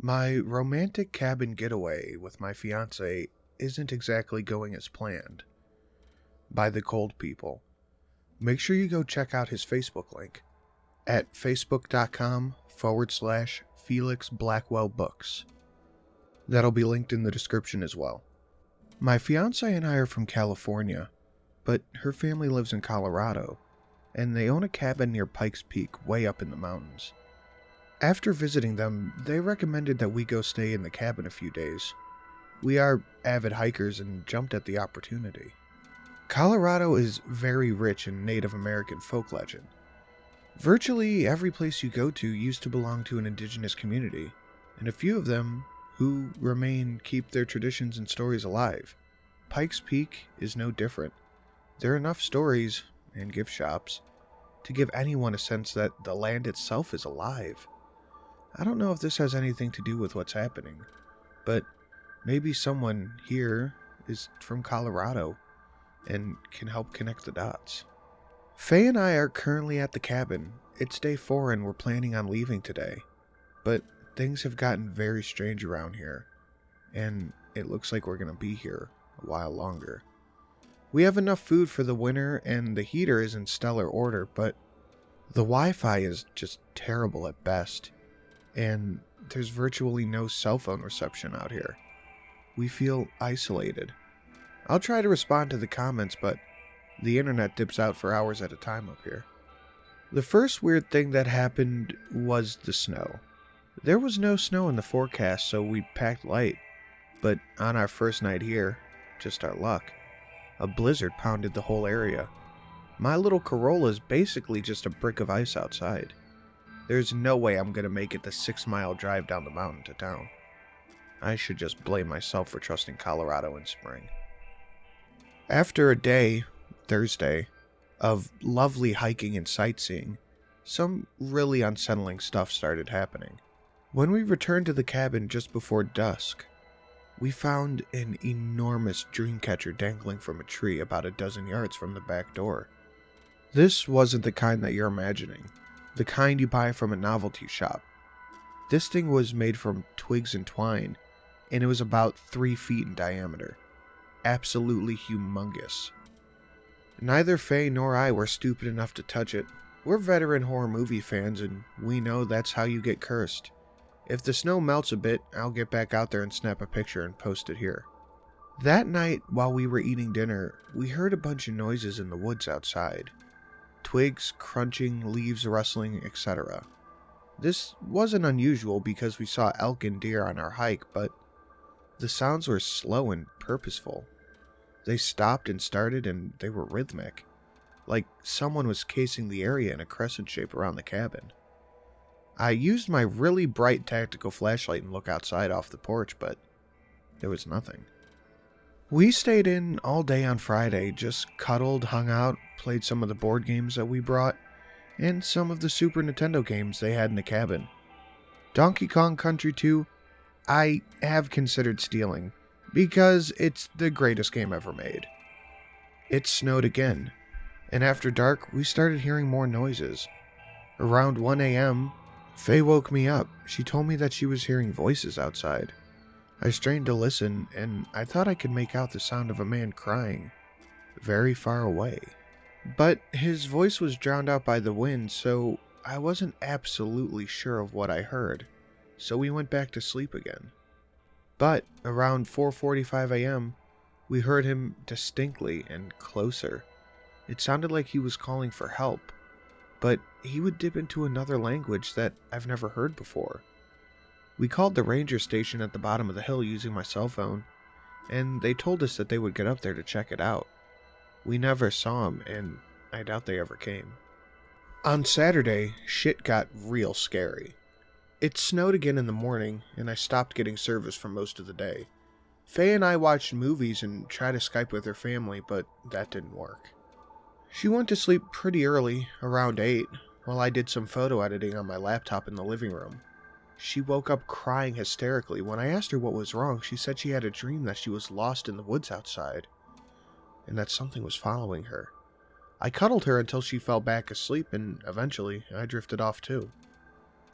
My romantic cabin getaway with my fiance isn't exactly going as planned. By the cold people. Make sure you go check out his Facebook link at facebook.com/Felix Blackwell Books. That'll be linked in the description as well. My fiance and I are from California, but her family lives in Colorado, and they own a cabin near Pikes Peak way up in the mountains. After visiting them, they recommended that we go stay in the cabin a few days. We are avid hikers and jumped at the opportunity. Colorado is very rich in Native American folk legend. Virtually every place you go to used to belong to an indigenous community, and a few of them who remain keep their traditions and stories alive. Pikes Peak is no different. There are enough stories, and gift shops, to give anyone a sense that the land itself is alive. I don't know if this has anything to do with what's happening, but maybe someone here is from Colorado and can help connect the dots. Faye and I are currently at the cabin. It's day 4 and we're planning on leaving today, but things have gotten very strange around here, and it looks like we're going to be here a while longer. We have enough food for the winter and the heater is in stellar order, but the Wi-Fi is just terrible at best, and there's virtually no cell phone reception out here. We feel isolated. I'll try to respond to the comments, but the internet dips out for hours at a time up here. The first weird thing that happened was the snow. There was no snow in the forecast, so we packed light, but on our first night here, just our luck, a blizzard pounded the whole area. My little Corolla is basically just a brick of ice outside. There's no way I'm going to make it the 6-mile drive down the mountain to town. I should just blame myself for trusting Colorado in spring. After a day, Thursday, of lovely hiking and sightseeing, some really unsettling stuff started happening. When we returned to the cabin just before dusk, we found an enormous dreamcatcher dangling from a tree about a dozen yards from the back door. This wasn't the kind that you're imagining, the kind you buy from a novelty shop. This thing was made from twigs and twine, and it was about 3 feet in diameter. Absolutely humongous. Neither Faye nor I were stupid enough to touch it. We're veteran horror movie fans, and we know that's how you get cursed. If the snow melts a bit, I'll get back out there and snap a picture and post it here. That night, while we were eating dinner, we heard a bunch of noises in the woods outside. Twigs crunching, leaves rustling, etc. This wasn't unusual because we saw elk and deer on our hike, but the sounds were slow and purposeful. They stopped and started, and they were rhythmic, like someone was casing the area in a crescent shape around the cabin. I used my really bright tactical flashlight and looked outside off the porch, but there was nothing. We stayed in all day on Friday, just cuddled, hung out, played some of the board games that we brought, and some of the Super Nintendo games they had in the cabin. Donkey Kong Country 2, I have considered stealing, because it's the greatest game ever made. It snowed again, and after dark, we started hearing more noises. Around 1 a.m., Faye woke me up. She told me that she was hearing voices outside. I strained to listen, and I thought I could make out the sound of a man crying, very far away. But his voice was drowned out by the wind, so I wasn't absolutely sure of what I heard, so we went back to sleep again. But around 4:45 a.m., we heard him distinctly and closer. It sounded like he was calling for help, but he would dip into another language that I've never heard before. We called the ranger station at the bottom of the hill using my cell phone, and they told us that they would get up there to check it out. We never saw him, and I doubt they ever came. On Saturday, shit got real scary. It snowed again in the morning, and I stopped getting service for most of the day. Faye and I watched movies and tried to Skype with her family, but that didn't work. She went to sleep pretty early, around 8, while I did some photo editing on my laptop in the living room. She woke up crying hysterically. When I asked her what was wrong, she said she had a dream that she was lost in the woods outside, and that something was following her. I cuddled her until she fell back asleep, and eventually I drifted off too.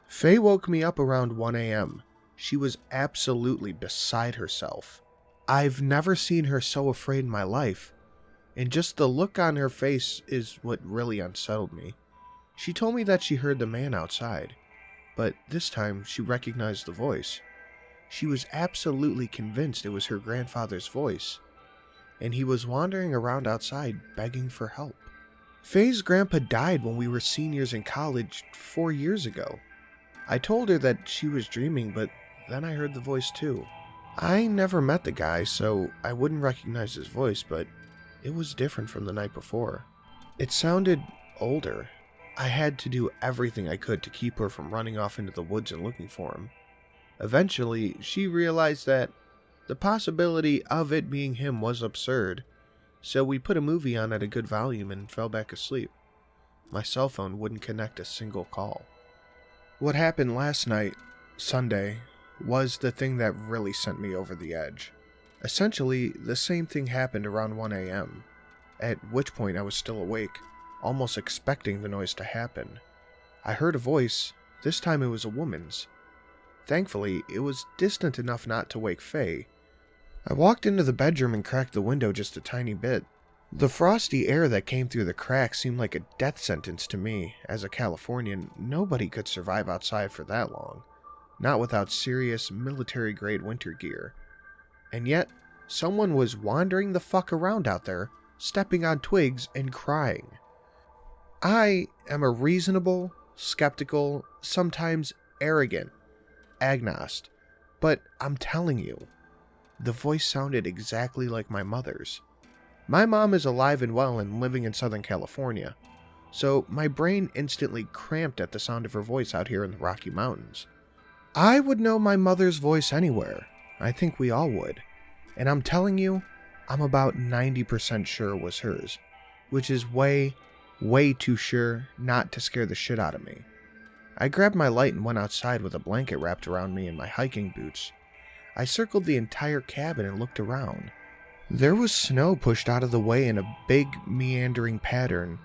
Faye woke me up around 1 a.m. She was absolutely beside herself. I've never seen her so afraid in my life, and just the look on her face is what really unsettled me. She told me that she heard the man outside, but this time she recognized the voice. She was absolutely convinced it was her grandfather's voice, and he was wandering around outside begging for help. Faye's grandpa died when we were seniors in college 4 years ago. I told her that she was dreaming, but then I heard the voice too. I never met the guy, so I wouldn't recognize his voice, but it was different from the night before. It sounded older. I had to do everything I could to keep her from running off into the woods and looking for him. Eventually, she realized that the possibility of it being him was absurd, so we put a movie on at a good volume and fell back asleep. My cell phone wouldn't connect a single call. What happened last night, Sunday, was the thing that really sent me over the edge. Essentially, the same thing happened around 1 a.m., at which point I was still awake, almost expecting the noise to happen. I heard a voice. This time it was a woman's. Thankfully, it was distant enough not to wake Faye. I walked into the bedroom and cracked the window just a tiny bit. The frosty air that came through the crack seemed like a death sentence to me. As a Californian, nobody could survive outside for that long, not without serious military-grade winter gear. And yet, someone was wandering the fuck around out there, stepping on twigs and crying. I am a reasonable, skeptical, sometimes arrogant agnost, but I'm telling you, the voice sounded exactly like my mother's. My mom is alive and well and living in Southern California, so my brain instantly cramped at the sound of her voice out here in the Rocky Mountains. I would know my mother's voice anywhere. I think we all would. And I'm telling you, I'm about 90% sure it was hers, which is way too sure not to scare the shit out of me. I grabbed my light and went outside with a blanket wrapped around me and my hiking boots. I circled the entire cabin and looked around. There was snow pushed out of the way in a big, meandering pattern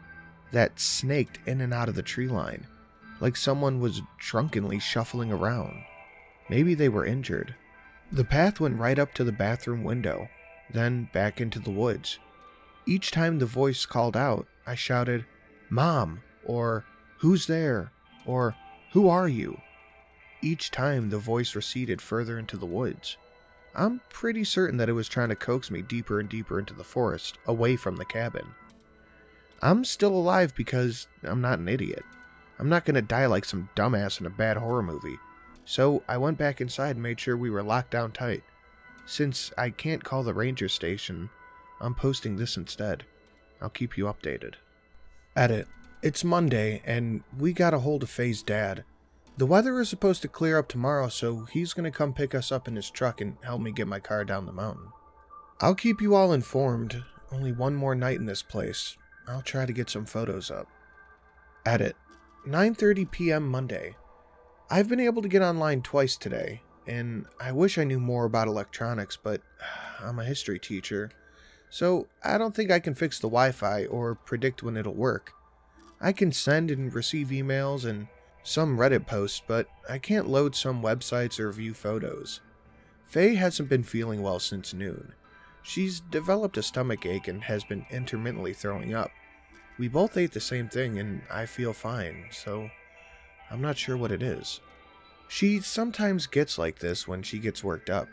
that snaked in and out of the tree line, like someone was drunkenly shuffling around. Maybe they were injured. The path went right up to the bathroom window, then back into the woods. Each time the voice called out, I shouted, "Mom," or "Who's there?" or "Who are you?" Each time the voice receded further into the woods. I'm pretty certain that it was trying to coax me deeper and deeper into the forest, away from the cabin. I'm still alive because I'm not an idiot. I'm not gonna die like some dumbass in a bad horror movie. So I went back inside and made sure we were locked down tight. Since I can't call the ranger station, I'm posting this instead. I'll keep you updated. Edit. It's Monday, and we got a hold of Faye's dad. The weather is supposed to clear up tomorrow, so he's gonna come pick us up in his truck and help me get my car down the mountain. I'll keep you all informed. Only one more night in this place. I'll try to get some photos up. Edit. 9:30 p.m. Monday. I've been able to get online twice today, and I wish I knew more about electronics, but I'm a history teacher, so I don't think I can fix the Wi-Fi or predict when it'll work. I can send and receive emails and some Reddit posts, but I can't load some websites or view photos. Faye hasn't been feeling well since noon. She's developed a stomach ache and has been intermittently throwing up. We both ate the same thing and I feel fine, so I'm not sure what it is. She sometimes gets like this when she gets worked up.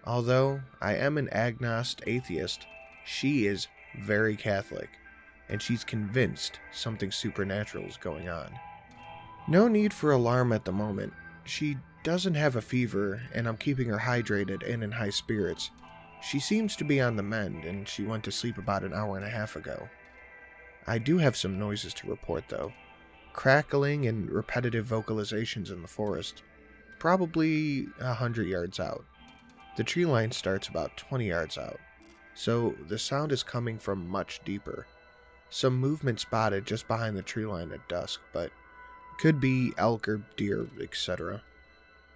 Although I am an agnostic atheist, she is very Catholic, and she's convinced something supernatural is going on. No need for alarm at the moment. She doesn't have a fever, and I'm keeping her hydrated and in high spirits. She seems to be on the mend, and she went to sleep about an hour and a half ago. I do have some noises to report, though. Crackling and repetitive vocalizations in the forest. Probably 100 yards out. The tree line starts about 20 yards out, so the sound is coming from much deeper. Some movement spotted just behind the tree line at dusk, but could be elk or deer, etc.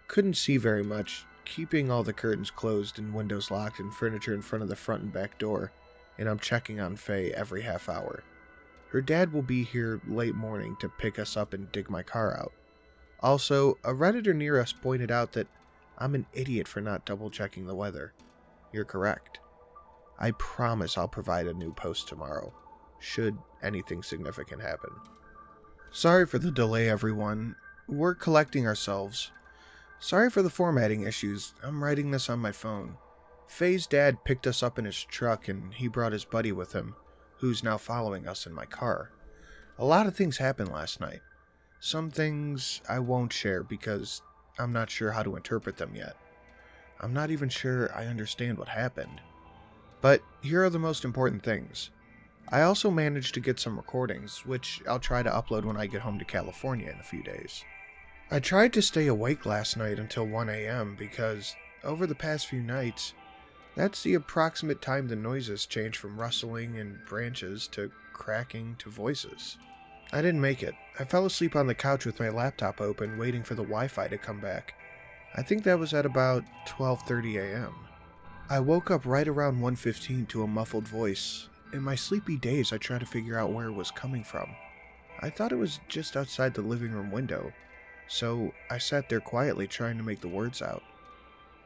Couldn't see very much, keeping all the curtains closed and windows locked and furniture in front of the front and back door, and I'm checking on Faye every half hour. Her dad will be here late morning to pick us up and dig my car out. Also, a Redditor near us pointed out that I'm an idiot for not double-checking the weather. You're correct. I promise I'll provide a new post tomorrow, should anything significant happen. Sorry for the delay, everyone. We're collecting ourselves. Sorry for the formatting issues. I'm writing this on my phone. Faye's dad picked us up in his truck and he brought his buddy with him, who's now following us in my car. A lot of things happened last night. Some things I won't share because I'm not sure how to interpret them yet. I'm not even sure I understand what happened. But here are the most important things. I also managed to get some recordings, which I'll try to upload when I get home to California in a few days. I tried to stay awake last night until 1 a.m. because, over the past few nights, that's the approximate time the noises change from rustling and branches to cracking to voices. I didn't make it. I fell asleep on the couch with my laptop open, waiting for the Wi-Fi to come back. I think that was at about 12:30 a.m. I woke up right around 1:15 to a muffled voice. In my sleepy days, I tried to figure out where it was coming from. I thought it was just outside the living room window, so I sat there quietly trying to make the words out.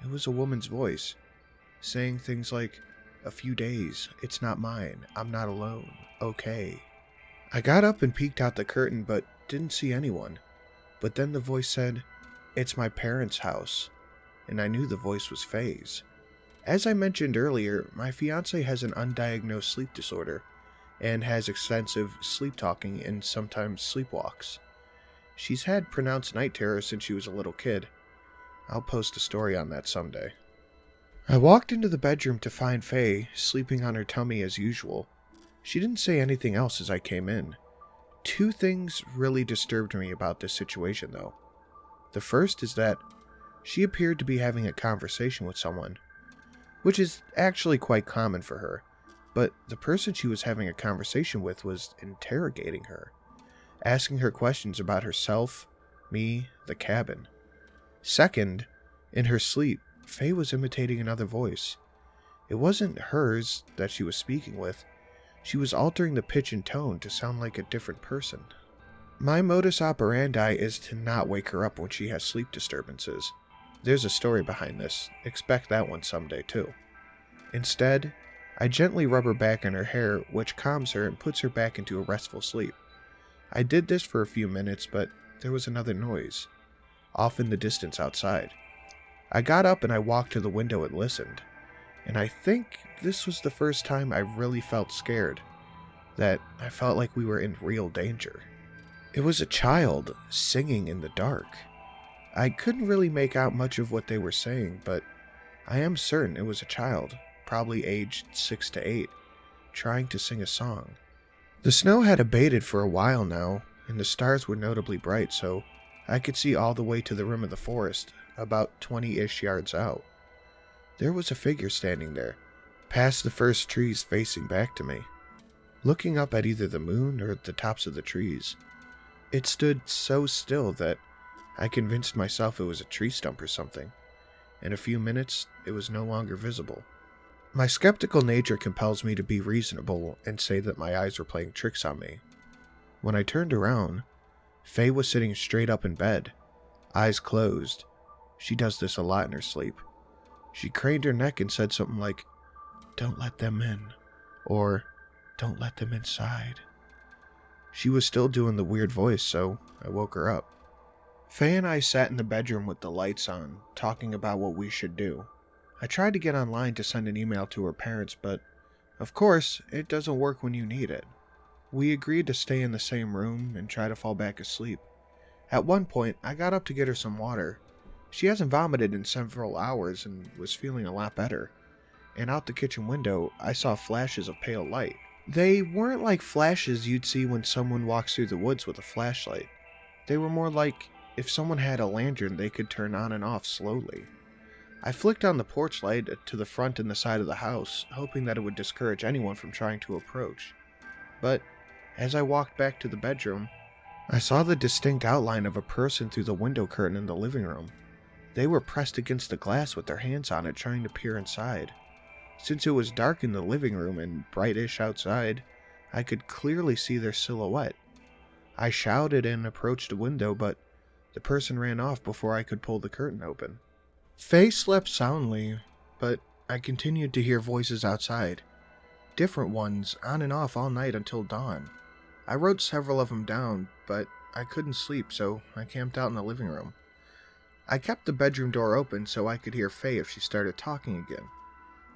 It was a woman's voice, saying things like, "A few days, it's not mine, I'm not alone, okay." I got up and peeked out the curtain but didn't see anyone. But then the voice said, "It's my parents' house," and I knew the voice was Faye's. As I mentioned earlier, my fiancé has an undiagnosed sleep disorder and has extensive sleep talking and sometimes sleepwalks. She's had pronounced night terrors since she was a little kid. I'll post a story on that someday. I walked into the bedroom to find Faye sleeping on her tummy as usual. She didn't say anything else as I came in. Two things really disturbed me about this situation though. The first is that she appeared to be having a conversation with someone, which is actually quite common for her, but the person she was having a conversation with was interrogating her, asking her questions about herself, me, the cabin. Second, in her sleep, Faye was imitating another voice. It wasn't hers that she was speaking with. She was altering the pitch and tone to sound like a different person. My modus operandi is to not wake her up when she has sleep disturbances. There's a story behind this. Expect that one someday too. Instead, I gently rub her back in her hair, which calms her and puts her back into a restful sleep. I did this for a few minutes, but there was another noise, off in the distance outside. I got up and I walked to the window and listened, and I think this was the first time I really felt scared, that I felt like we were in real danger. It was a child singing in the dark. I couldn't really make out much of what they were saying, but I am certain it was a child, probably aged 6 to 8, trying to sing a song. The snow had abated for a while now, and the stars were notably bright, so I could see all the way to the rim of the forest, about 20-ish yards out. There was a figure standing there, past the first trees facing back to me, looking up at either the moon or the tops of the trees. It stood so still that I convinced myself it was a tree stump or something. In a few minutes, it was no longer visible. My skeptical nature compels me to be reasonable and say that my eyes were playing tricks on me. When I turned around, Faye was sitting straight up in bed, eyes closed. She does this a lot in her sleep. She craned her neck and said something like, "Don't let them in," or "Don't let them inside." She was still doing the weird voice, so I woke her up. Faye and I sat in the bedroom with the lights on, talking about what we should do. I tried to get online to send an email to her parents, but of course, it doesn't work when you need it. We agreed to stay in the same room and try to fall back asleep. At one point, I got up to get her some water. She hasn't vomited in several hours and was feeling a lot better. And out the kitchen window, I saw flashes of pale light. They weren't like flashes you'd see when someone walks through the woods with a flashlight. They were more like if someone had a lantern they could turn on and off slowly. I flicked on the porch light to the front and the side of the house, hoping that it would discourage anyone from trying to approach. But as I walked back to the bedroom, I saw the distinct outline of a person through the window curtain in the living room. They were pressed against the glass with their hands on it, trying to peer inside. Since it was dark in the living room and brightish outside, I could clearly see their silhouette. I shouted and approached the window, but the person ran off before I could pull the curtain open. Faye slept soundly, but I continued to hear voices outside. Different ones, on and off all night until dawn. I wrote several of them down, but I couldn't sleep, so I camped out in the living room. I kept the bedroom door open so I could hear Faye if she started talking again.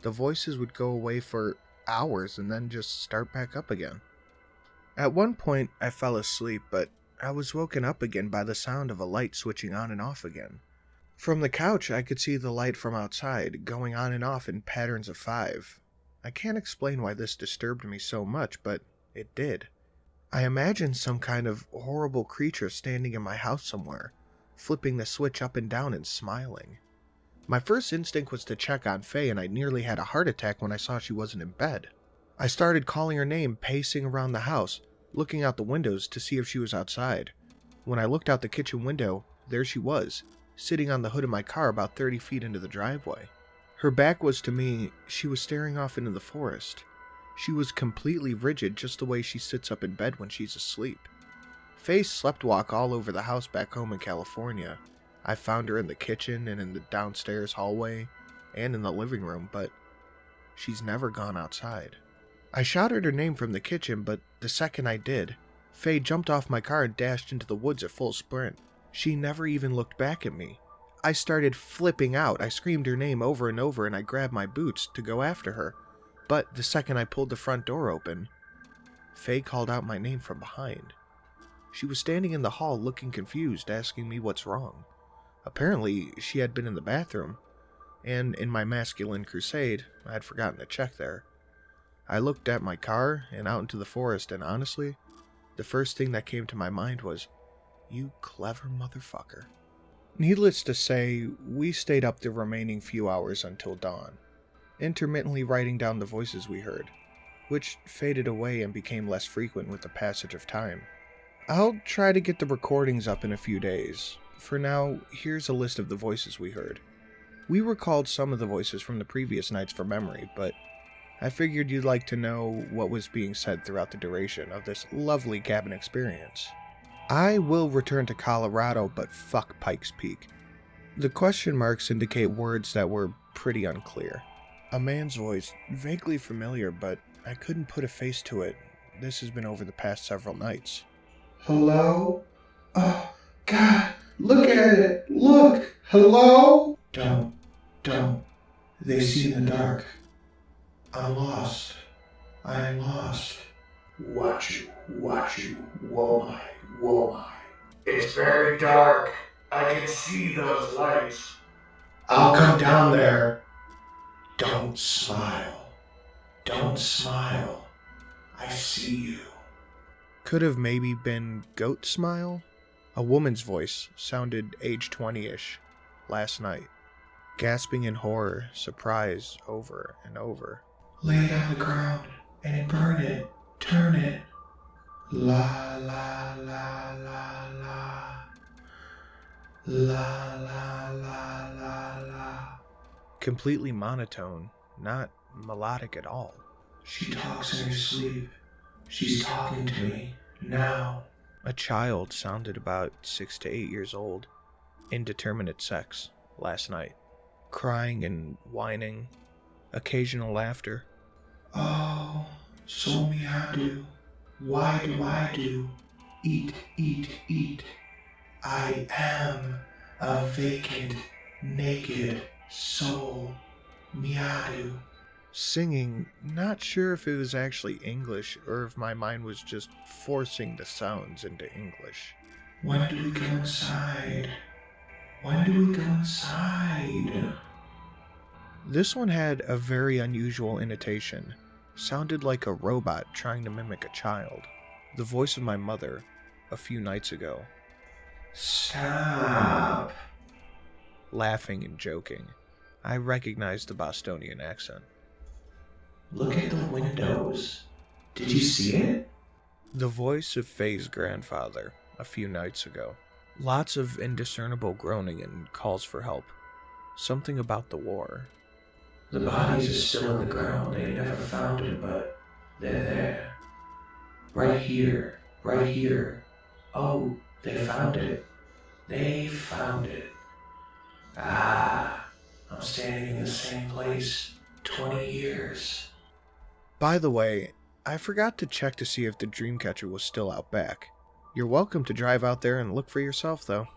The voices would go away for hours and then just start back up again. At one point, I fell asleep, but I was woken up again by the sound of a light switching on and off again. From the couch, I could see the light from outside, going on and off in patterns of 5. I can't explain why this disturbed me so much, but it did. I imagined some kind of horrible creature standing in my house somewhere, flipping the switch up and down and smiling. My first instinct was to check on Faye, and I nearly had a heart attack when I saw she wasn't in bed. I started calling her name, pacing around the house, looking out the windows to see if she was outside. When I looked out the kitchen window, there she was, sitting on the hood of my car about 30 feet into the driveway. Her back was to me. She was staring off into the forest. She was completely rigid, just the way she sits up in bed when she's asleep. Faye sleptwalk all over the house back home in California. I found her in the kitchen and in the downstairs hallway and in the living room, but she's never gone outside. I shouted her name from the kitchen, but the second I did, Faye jumped off my car and dashed into the woods at full sprint. She never even looked back at me. I started flipping out. I screamed her name over and over, and I grabbed my boots to go after her. But the second I pulled the front door open, Faye called out my name from behind. She was standing in the hall looking confused, asking me what's wrong. Apparently, she had been in the bathroom, and in my masculine crusade, I had forgotten to check there. I looked at my car and out into the forest, and honestly, the first thing that came to my mind was, "You clever motherfucker." Needless to say, we stayed up the remaining few hours until dawn, intermittently writing down the voices we heard, which faded away and became less frequent with the passage of time. I'll try to get the recordings up in a few days. For now, here's a list of the voices we heard. We recalled some of the voices from the previous nights for memory, but I figured you'd like to know what was being said throughout the duration of this lovely cabin experience. I will return to Colorado, but fuck Pikes Peak. The question marks indicate words that were pretty unclear. A man's voice, vaguely familiar, but I couldn't put a face to it. This has been over the past several nights. Hello? Oh, God, look at it! Look! Hello? Don't. They see in the dark. I'm lost. I am lost. Watch you, whoa my. It's very dark. I can see those lights. I'll come down there. Don't smile. I see you. Could have maybe been Goat Smile? A woman's voice sounded age 20-ish last night, gasping in horror, surprise over and over. Lay it on the ground and burn it. Turn it. La la la la la. La la la la la. Completely monotone, not melodic at all. She talks in her sleep. She's talking to me now. A child sounded about 6 to 8 years old, indeterminate sex, last night. Crying and whining, occasional laughter. Oh, so me I do. Why do I do? Eat. I am a vacant, naked soul. Meow. Singing, not sure if it was actually English or if my mind was just forcing the sounds into English. When do we go inside? This one had a very unusual intonation. Sounded like a robot trying to mimic a child. The voice of my mother, a few nights ago. Stop. Laughing and joking. I recognized the Bostonian accent. Look at the windows. Did you see it? The voice of Faye's grandfather, a few nights ago. Lots of indiscernible groaning and calls for help. Something about the war. The bodies are still in the ground. They never found it, but they're there. Right here. Oh, they found it. Ah, I'm standing in the same place 20 years. By the way, I forgot to check to see if the Dreamcatcher was still out back. You're welcome to drive out there and look for yourself, though.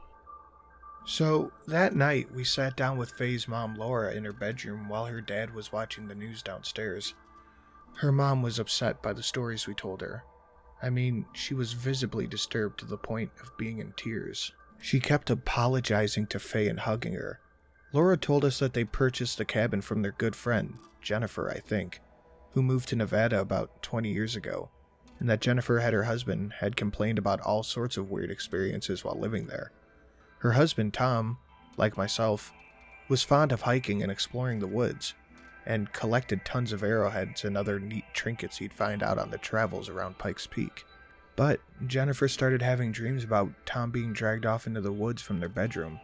So, that night, we sat down with Faye's mom, Laura, in her bedroom while her dad was watching the news downstairs. Her mom was upset by the stories we told her. I mean, she was visibly disturbed to the point of being in tears. She kept apologizing to Faye and hugging her. Laura told us that they purchased the cabin from their good friend, Jennifer, I think, who moved to Nevada about 20 years ago, and that Jennifer and her husband had complained about all sorts of weird experiences while living there. Her husband, Tom, like myself, was fond of hiking and exploring the woods, and collected tons of arrowheads and other neat trinkets he'd find out on the travels around Pikes Peak. But Jennifer started having dreams about Tom being dragged off into the woods from their bedroom.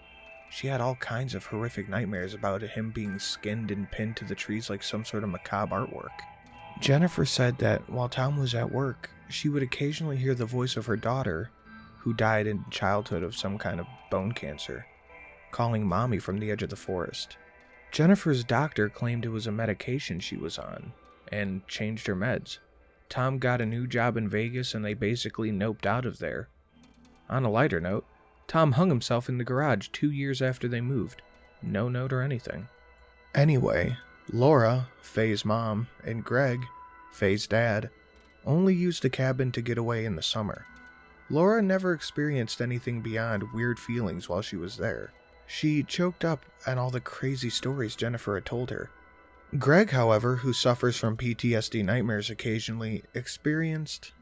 She had all kinds of horrific nightmares about him being skinned and pinned to the trees like some sort of macabre artwork. Jennifer said that while Tom was at work, she would occasionally hear the voice of her daughter, who died in childhood of some kind of bone cancer, calling Mommy from the edge of the forest. Jennifer's doctor claimed it was a medication she was on, and changed her meds. Tom got a new job in Vegas and they basically noped out of there. On a lighter note, Tom hung himself in the garage 2 years after they moved. No note or anything. Anyway, Laura, Faye's mom, and Greg, Faye's dad, only used the cabin to get away in the summer. Laura never experienced anything beyond weird feelings while she was there. She choked up at all the crazy stories Jennifer had told her. Greg, however, who suffers from PTSD nightmares occasionally, experienced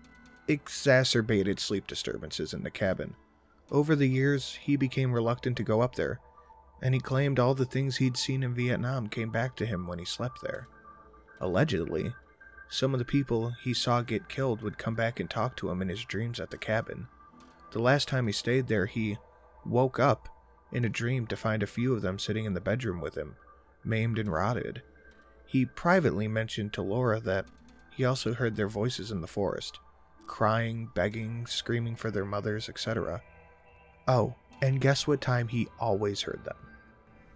exacerbated sleep disturbances in the cabin. Over the years, he became reluctant to go up there, and he claimed all the things he'd seen in Vietnam came back to him when he slept there. Allegedly, some of the people he saw get killed would come back and talk to him in his dreams at the cabin. The last time he stayed there, he woke up in a dream to find a few of them sitting in the bedroom with him, maimed and rotted. He privately mentioned to Laura that he also heard their voices in the forest, crying, begging, screaming for their mothers, etc. Oh, and guess what time he always heard them?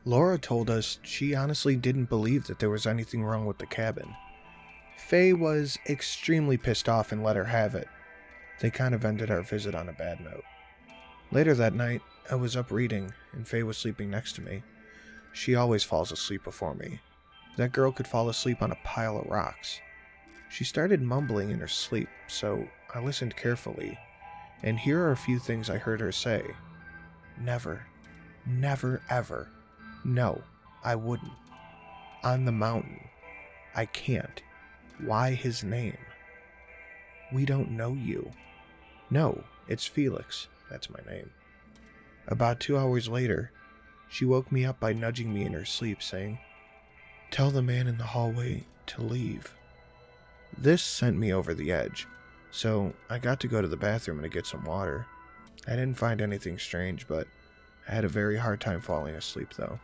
Laura told us she honestly didn't believe that there was anything wrong with the cabin. Faye was extremely pissed off and let her have it. They kind of ended our visit on a bad note. Later that night, I was up reading, and Faye was sleeping next to me. She always falls asleep before me. That girl could fall asleep on a pile of rocks. She started mumbling in her sleep, so I listened carefully, and here are a few things I heard her say. Never, never, ever. No, I wouldn't. On the mountain. I can't. Why his name? We don't know you. No, it's Felix. That's my name. About 2 hours later, she woke me up by nudging me in her sleep, saying, "Tell the man in the hallway to leave." This sent me over the edge, so I got to go to the bathroom to get some water. I didn't find anything strange, but I had a very hard time falling asleep though.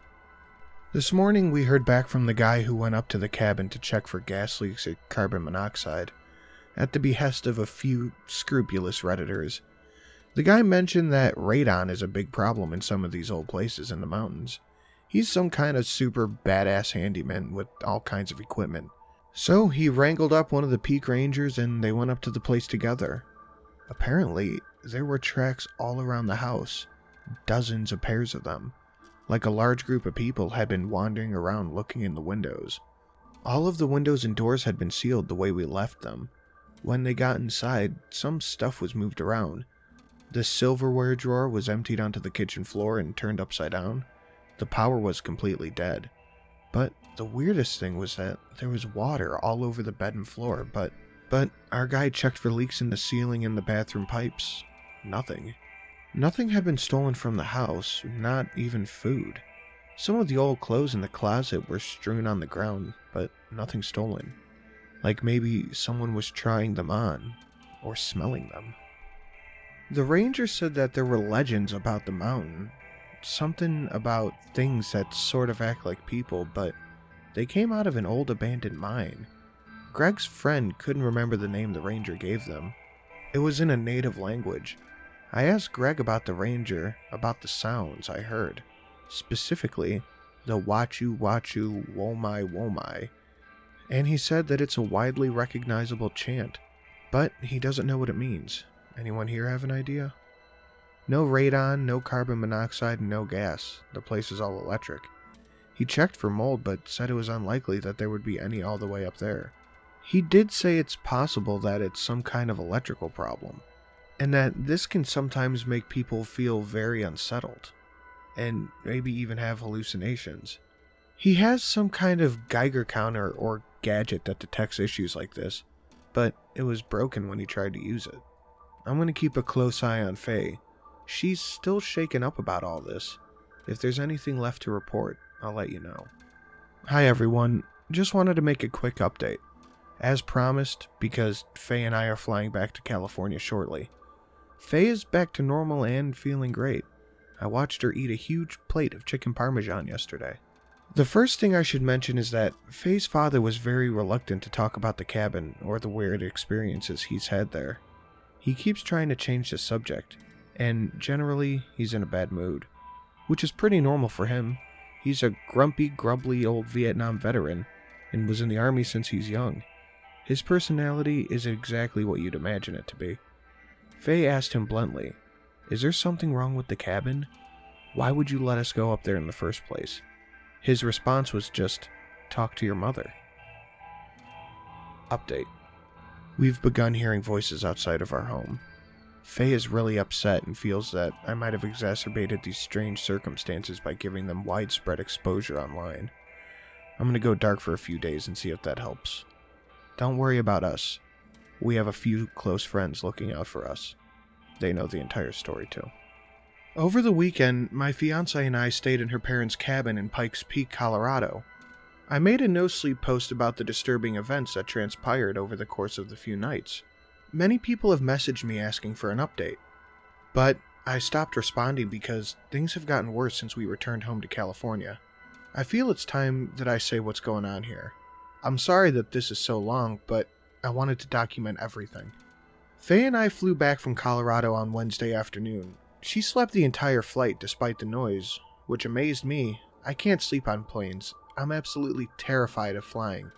This morning we heard back from the guy who went up to the cabin to check for gas leaks or carbon monoxide, at the behest of a few scrupulous Redditors. The guy mentioned that radon is a big problem in some of these old places in the mountains. He's some kind of super badass handyman with all kinds of equipment. So he wrangled up one of the Peak Rangers and they went up to the place together. Apparently, there were tracks all around the house, dozens of pairs of them, like a large group of people had been wandering around looking in the windows. All of the windows and doors had been sealed the way we left them. When they got inside, some stuff was moved around. The silverware drawer was emptied onto the kitchen floor and turned upside down. The power was completely dead. But the weirdest thing was that there was water all over the bed and floor, but our guy checked for leaks in the ceiling and the bathroom pipes. Nothing. Nothing had been stolen from the house, not even food. Some of the old clothes in the closet were strewn on the ground, but nothing stolen. Like maybe someone was trying them on, or smelling them. The ranger said that there were legends about the mountain. Something about things that sort of act like people, but they came out of an old abandoned mine. Greg's friend couldn't remember the name the ranger gave them. It was in a native language. I asked Greg about the ranger, about the sounds I heard. Specifically, the Wachu Wachu Womai Womai, and he said that it's a widely recognizable chant, but he doesn't know what it means. Anyone here have an idea? No radon, no carbon monoxide, and no gas. The place is all electric. He checked for mold, but said it was unlikely that there would be any all the way up there. He did say it's possible that it's some kind of electrical problem, and that this can sometimes make people feel very unsettled, and maybe even have hallucinations. He has some kind of Geiger counter or gadget that detects issues like this, but it was broken when he tried to use it. I'm going to keep a close eye on Faye. She's still shaken up about all this. If there's anything left to report, I'll let you know. Hi everyone, just wanted to make a quick update. As promised, because Faye and I are flying back to California shortly. Faye is back to normal and feeling great. I watched her eat a huge plate of chicken parmesan yesterday. The first thing I should mention is that Faye's father was very reluctant to talk about the cabin or the weird experiences he's had there. He keeps trying to change the subject, and generally he's in a bad mood, which is pretty normal for him. He's a grumpy, grumbly old Vietnam veteran and was in the army since he's young. His personality is exactly what you'd imagine it to be. Faye asked him bluntly, "Is there something wrong with the cabin? Why would you let us go up there in the first place?" His response was just, "Talk to your mother." Update. We've begun hearing voices outside of our home. Faye is really upset and feels that I might have exacerbated these strange circumstances by giving them widespread exposure online. I'm going to go dark for a few days and see if that helps. Don't worry about us. We have a few close friends looking out for us. They know the entire story too. Over the weekend, my fiancé and I stayed in her parents' cabin in Pikes Peak, Colorado. I made a no-sleep post about the disturbing events that transpired over the course of the few nights. Many people have messaged me asking for an update, but I stopped responding because things have gotten worse since we returned home to California. I feel it's time that I say what's going on here. I'm sorry that this is so long, but I wanted to document everything. Faye and I flew back from Colorado on Wednesday afternoon. She slept the entire flight despite the noise, which amazed me. I can't sleep on planes. I'm absolutely terrified of flying.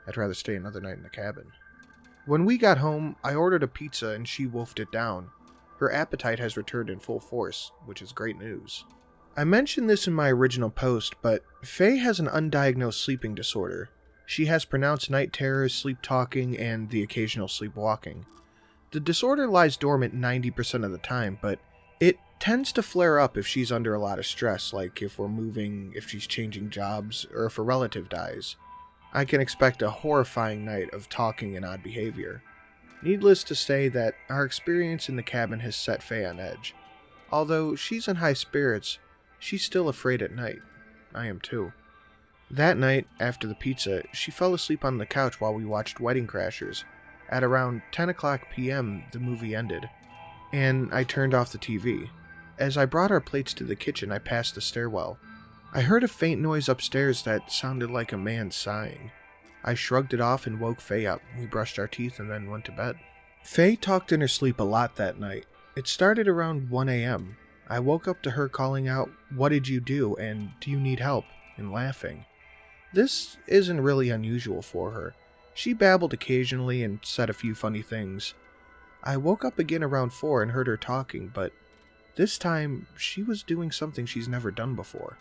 I'd rather stay another night in the cabin. When we got home, I ordered a pizza and she wolfed it down. Her appetite has returned in full force, which is great news. I mentioned this in my original post, but Faye has an undiagnosed sleeping disorder. She has pronounced night terrors, sleep talking, and the occasional sleepwalking. The disorder lies dormant 90% of the time, but it tends to flare up if she's under a lot of stress, like if we're moving, if she's changing jobs, or if a relative dies. I can expect a horrifying night of talking and odd behavior. Needless to say that our experience in the cabin has set Faye on edge. Although she's in high spirits, she's still afraid at night. I am too. That night, after the pizza, she fell asleep on the couch while we watched Wedding Crashers. At around 10 o'clock p.m., the movie ended, and I turned off the TV. As I brought our plates to the kitchen, I passed the stairwell. I heard a faint noise upstairs that sounded like a man sighing. I shrugged it off and woke Faye up. We brushed our teeth and then went to bed. Faye talked in her sleep a lot that night. It started around 1 a.m. I woke up to her calling out, "What did you do?" and "Do you need help?" and laughing. This isn't really unusual for her. She babbled occasionally and said a few funny things. I woke up again around 4 and heard her talking, but this time she was doing something she's never done before.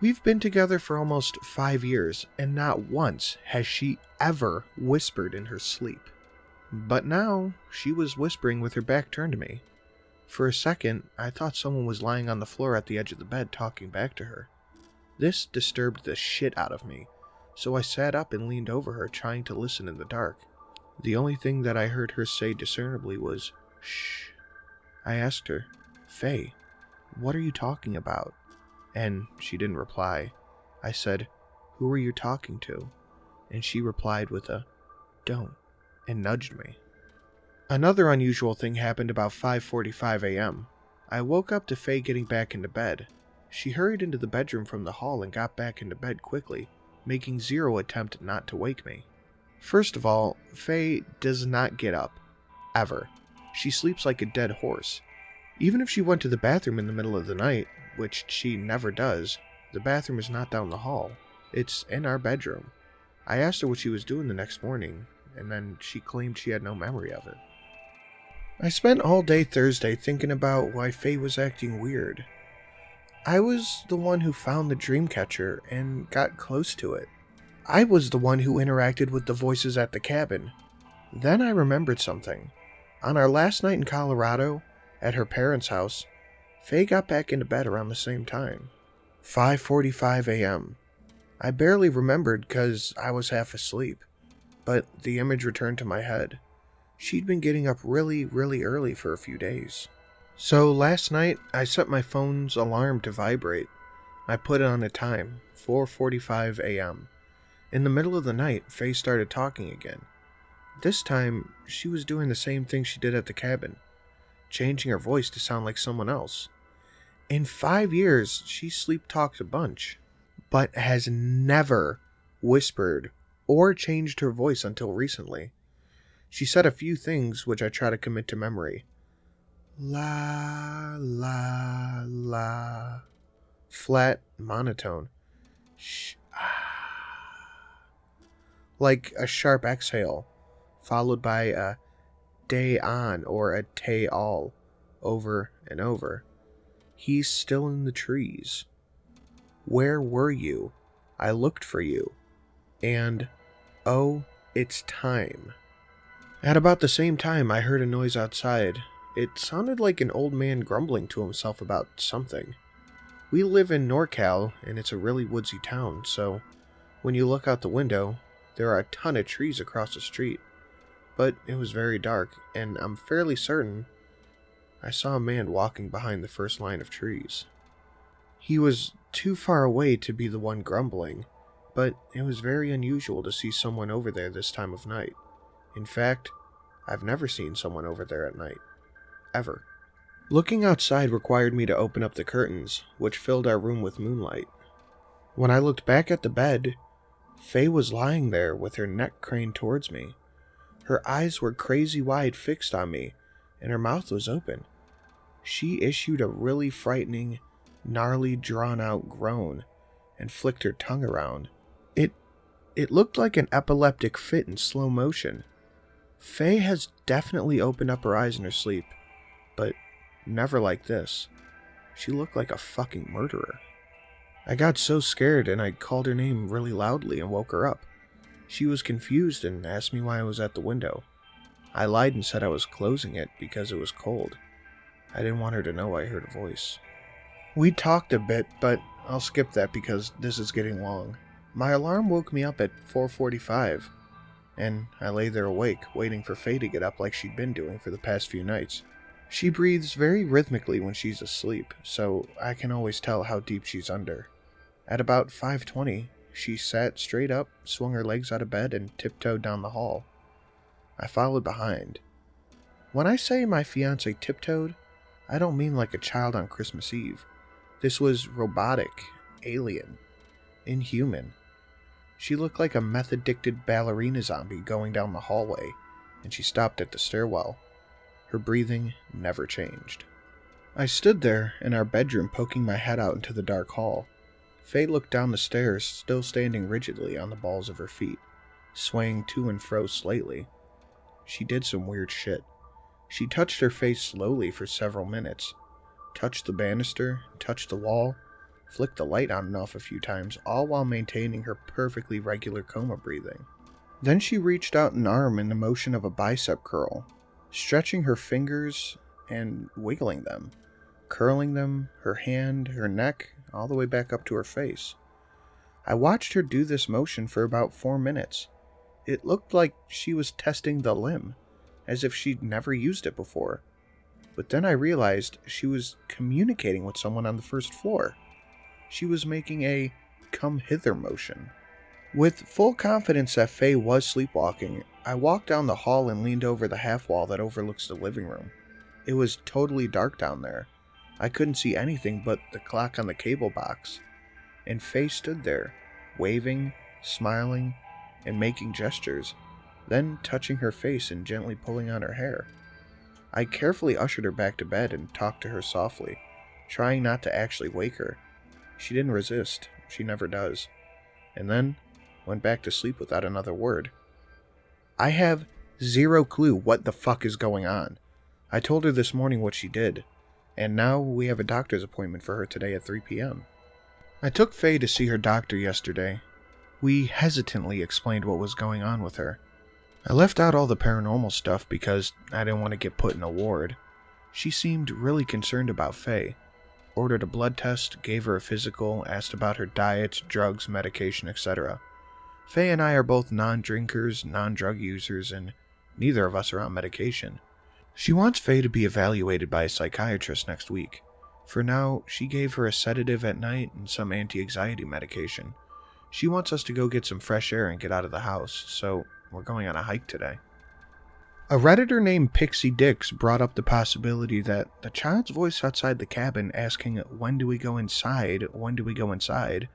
We've been together for almost 5 years, and not once has she ever whispered in her sleep. But now, she was whispering with her back turned to me. For a second, I thought someone was lying on the floor at the edge of the bed talking back to her. This disturbed the shit out of me, so I sat up and leaned over her, trying to listen in the dark. The only thing that I heard her say discernibly was, "Shh." I asked her, "Faye, what are you talking about?" And she didn't reply. I said, "Who are you talking to?" And she replied with a, "Don't," and nudged me. Another unusual thing happened about 5:45 a.m. I woke up to Faye getting back into bed. She hurried into the bedroom from the hall and got back into bed quickly, making zero attempt not to wake me. First of all, Faye does not get up. Ever. She sleeps like a dead horse. Even if she went to the bathroom in the middle of the night, which she never does, The bathroom is not down the hall. It's in our bedroom. I asked her what she was doing the next morning, and then she claimed she had no memory of it. I spent all day Thursday thinking about why Faye was acting weird. I was the one who found the dream catcher and got close to it. I was the one who interacted with the voices at the cabin. Then I remembered something. On our last night in Colorado, at her parents' house, Faye got back into bed around the same time. 5:45 a.m. I barely remembered because I was half asleep, but the image returned to my head. She'd been getting up really early for a few days. So last night, I set my phone's alarm to vibrate. I put it on a time, 4:45 a.m. In the middle of the night, Faye started talking again. This time, she was doing the same thing she did at the cabin, changing her voice to sound like someone else. In 5 years, she sleep-talked a bunch, but has never whispered or changed her voice until recently. She said a few things which I try to commit to memory. La, la, la. Flat, monotone. Shh, ah. Like a sharp exhale, followed by a day on or a tay all, over and over. He's still in the trees. Where were you? I looked for you. And, oh, it's time. At about the same time, I heard a noise outside. It sounded like an old man grumbling to himself about something. We live in NorCal, and it's a really woodsy town, so when you look out the window, there are a ton of trees across the street. But it was very dark, and I'm fairly certain I saw a man walking behind the first line of trees. He was too far away to be the one grumbling, but it was very unusual to see someone over there this time of night. In fact, I've never seen someone over there at night. Ever. Looking outside required me to open up the curtains, which filled our room with moonlight. When I looked back at the bed, Faye was lying there with her neck craned towards me. Her eyes were crazy wide fixed on me, and her mouth was open. She issued a really frightening, gnarly, drawn-out groan, and flicked her tongue around. It looked like an epileptic fit in slow motion. Faye has definitely opened up her eyes in her sleep, but never like this. She looked like a fucking murderer. I got so scared and I called her name really loudly and woke her up. She was confused and asked me why I was at the window. I lied and said I was closing it because it was cold. I didn't want her to know I heard a voice. We talked a bit, but I'll skip that because this is getting long. My alarm woke me up at 4:45, and I lay there awake, waiting for Faye to get up like she'd been doing for the past few nights. She breathes very rhythmically when she's asleep, so I can always tell how deep she's under. At about 5:20, she sat straight up, swung her legs out of bed, and tiptoed down the hall. I followed behind. When I say my fiancé tiptoed, I don't mean like a child on Christmas Eve. This was robotic, alien, inhuman. She looked like a meth-addicted ballerina zombie going down the hallway, and she stopped at the stairwell. Her breathing never changed. I stood there in our bedroom poking my head out into the dark hall. Faye looked down the stairs, still standing rigidly on the balls of her feet, swaying to and fro slightly. She did some weird shit. She touched her face slowly for several minutes, touched the banister, touched the wall, flicked the light on and off a few times, all while maintaining her perfectly regular coma breathing. Then she reached out an arm in the motion of a bicep curl, stretching her fingers and wiggling them, curling them, her hand, her neck, all the way back up to her face. I watched her do this motion for about 4 minutes. It looked like she was testing the limb, as if she'd never used it before. But then I realized she was communicating with someone on the first floor. She was making a come hither motion. With full confidence that Faye was sleepwalking, I walked down the hall and leaned over the half wall that overlooks the living room. It was totally dark down there. I couldn't see anything but the clock on the cable box. And Faye stood there, waving, smiling, and making gestures, then touching her face and gently pulling on her hair. I carefully ushered her back to bed and talked to her softly, trying not to actually wake her. She didn't resist. She never does. And then went back to sleep without another word. I have zero clue what the fuck is going on. I told her this morning what she did, and now we have a doctor's appointment for her today at 3 p.m. I took Faye to see her doctor yesterday. We hesitantly explained what was going on with her. I left out all the paranormal stuff because I didn't want to get put in a ward. She seemed really concerned about Faye. Ordered a blood test, gave her a physical, asked about her diet, drugs, medication, etc. Faye and I are both non-drinkers, non-drug users, and neither of us are on medication. She wants Faye to be evaluated by a psychiatrist next week. For now, she gave her a sedative at night and some anti-anxiety medication. She wants us to go get some fresh air and get out of the house, so we're going on a hike today. A Redditor named Pixie Dix brought up the possibility that the child's voice outside the cabin asking, "When do we go inside? When do we go inside?"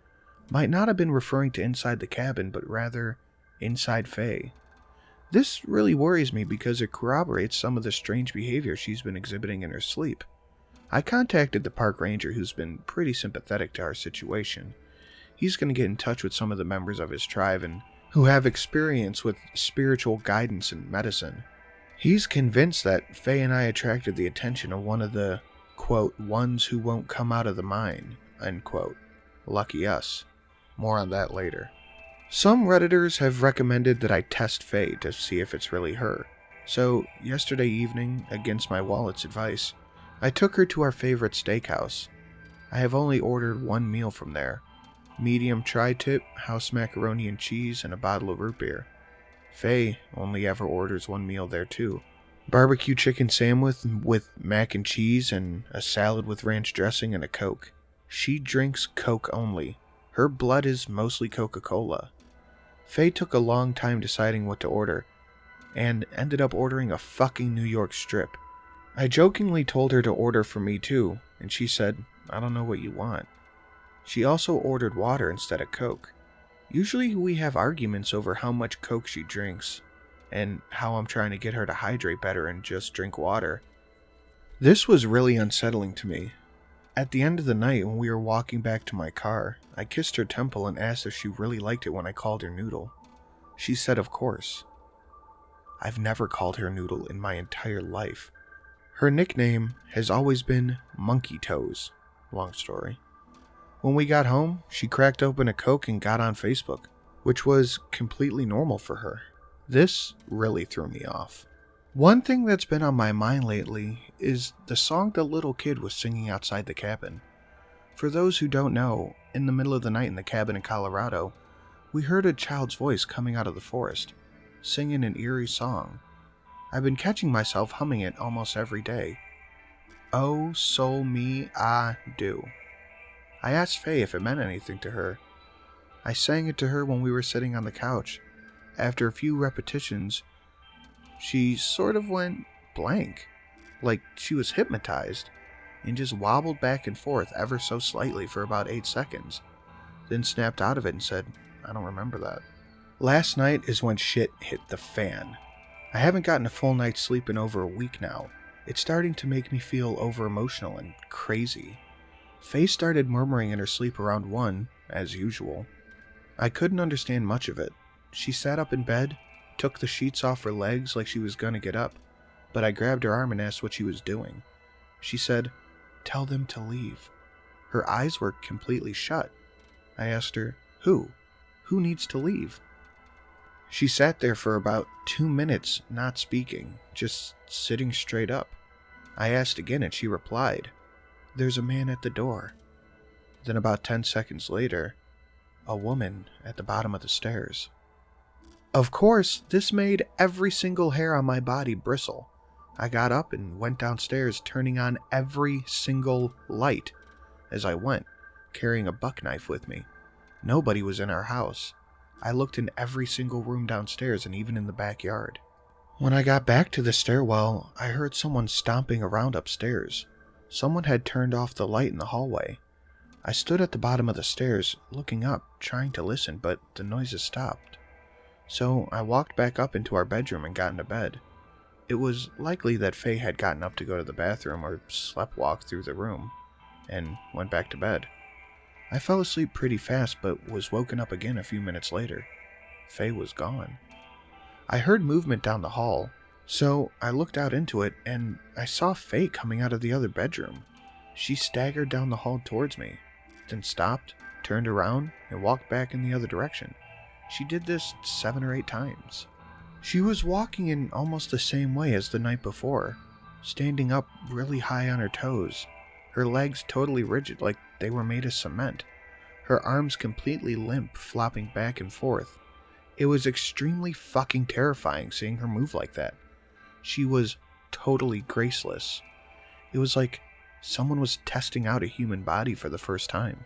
might not have been referring to inside the cabin, but rather inside Faye. This really worries me because it corroborates some of the strange behavior she's been exhibiting in her sleep. I contacted the park ranger, who's been pretty sympathetic to our situation. He's going to get in touch with some of the members of his tribe and who have experience with spiritual guidance and medicine. He's convinced that Faye and I attracted the attention of one of the, quote, ones who won't come out of the mine, unquote. Lucky us. More on that later. Some Redditors have recommended that I test Faye to see if it's really her. So, yesterday evening, against my wallet's advice, I took her to our favorite steakhouse. I have only ordered one meal from there. Medium tri-tip, house macaroni and cheese, and a bottle of root beer. Faye only ever orders one meal there too. Barbecue chicken sandwich with mac and cheese and a salad with ranch dressing and a Coke. She drinks Coke only. Her blood is mostly Coca-Cola. Faye took a long time deciding what to order, and ended up ordering a fucking New York strip. I jokingly told her to order for me too, and she said, "I don't know what you want." She also ordered water instead of Coke. Usually we have arguments over how much Coke she drinks, and how I'm trying to get her to hydrate better and just drink water. This was really unsettling to me. At the end of the night, when we were walking back to my car, I kissed her temple and asked if she really liked it when I called her Noodle. She said of course. I've never called her Noodle in my entire life. Her nickname has always been Monkey Toes. Long story. When we got home, she cracked open a Coke and got on Facebook, which was completely normal for her. This really threw me off. One thing that's been on my mind lately is the song the little kid was singing outside the cabin. For those who don't know, in the middle of the night in the cabin in Colorado, we heard a child's voice coming out of the forest, singing an eerie song. I've been catching myself humming it almost every day. Oh, soul me, I do. I asked Faye if it meant anything to her. I sang it to her when we were sitting on the couch. After a few repetitions, she sort of went blank, like she was hypnotized, and just wobbled back and forth ever so slightly for about 8 seconds, then snapped out of it and said, "I don't remember that." Last night is when shit hit the fan. I haven't gotten a full night's sleep in over a week now. It's starting to make me feel over-emotional and crazy. Faye started murmuring in her sleep around 1, as usual. I couldn't understand much of it. She sat up in bed, took the sheets off her legs like she was gonna get up, but I grabbed her arm and asked what she was doing. She said, "Tell them to leave." Her eyes were completely shut. I asked her, Who? Who needs to leave?" She sat there for about 2 minutes, not speaking, just sitting straight up. I asked again and she replied, "There's a man at the door." Then about 10 seconds later, a woman at the bottom of the stairs. Of course, this made every single hair on my body bristle. I got up and went downstairs, turning on every single light as I went, carrying a buck knife with me. Nobody was in our house. I looked in every single room downstairs and even in the backyard. When I got back to the stairwell, I heard someone stomping around upstairs. Someone had turned off the light in the hallway. I stood at the bottom of the stairs, looking up, trying to listen, but the noises stopped. So I walked back up into our bedroom and got into bed. It was likely that Faye had gotten up to go to the bathroom or sleptwalked through the room, and went back to bed. I fell asleep pretty fast but was woken up again a few minutes later. Faye was gone. I heard movement down the hall, so I looked out into it and I saw Faye coming out of the other bedroom. She staggered down the hall towards me, then stopped, turned around, and walked back in the other direction. She did this 7 or 8 times. She was walking in almost the same way as the night before, standing up really high on her toes, her legs totally rigid like they were made of cement, her arms completely limp, flopping back and forth. It was extremely fucking terrifying seeing her move like that. She was totally graceless. It was like someone was testing out a human body for the first time.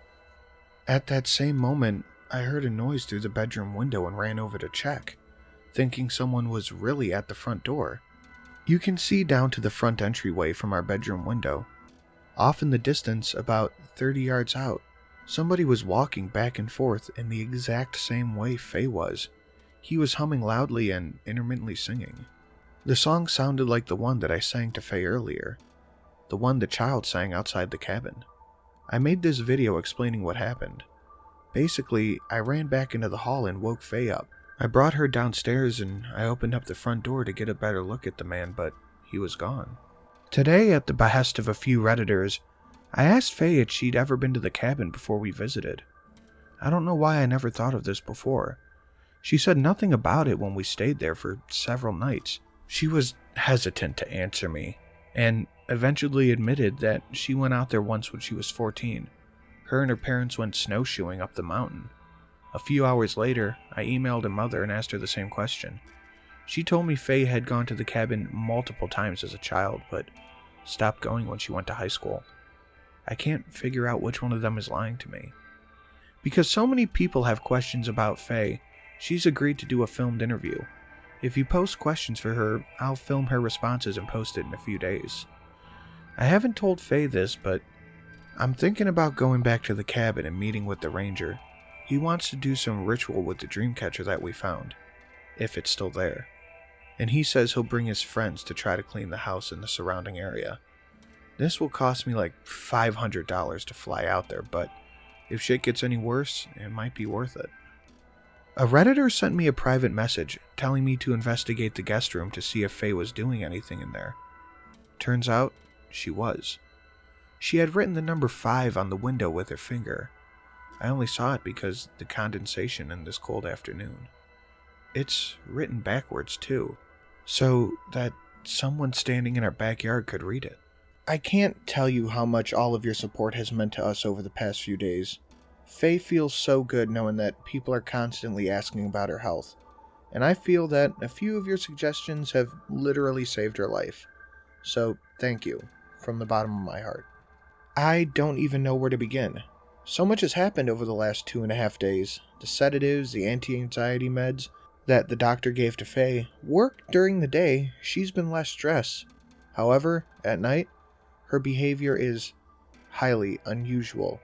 At that same moment, I heard a noise through the bedroom window and ran over to check, thinking someone was really at the front door. You can see down to the front entryway from our bedroom window. Off in the distance, about 30 yards out, somebody was walking back and forth in the exact same way Faye was. He was humming loudly and intermittently singing. The song sounded like the one that I sang to Faye earlier, the one the child sang outside the cabin. I made this video explaining what happened. Basically, I ran back into the hall and woke Faye up. I brought her downstairs and I opened up the front door to get a better look at the man, but he was gone. Today, at the behest of a few Redditors, I asked Faye if she'd ever been to the cabin before we visited. I don't know why I never thought of this before. She said nothing about it when we stayed there for several nights. She was hesitant to answer me, and eventually admitted that she went out there once when she was 14. Her and her parents went snowshoeing up the mountain. A few hours later, I emailed her mother and asked her the same question. She told me Faye had gone to the cabin multiple times as a child, but stopped going when she went to high school. I can't figure out which one of them is lying to me. Because so many people have questions about Faye, she's agreed to do a filmed interview. If you post questions for her, I'll film her responses and post it in a few days. I haven't told Faye this, but I'm thinking about going back to the cabin and meeting with the ranger. He wants to do some ritual with the dream catcher that we found, if it's still there. And he says he'll bring his friends to try to clean the house and the surrounding area. This will cost me like $500 to fly out there, but if shit gets any worse, it might be worth it. A Redditor sent me a private message telling me to investigate the guest room to see if Faye was doing anything in there. Turns out, she was. She had written the number 5 on the window with her finger. I only saw it because the condensation in this cold afternoon. It's written backwards too, so that someone standing in our backyard could read it. I can't tell you how much all of your support has meant to us over the past few days. Faye feels so good knowing that people are constantly asking about her health, and I feel that a few of your suggestions have literally saved her life. So, thank you, from the bottom of my heart. I don't even know where to begin. So much has happened over the last 2.5 days. The sedatives, the anti-anxiety meds that the doctor gave to Faye worked during the day. She's been less stressed. However, at night, her behavior is highly unusual.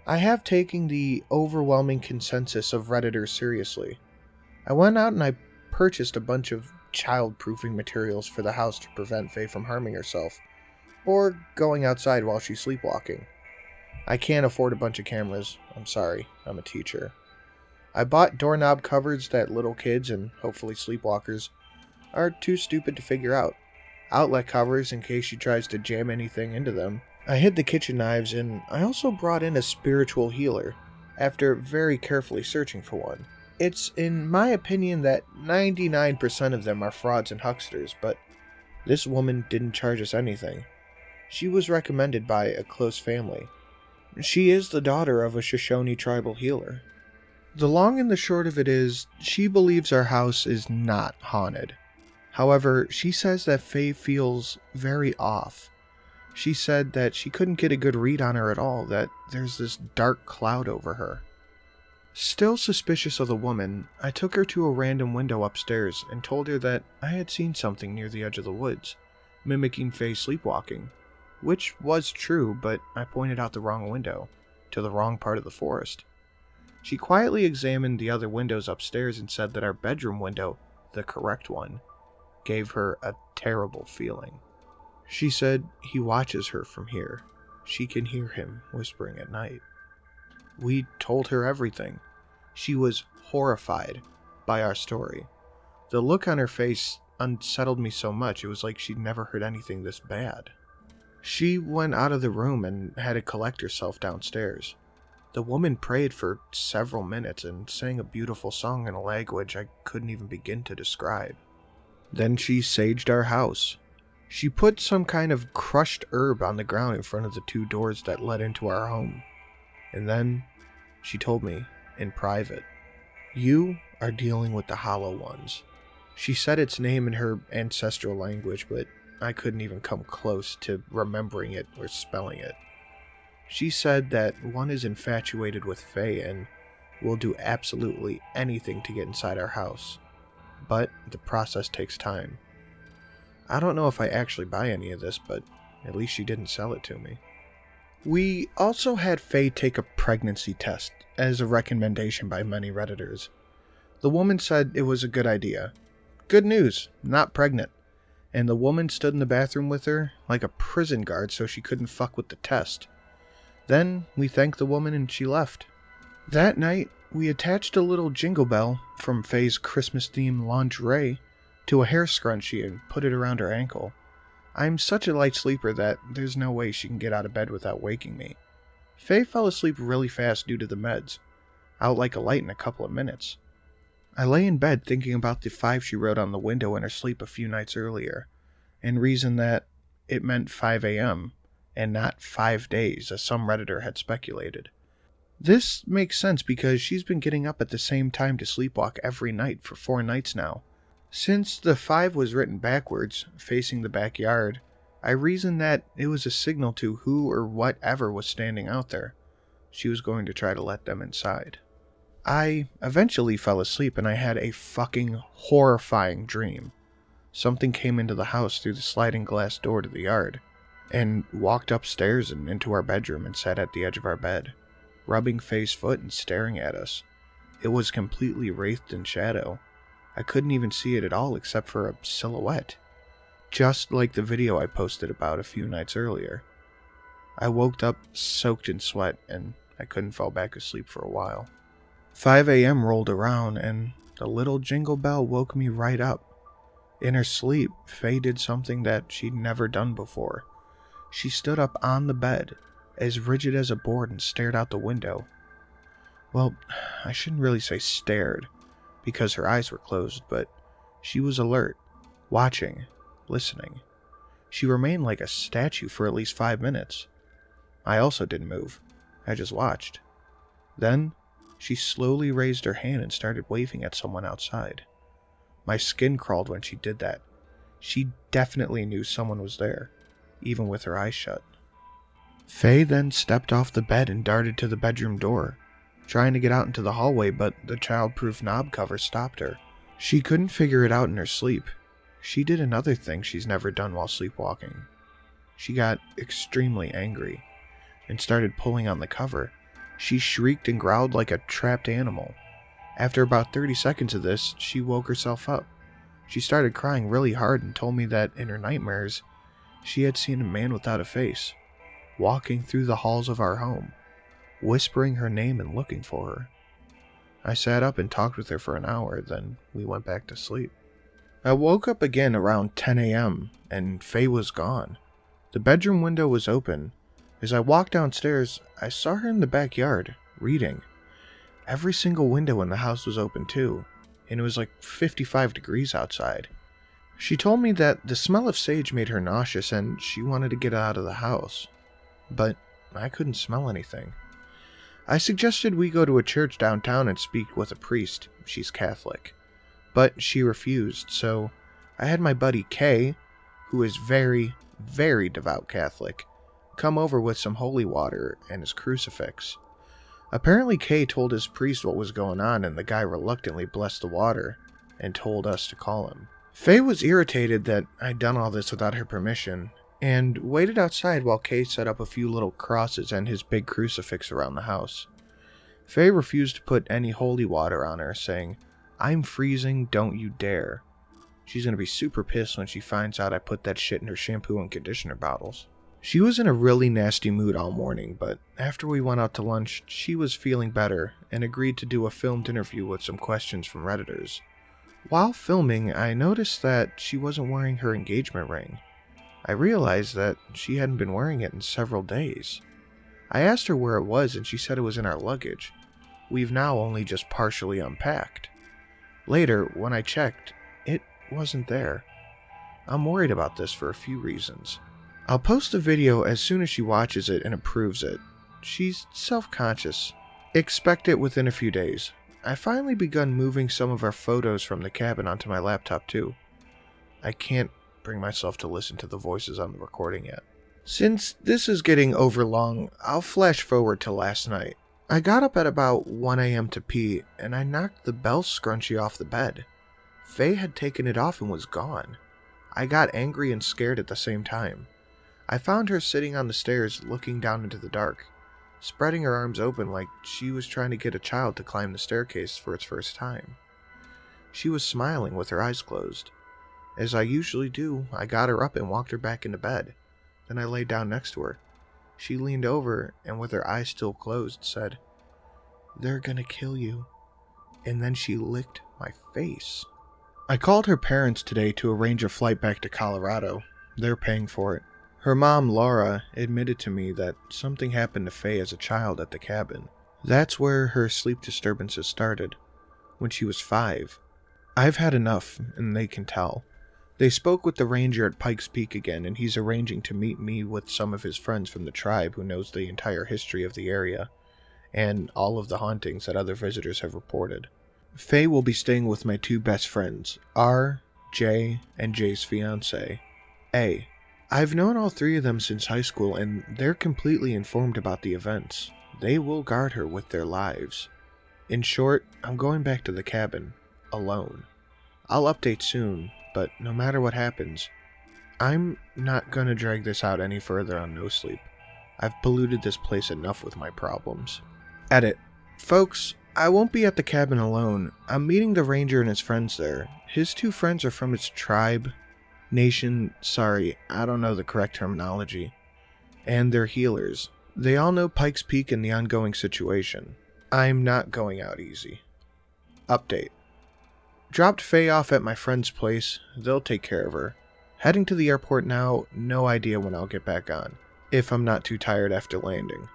I have taken the overwhelming consensus of Redditors seriously. I went out and I purchased a bunch of child-proofing materials for the house to prevent Faye from harming herself, or going outside while she's sleepwalking. I can't afford a bunch of cameras. I'm sorry, I'm a teacher. I bought doorknob covers that little kids, and hopefully sleepwalkers, are too stupid to figure out. Outlet covers in case she tries to jam anything into them. I hid the kitchen knives, and I also brought in a spiritual healer, after very carefully searching for one. It's in my opinion that 99% of them are frauds and hucksters, but this woman didn't charge us anything. She was recommended by a close family. She is the daughter of a Shoshone tribal healer. The long and the short of it is, she believes our house is not haunted. However, she says that Faye feels very off. She said that she couldn't get a good read on her at all, that there's this dark cloud over her. Still suspicious of the woman, I took her to a random window upstairs and told her that I had seen something near the edge of the woods, mimicking Faye's sleepwalking, which was true, but I pointed out the wrong window, to the wrong part of the forest. She quietly examined the other windows upstairs and said that our bedroom window, the correct one, gave her a terrible feeling. She said he watches her from here. She can hear him whispering at night. We told her everything. She was horrified by our story. The look on her face unsettled me so much, it was like she'd never heard anything this bad. She went out of the room and had to collect herself downstairs. The woman prayed for several minutes and sang a beautiful song in a language I couldn't even begin to describe. Then she saged our house. She put some kind of crushed herb on the ground in front of the 2 doors that led into our home. And then she told me, in private, "You are dealing with the Hollow Ones." She said its name in her ancestral language, but I couldn't even come close to remembering it or spelling it. She said that one is infatuated with Fae and will do absolutely anything to get inside our house. But the process takes time. I don't know if I actually buy any of this, but at least she didn't sell it to me. We also had Faye take a pregnancy test as a recommendation by many Redditors. The woman said it was a good idea. Good news, not pregnant. And the woman stood in the bathroom with her like a prison guard so she couldn't fuck with the test. Then we thanked the woman and she left. That night, we attached a little jingle bell from Faye's Christmas-themed lingerie to a hair scrunchie and put it around her ankle. I'm such a light sleeper that there's no way she can get out of bed without waking me. Faye fell asleep really fast due to the meds, out like a light in a couple of minutes. I lay in bed thinking about the 5 she wrote on the window in her sleep a few nights earlier, and reasoned that it meant 5 a.m., and not 5 days, as some Redditor had speculated. This makes sense because she's been getting up at the same time to sleepwalk every night for 4 nights now. Since the 5 was written backwards, facing the backyard, I reasoned that it was a signal to who or whatever was standing out there. She was going to try to let them inside. I eventually fell asleep and I had a fucking horrifying dream. Something came into the house through the sliding glass door to the yard, and walked upstairs and into our bedroom and sat at the edge of our bed, rubbing Faye's foot and staring at us. It was completely wraithed in shadow. I couldn't even see it at all except for a silhouette, just like the video I posted about a few nights earlier. I woke up soaked in sweat and I couldn't fall back asleep for a while. 5 a.m. rolled around and the little jingle bell woke me right up. In her sleep, Faye did something that she'd never done before. She stood up on the bed, as rigid as a board, and stared out the window. Well, I shouldn't really say stared, because her eyes were closed, but she was alert, watching, listening. She remained like a statue for at least 5 minutes. I also didn't move. I just watched. Then, she slowly raised her hand and started waving at someone outside. My skin crawled when she did that. She definitely knew someone was there, even with her eyes shut. Faye then stepped off the bed and darted to the bedroom door, trying to get out into the hallway, but the child-proof knob cover stopped her. She couldn't figure it out in her sleep. She did another thing she's never done while sleepwalking. She got extremely angry and started pulling on the cover. She shrieked and growled like a trapped animal. After about 30 seconds of this, she woke herself up. She started crying really hard and told me that in her nightmares, she had seen a man without a face, walking through the halls of our home, whispering her name and looking for her. I sat up and talked with her for an hour, then we went back to sleep. I woke up again around 10 a.m., and Faye was gone. The bedroom window was open. As I walked downstairs, I saw her in the backyard, reading. Every single window in the house was open too, and it was like 55 degrees outside. She told me that the smell of sage made her nauseous and she wanted to get out of the house, but I couldn't smell anything. I suggested we go to a church downtown and speak with a priest. She's Catholic. But she refused, so I had my buddy Kay, who is very, very devout Catholic, come over with some holy water and his crucifix. Apparently Kay told his priest what was going on, and the guy reluctantly blessed the water and told us to call him. Faye was irritated that I'd done all this without her permission, and waited outside while Kay set up a few little crosses and his big crucifix around the house. Faye refused to put any holy water on her, saying, "I'm freezing, don't you dare." She's gonna be super pissed when she finds out I put that shit in her shampoo and conditioner bottles. She was in a really nasty mood all morning, but after we went out to lunch, she was feeling better and agreed to do a filmed interview with some questions from Redditors. While filming, I noticed that she wasn't wearing her engagement ring. I realized that she hadn't been wearing it in several days. I asked her where it was and she said it was in our luggage. We've now only just partially unpacked. Later, when I checked, it wasn't there. I'm worried about this for a few reasons. I'll post a video as soon as she watches it and approves it. She's self-conscious. Expect it within a few days. I finally begun moving some of our photos from the cabin onto my laptop too. I can't bring myself to listen to the voices on the recording yet. Since this is getting overlong, I'll flash forward to last night. I got up at about 1 a.m. to pee, and I knocked the bell scrunchie off the bed. Faye had taken it off and was gone. I got angry and scared at the same time. I found her sitting on the stairs looking down into the dark, spreading her arms open like she was trying to get a child to climb the staircase for its first time. She was smiling with her eyes closed. As I usually do, I got her up and walked her back into bed. Then I laid down next to her. She leaned over and with her eyes still closed said, "They're gonna kill you." And then she licked my face. I called her parents today to arrange a flight back to Colorado. They're paying for it. Her mom, Laura, admitted to me that something happened to Faye as a child at the cabin. That's where her sleep disturbances started, when she was 5. I've had enough, and they can tell. They spoke with the ranger at Pikes Peak again, and he's arranging to meet me with some of his friends from the tribe who knows the entire history of the area, and all of the hauntings that other visitors have reported. Faye will be staying with my 2 best friends, R, J, and J's fiancé, A. I've known all 3 of them since high school, and they're completely informed about the events. They will guard her with their lives. In short, I'm going back to the cabin, alone. I'll update soon, but no matter what happens, I'm not gonna drag this out any further on No Sleep. I've polluted this place enough with my problems. Edit. Folks, I won't be at the cabin alone. I'm meeting the ranger and his friends there. His 2 friends are from its tribe, nation, sorry, I don't know the correct terminology, and they're healers. They all know Pikes Peak and the ongoing situation. I'm not going out easy. Update. Dropped Faye off at my friend's place. They'll take care of her. Heading to the airport now, no idea when I'll get back on, if I'm not too tired after landing.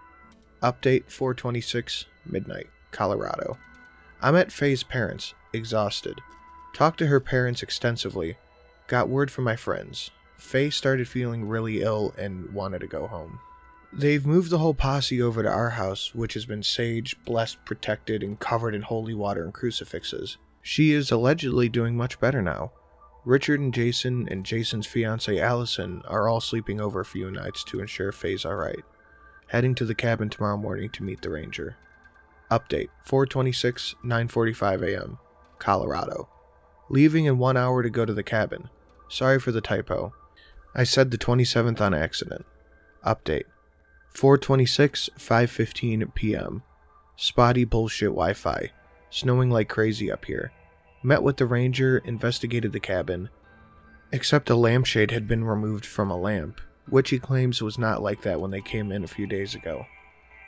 Update 4:26, midnight, Colorado. I'm at Faye's parents, exhausted. Talked to her parents extensively. Got word from my friends. Faye started feeling really ill and wanted to go home. They've moved the whole posse over to our house, which has been saged, blessed, protected, and covered in holy water and crucifixes. She is allegedly doing much better now. Richard and Jason's fiancée Allison are all sleeping over a few nights to ensure Faye's alright. Heading to the cabin tomorrow morning to meet the ranger. Update 4:26, 9:45 a.m. Colorado. Leaving in 1 hour to go to the cabin. Sorry for the typo. I said the 27th on accident. Update 4:26, 5:15 p.m. Spotty bullshit Wi-Fi. Snowing like crazy up here. Met with the ranger, investigated the cabin. Except a lampshade had been removed from a lamp, which he claims was not like that when they came in a few days ago.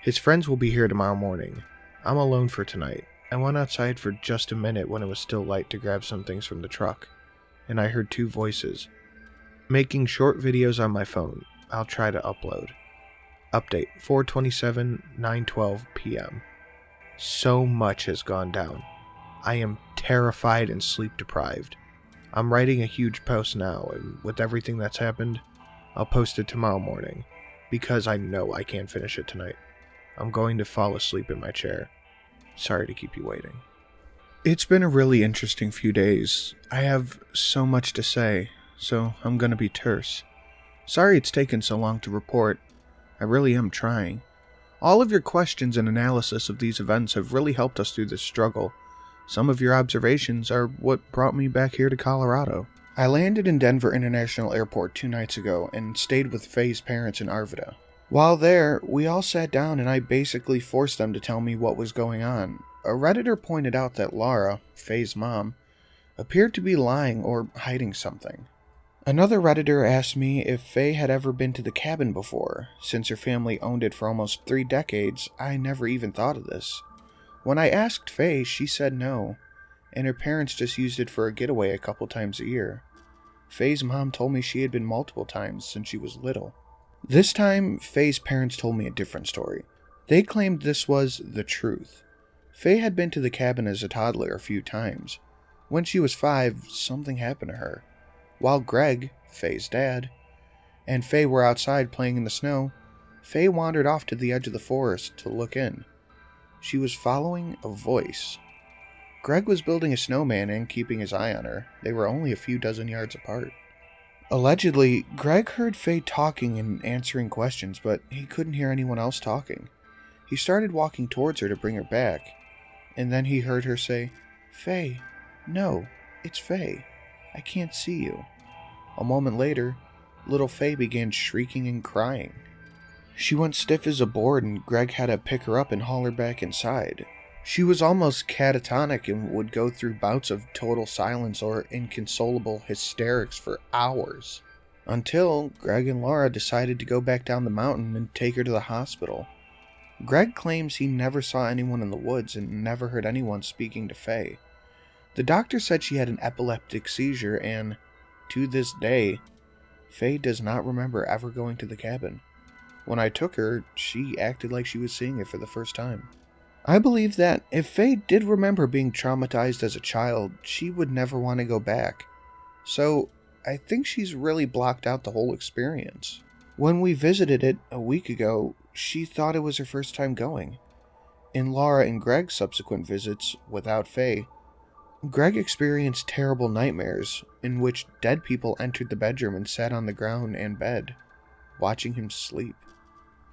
His friends will be here tomorrow morning. I'm alone for tonight. I went outside for just a minute when it was still light to grab some things from the truck, and I heard 2 voices. Making short videos on my phone. I'll try to upload. Update 4:27, 9:12 p.m. So much has gone down. I am terrified and sleep deprived. I'm writing a huge post now, and with everything that's happened, I'll post it tomorrow morning, because I know I can't finish it tonight. I'm going to fall asleep in my chair. Sorry to keep you waiting. It's been a really interesting few days. I have so much to say, so I'm gonna be terse. Sorry it's taken so long to report. I really am trying. All of your questions and analysis of these events have really helped us through this struggle. Some of your observations are what brought me back here to Colorado. I landed in Denver International Airport 2 nights ago and stayed with Faye's parents in Arvida. While there, we all sat down and I basically forced them to tell me what was going on. A Redditor pointed out that Laura, Faye's mom, appeared to be lying or hiding something. Another Redditor asked me if Faye had ever been to the cabin before. Since her family owned it for almost 3 decades, I never even thought of this. When I asked Faye, she said no, and her parents just used it for a getaway a couple times a year. Faye's mom told me she had been multiple times since she was little. This time, Faye's parents told me a different story. They claimed this was the truth. Faye had been to the cabin as a toddler a few times. When she was 5, something happened to her. While Greg, Faye's dad, and Faye were outside playing in the snow, Faye wandered off to the edge of the forest to look in. She was following a voice. Greg was building a snowman and keeping his eye on her. They were only a few dozen yards apart. Allegedly, Greg heard Faye talking and answering questions, but he couldn't hear anyone else talking. He started walking towards her to bring her back, and then he heard her say, "Faye, no, it's Faye. I can't see you." A moment later, little Faye began shrieking and crying. She went stiff as a board, and Greg had to pick her up and haul her back inside. She was almost catatonic and would go through bouts of total silence or inconsolable hysterics for hours. Until Greg and Laura decided to go back down the mountain and take her to the hospital. Greg claims he never saw anyone in the woods and never heard anyone speaking to Faye. The doctor said she had an epileptic seizure, and to this day, Faye does not remember ever going to the cabin. When I took her, she acted like she was seeing it for the first time. I believe that if Faye did remember being traumatized as a child, she would never want to go back. So, I think she's really blocked out the whole experience. When we visited it a week ago, she thought it was her first time going. In Laura and Greg's subsequent visits without Faye, Greg experienced terrible nightmares in which dead people entered the bedroom and sat on the ground and bed, watching him sleep.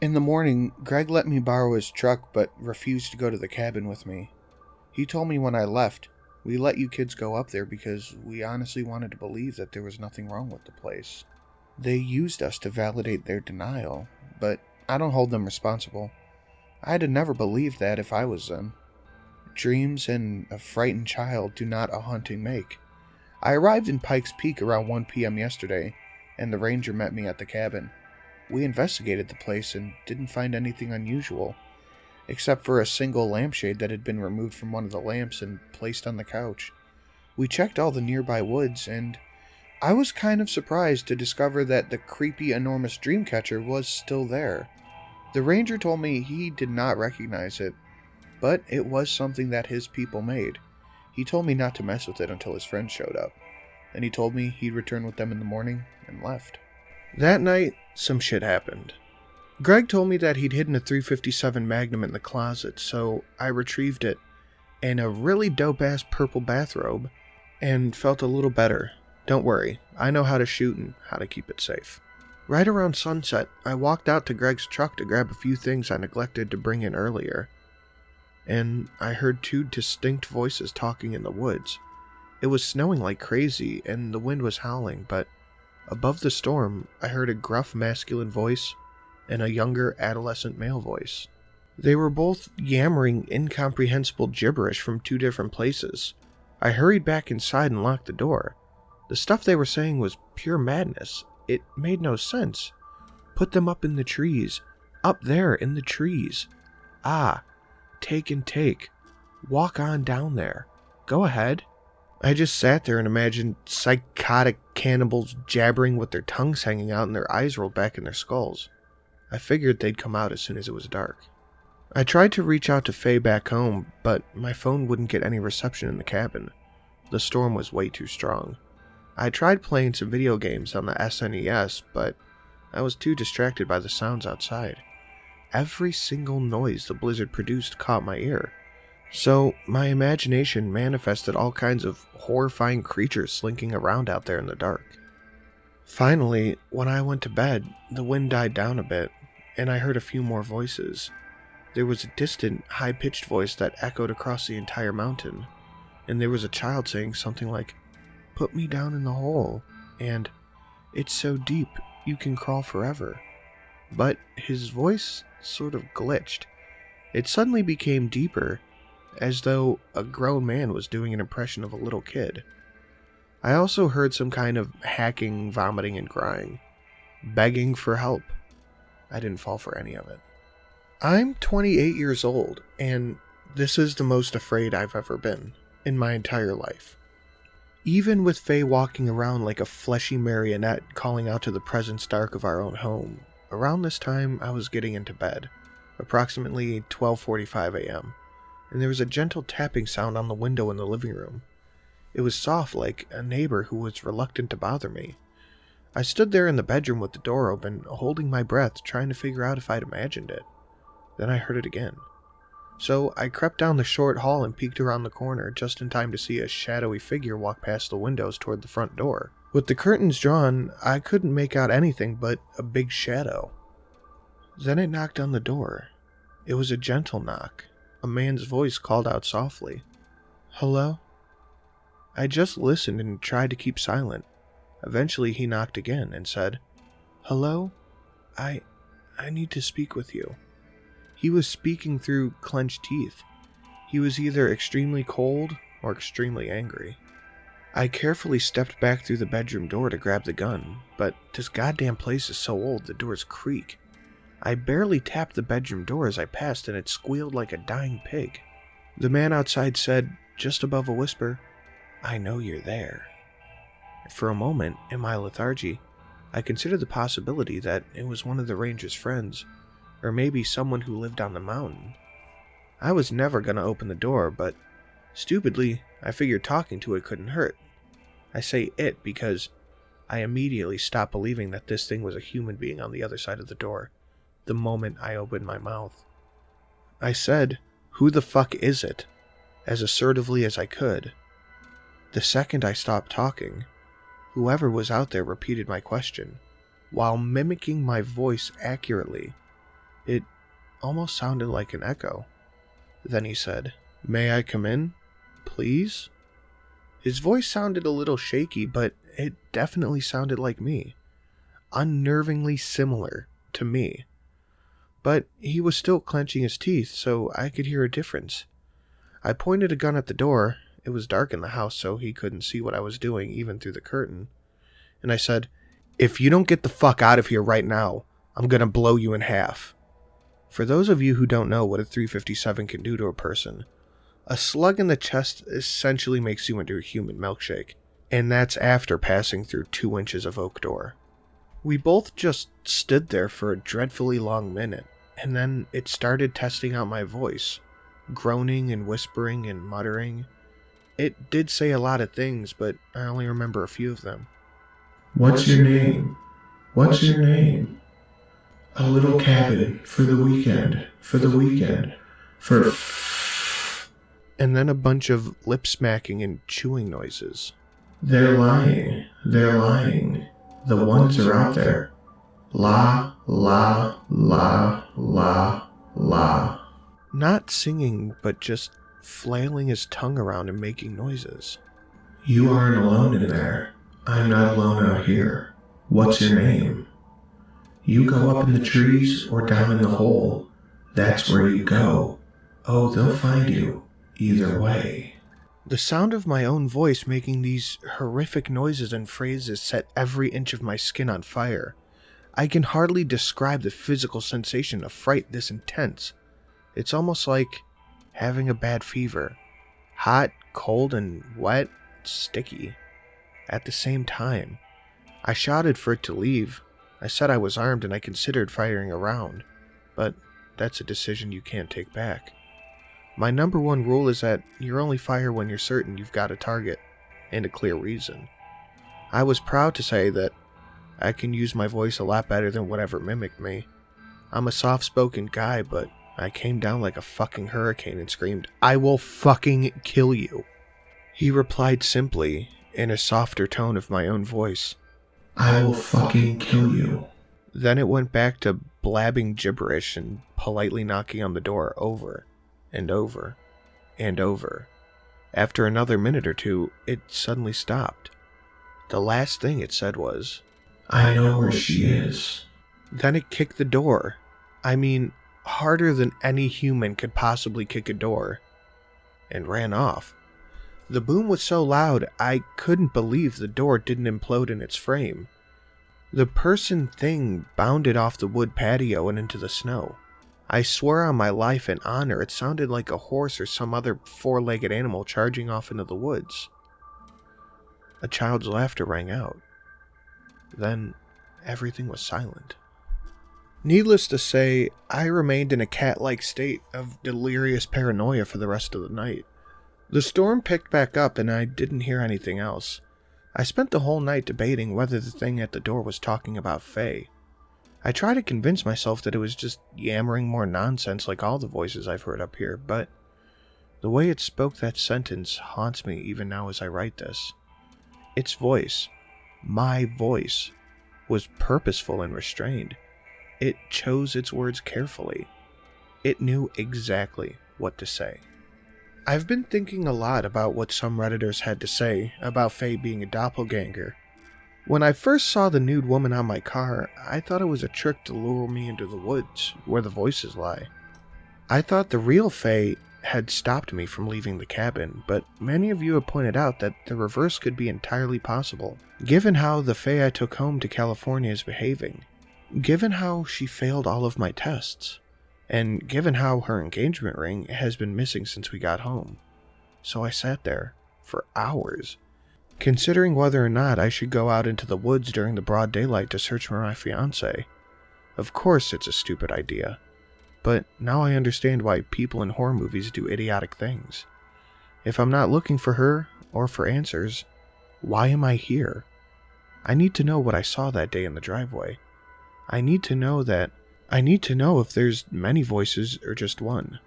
In the morning, Greg let me borrow his truck but refused to go to the cabin with me. He told me when I left, "We let you kids go up there because we honestly wanted to believe that there was nothing wrong with the place." They used us to validate their denial, but I don't hold them responsible. I'd have never believed that if I was them. Dreams and a frightened child do not a haunting make. I arrived in Pikes Peak around 1 p.m. yesterday, and the ranger met me at the cabin. We investigated the place and didn't find anything unusual, except for a single lampshade that had been removed from one of the lamps and placed on the couch. We checked all the nearby woods, and I was kind of surprised to discover that the creepy, enormous dream catcher was still there. The ranger told me he did not recognize it, but it was something that his people made. He told me not to mess with it until his friends showed up, and he told me he'd return with them in the morning and left. That night, some shit happened. Greg told me that he'd hidden a .357 Magnum in the closet, so I retrieved it in a really dope-ass purple bathrobe and felt a little better. Don't worry, I know how to shoot and how to keep it safe. Right around sunset, I walked out to Greg's truck to grab a few things I neglected to bring in earlier, and I heard 2 distinct voices talking in the woods. It was snowing like crazy, and the wind was howling, but above the storm, I heard a gruff masculine voice and a younger adolescent male voice. They were both yammering incomprehensible gibberish from 2 different places. I hurried back inside and locked the door. The stuff they were saying was pure madness. It made no sense. Put them up in the trees. Up there in the trees. Ah, take and take. Walk on down there. Go ahead. I just sat there and imagined psychotic cannibals jabbering with their tongues hanging out and their eyes rolled back in their skulls. I figured they'd come out as soon as it was dark. I tried to reach out to Faye back home, but my phone wouldn't get any reception in the cabin. The storm was way too strong. I tried playing some video games on the SNES, but I was too distracted by the sounds outside. Every single noise the blizzard produced caught my ear. So, my imagination manifested all kinds of horrifying creatures slinking around out there in the dark. Finally, when I went to bed, the wind died down a bit, and I heard a few more voices. There was a distant, high-pitched voice that echoed across the entire mountain, and there was a child saying something like, "Put me down in the hole," and "It's so deep, you can crawl forever." But his voice sort of glitched. It suddenly became deeper, as though a grown man was doing an impression of a little kid. I also heard some kind of hacking, vomiting, and crying, begging for help. I didn't fall for any of it. I'm 28 years old, and this is the most afraid I've ever been in my entire life. Even with Faye walking around like a fleshy marionette calling out to the presence dark of our own home, around this time I was getting into bed, approximately 12:45 a.m., and there was a gentle tapping sound on the window in the living room. It was soft, like a neighbor who was reluctant to bother me. I stood there in the bedroom with the door open, holding my breath, trying to figure out if I'd imagined it. Then I heard it again. So I crept down the short hall and peeked around the corner, just in time to see a shadowy figure walk past the windows toward the front door. With the curtains drawn, I couldn't make out anything but a big shadow. Then it knocked on the door. It was a gentle knock. A man's voice called out softly, "Hello?" I just listened and tried to keep silent. Eventually he knocked again and said, "Hello? I need to speak with you." He was speaking through clenched teeth. He was either extremely cold or extremely angry. I carefully stepped back through the bedroom door to grab the gun, but this goddamn place is so old the doors creak. I barely tapped the bedroom door as I passed and it squealed like a dying pig. The man outside said, just above a whisper, "I know you're there." For a moment, in my lethargy, I considered the possibility that it was one of the ranger's friends, or maybe someone who lived on the mountain. I was never going to open the door, but stupidly, I figured talking to it couldn't hurt. I say it because I immediately stopped believing that this thing was a human being on the other side of the door, the moment I opened my mouth. I said, "Who the fuck is it?" as assertively as I could. The second I stopped talking, whoever was out there repeated my question, while mimicking my voice accurately. It almost sounded like an echo. Then he said, "May I come in? Please?" His voice sounded a little shaky, but it definitely sounded like me. Unnervingly similar to me. But he was still clenching his teeth, so I could hear a difference. I pointed a gun at the door. It was dark in the house, so he couldn't see what I was doing, even through the curtain. And I said, "If you don't get the fuck out of here right now, I'm gonna blow you in half." For those of you who don't know what a 357 can do to a person, a slug in the chest essentially makes you into a human milkshake, and that's after passing through 2 inches of oak door. We both just stood there for a dreadfully long minute, and then it started testing out my voice, groaning and whispering and muttering. It did say a lot of things, but I only remember a few of them. What's your name? What's your name? A little cabin for the weekend, for the weekend, for... And then a bunch of lip smacking and chewing noises. They're lying, they're lying. The ones are out there. La, la, la, la, la. Not singing, but just flailing his tongue around and making noises. You aren't alone in there. I'm not alone out here. What's your name? You go up in the trees or down in the hole. That's where you go. Oh, they'll find you. Either way. The sound of my own voice making these horrific noises and phrases set every inch of my skin on fire. I can hardly describe the physical sensation of fright this intense. It's almost like having a bad fever. Hot, cold, and wet, sticky. At the same time, I shouted for it to leave. I said I was armed and I considered firing a round, but that's a decision you can't take back. My number one rule is that you only fire when you're certain you've got a target, and a clear reason. I was proud to say that I can use my voice a lot better than whatever mimicked me. I'm a soft-spoken guy, but I came down like a fucking hurricane and screamed, "I will fucking kill you." He replied simply, in a softer tone of my own voice, I will fucking kill you. Then it went back to blabbing gibberish and politely knocking on the door over and over and over. After another minute or two, it suddenly stopped. The last thing it said was, I know where she is. Then it kicked the door. I mean, harder than any human could possibly kick a door. And ran off. The boom was so loud, I couldn't believe the door didn't implode in its frame. The person thing bounded off the wood patio and into the snow. I swear on my life and honor, it sounded like a horse or some other four-legged animal charging off into the woods. A child's laughter rang out. Then, everything was silent. Needless to say, I remained in a cat-like state of delirious paranoia for the rest of the night. The storm picked back up and I didn't hear anything else. I spent the whole night debating whether the thing at the door was talking about Faye. I tried to convince myself that it was just yammering more nonsense like all the voices I've heard up here, but the way it spoke that sentence haunts me even now as I write this. Its voice, my voice, was purposeful and restrained. It chose its words carefully. It knew exactly what to say. I've been thinking a lot about what some Redditors had to say about Faye being a doppelganger. When I first saw the nude woman on my car, I thought it was a trick to lure me into the woods, where the voices lie. I thought the real Faye had stopped me from leaving the cabin, but many of you have pointed out that the reverse could be entirely possible, given how the Faye I took home to California is behaving, given how she failed all of my tests, and given how her engagement ring has been missing since we got home. So I sat there for hours, considering whether or not I should go out into the woods during the broad daylight to search for my fiancée. Of course it's a stupid idea, but now I understand why people in horror movies do idiotic things. If I'm not looking for her, or for answers, why am I here? I need to know what I saw that day in the driveway. I need to know if there's many voices or just one.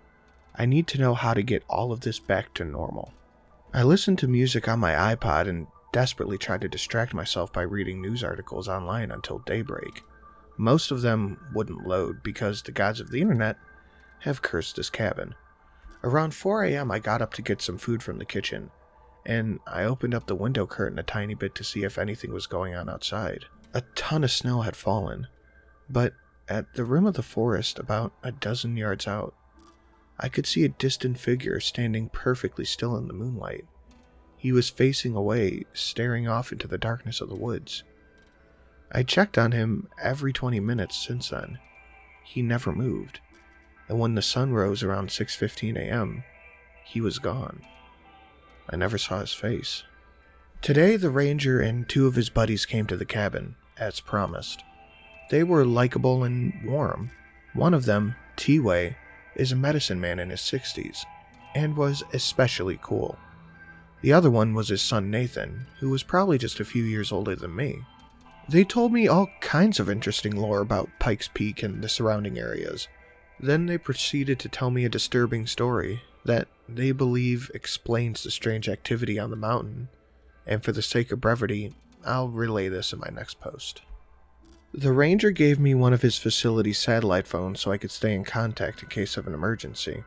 I need to know how to get all of this back to normal. I listened to music on my iPod and desperately tried to distract myself by reading news articles online until daybreak. Most of them wouldn't load because the gods of the internet have cursed this cabin. Around 4 a.m. I got up to get some food from the kitchen, and I opened up the window curtain a tiny bit to see if anything was going on outside. A ton of snow had fallen, but at the rim of the forest, about a dozen yards out, I could see a distant figure standing perfectly still in the moonlight. He was facing away, staring off into the darkness of the woods. I checked on him every 20 minutes since then. He never moved, and when the sun rose around 6:15 a.m., he was gone. I never saw his face. Today, the ranger and 2 of his buddies came to the cabin, as promised. They were likable and warm. One of them, T-Way, is a medicine man in his 60s, and was especially cool. The other one was his son Nathan, who was probably just a few years older than me. They told me all kinds of interesting lore about Pikes Peak and the surrounding areas. Then they proceeded to tell me a disturbing story that they believe explains the strange activity on the mountain, and for the sake of brevity, I'll relay this in my next post. The ranger gave me one of his facility's satellite phones so I could stay in contact in case of an emergency.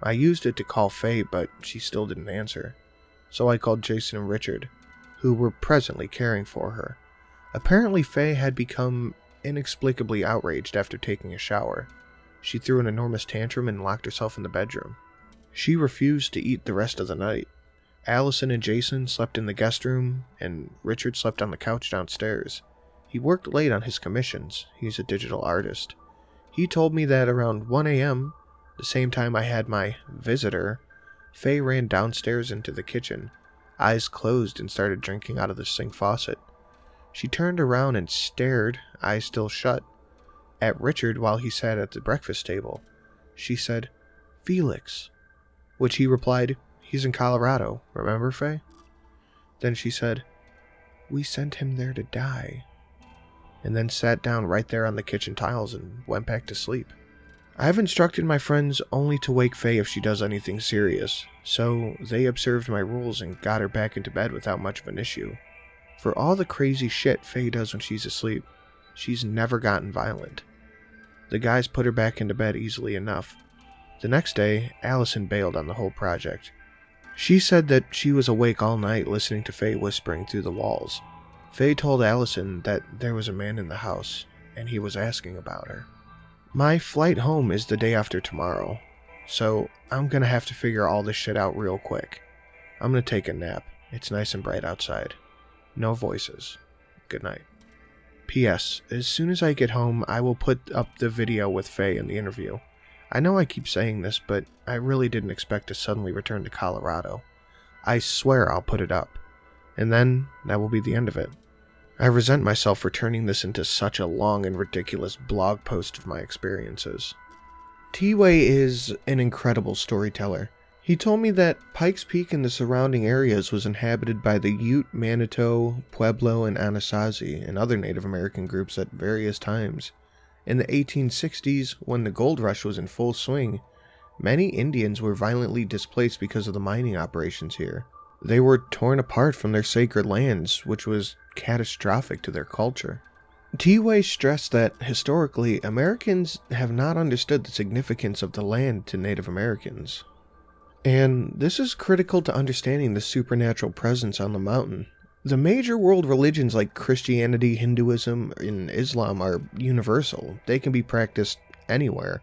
I used it to call Faye, but she still didn't answer. So I called Jason and Richard, who were presently caring for her. Apparently Faye had become inexplicably outraged after taking a shower. She threw an enormous tantrum and locked herself in the bedroom. She refused to eat the rest of the night. Allison and Jason slept in the guest room, and Richard slept on the couch downstairs. He worked late on his commissions. He's a digital artist. He told me that around 1 a.m., the same time I had my visitor, Faye ran downstairs into the kitchen, eyes closed, and started drinking out of the sink faucet. She turned around and stared, eyes still shut, at Richard while he sat at the breakfast table. She said, "Felix," which he replied, "He's in Colorado, remember, Faye?" Then she said, "We sent him there to die," and then sat down right there on the kitchen tiles and went back to sleep. I've instructed my friends only to wake Faye if she does anything serious, so they observed my rules and got her back into bed without much of an issue. For all the crazy shit Faye does when she's asleep, she's never gotten violent. The guys put her back into bed easily enough. The next day, Allison bailed on the whole project. She said that she was awake all night listening to Faye whispering through the walls. Faye told Allison that there was a man in the house, and he was asking about her. My flight home is the day after tomorrow, so I'm gonna have to figure all this shit out real quick. I'm gonna take a nap. It's nice and bright outside. No voices. Good night. P.S. As soon as I get home, I will put up the video with Faye in the interview. I know I keep saying this, but I really didn't expect to suddenly return to Colorado. I swear I'll put it up. And then, that will be the end of it. I resent myself for turning this into such a long and ridiculous blog post of my experiences. T-Way is an incredible storyteller. He told me that Pikes Peak and the surrounding areas was inhabited by the Ute, Manitou, Pueblo, and Anasazi, and other Native American groups at various times. In the 1860s, when the gold rush was in full swing, many Indians were violently displaced because of the mining operations here. They were torn apart from their sacred lands, which was catastrophic to their culture. T-Way stressed that, historically, Americans have not understood the significance of the land to Native Americans. And this is critical to understanding the supernatural presence on the mountain. The major world religions like Christianity, Hinduism, and Islam are universal. They can be practiced anywhere.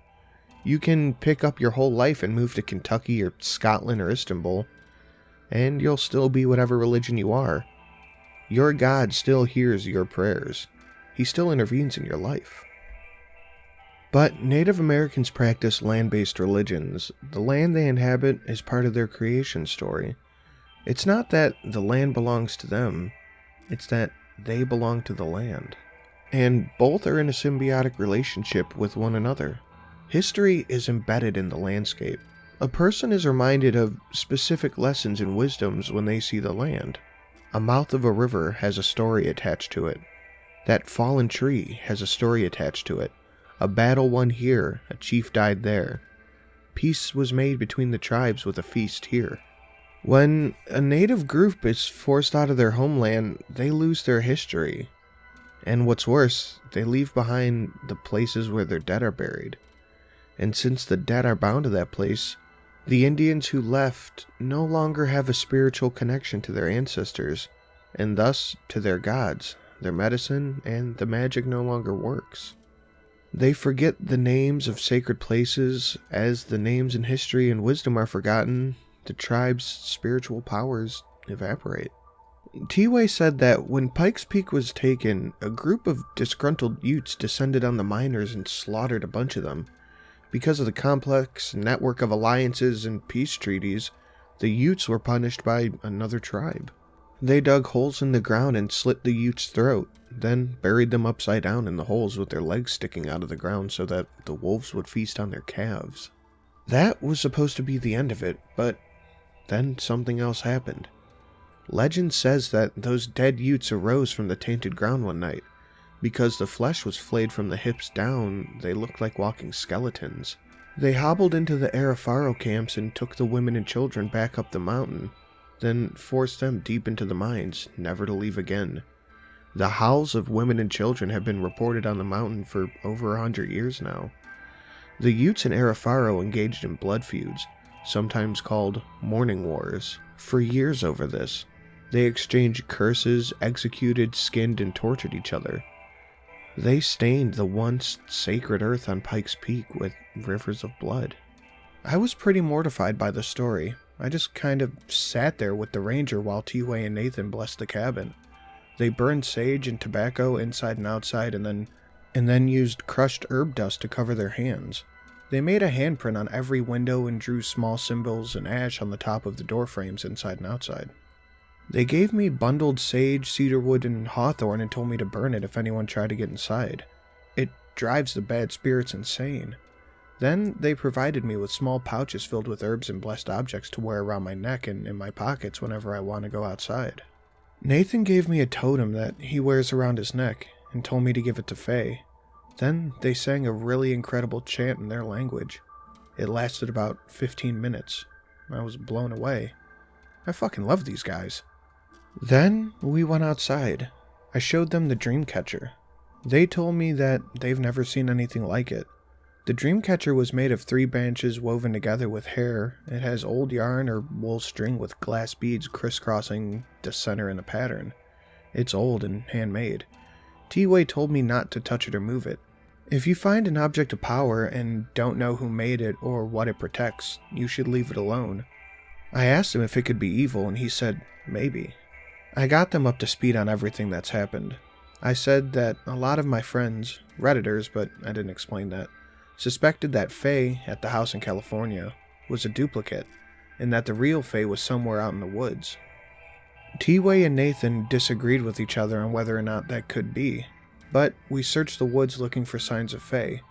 You can pick up your whole life and move to Kentucky or Scotland or Istanbul, and you'll still be whatever religion you are. Your God still hears your prayers. He still intervenes in your life. But Native Americans practice land-based religions. The land they inhabit is part of their creation story. It's not that the land belongs to them, it's that they belong to the land. And both are in a symbiotic relationship with one another. History is embedded in the landscape. A person is reminded of specific lessons and wisdoms when they see the land. A mouth of a river has a story attached to it. That fallen tree has a story attached to it. A battle won here, a chief died there. Peace was made between the tribes with a feast here. When a native group is forced out of their homeland, they lose their history. And what's worse, they leave behind the places where their dead are buried. And since the dead are bound to that place, the Indians who left no longer have a spiritual connection to their ancestors, and thus to their gods. Their medicine and the magic no longer works. They forget the names of sacred places. As the names in history and wisdom are forgotten, the tribe's spiritual powers evaporate. T-Way said that when Pikes Peak was taken, a group of disgruntled Utes descended on the miners and slaughtered a bunch of them. Because of the complex network of alliances and peace treaties, the Utes were punished by another tribe. They dug holes in the ground and slit the Ute's throat, then buried them upside down in the holes with their legs sticking out of the ground so that the wolves would feast on their calves. That was supposed to be the end of it, but then something else happened. Legend says that those dead Utes arose from the tainted ground one night. Because the flesh was flayed from the hips down, they looked like walking skeletons. They hobbled into the Arafaro camps and took the women and children back up the mountain, then forced them deep into the mines, never to leave again. The howls of women and children have been reported on the mountain for over 100 years now. The Utes and Arafaro engaged in blood feuds, sometimes called mourning wars, for years over this. They exchanged curses, executed, skinned, and tortured each other. They stained the once sacred earth on Pikes Peak with rivers of blood. I was pretty mortified by the story. I just kind of sat there with the ranger while T-Way and Nathan blessed the cabin. They burned sage and tobacco inside and outside and then used crushed herb dust to cover their hands. They made a handprint on every window and drew small symbols and ash on the top of the door frames inside and outside. They gave me bundled sage, cedarwood, and hawthorn and told me to burn it if anyone tried to get inside. It drives the bad spirits insane. Then they provided me with small pouches filled with herbs and blessed objects to wear around my neck and in my pockets whenever I want to go outside. Nathan gave me a totem that he wears around his neck and told me to give it to Faye. Then they sang a really incredible chant in their language. It lasted about 15 minutes. I was blown away. I fucking love these guys. Then we went outside. I showed them the dream catcher. They told me that they've never seen anything like it. The dream catcher was made of 3 branches woven together with hair. It has old yarn or wool string with glass beads crisscrossing the center in a pattern. It's old and handmade. T-Way told me not to touch it or move it. If you find an object of power and don't know who made it or what it protects, you should leave it alone. I asked him if it could be evil, and he said, maybe. I got them up to speed on everything that's happened. I said that a lot of my friends, Redditors, but I didn't explain that, suspected that Faye at the house in California was a duplicate, and that the real Faye was somewhere out in the woods. T-Way and Nathan disagreed with each other on whether or not that could be, but we searched the woods looking for signs of Faye.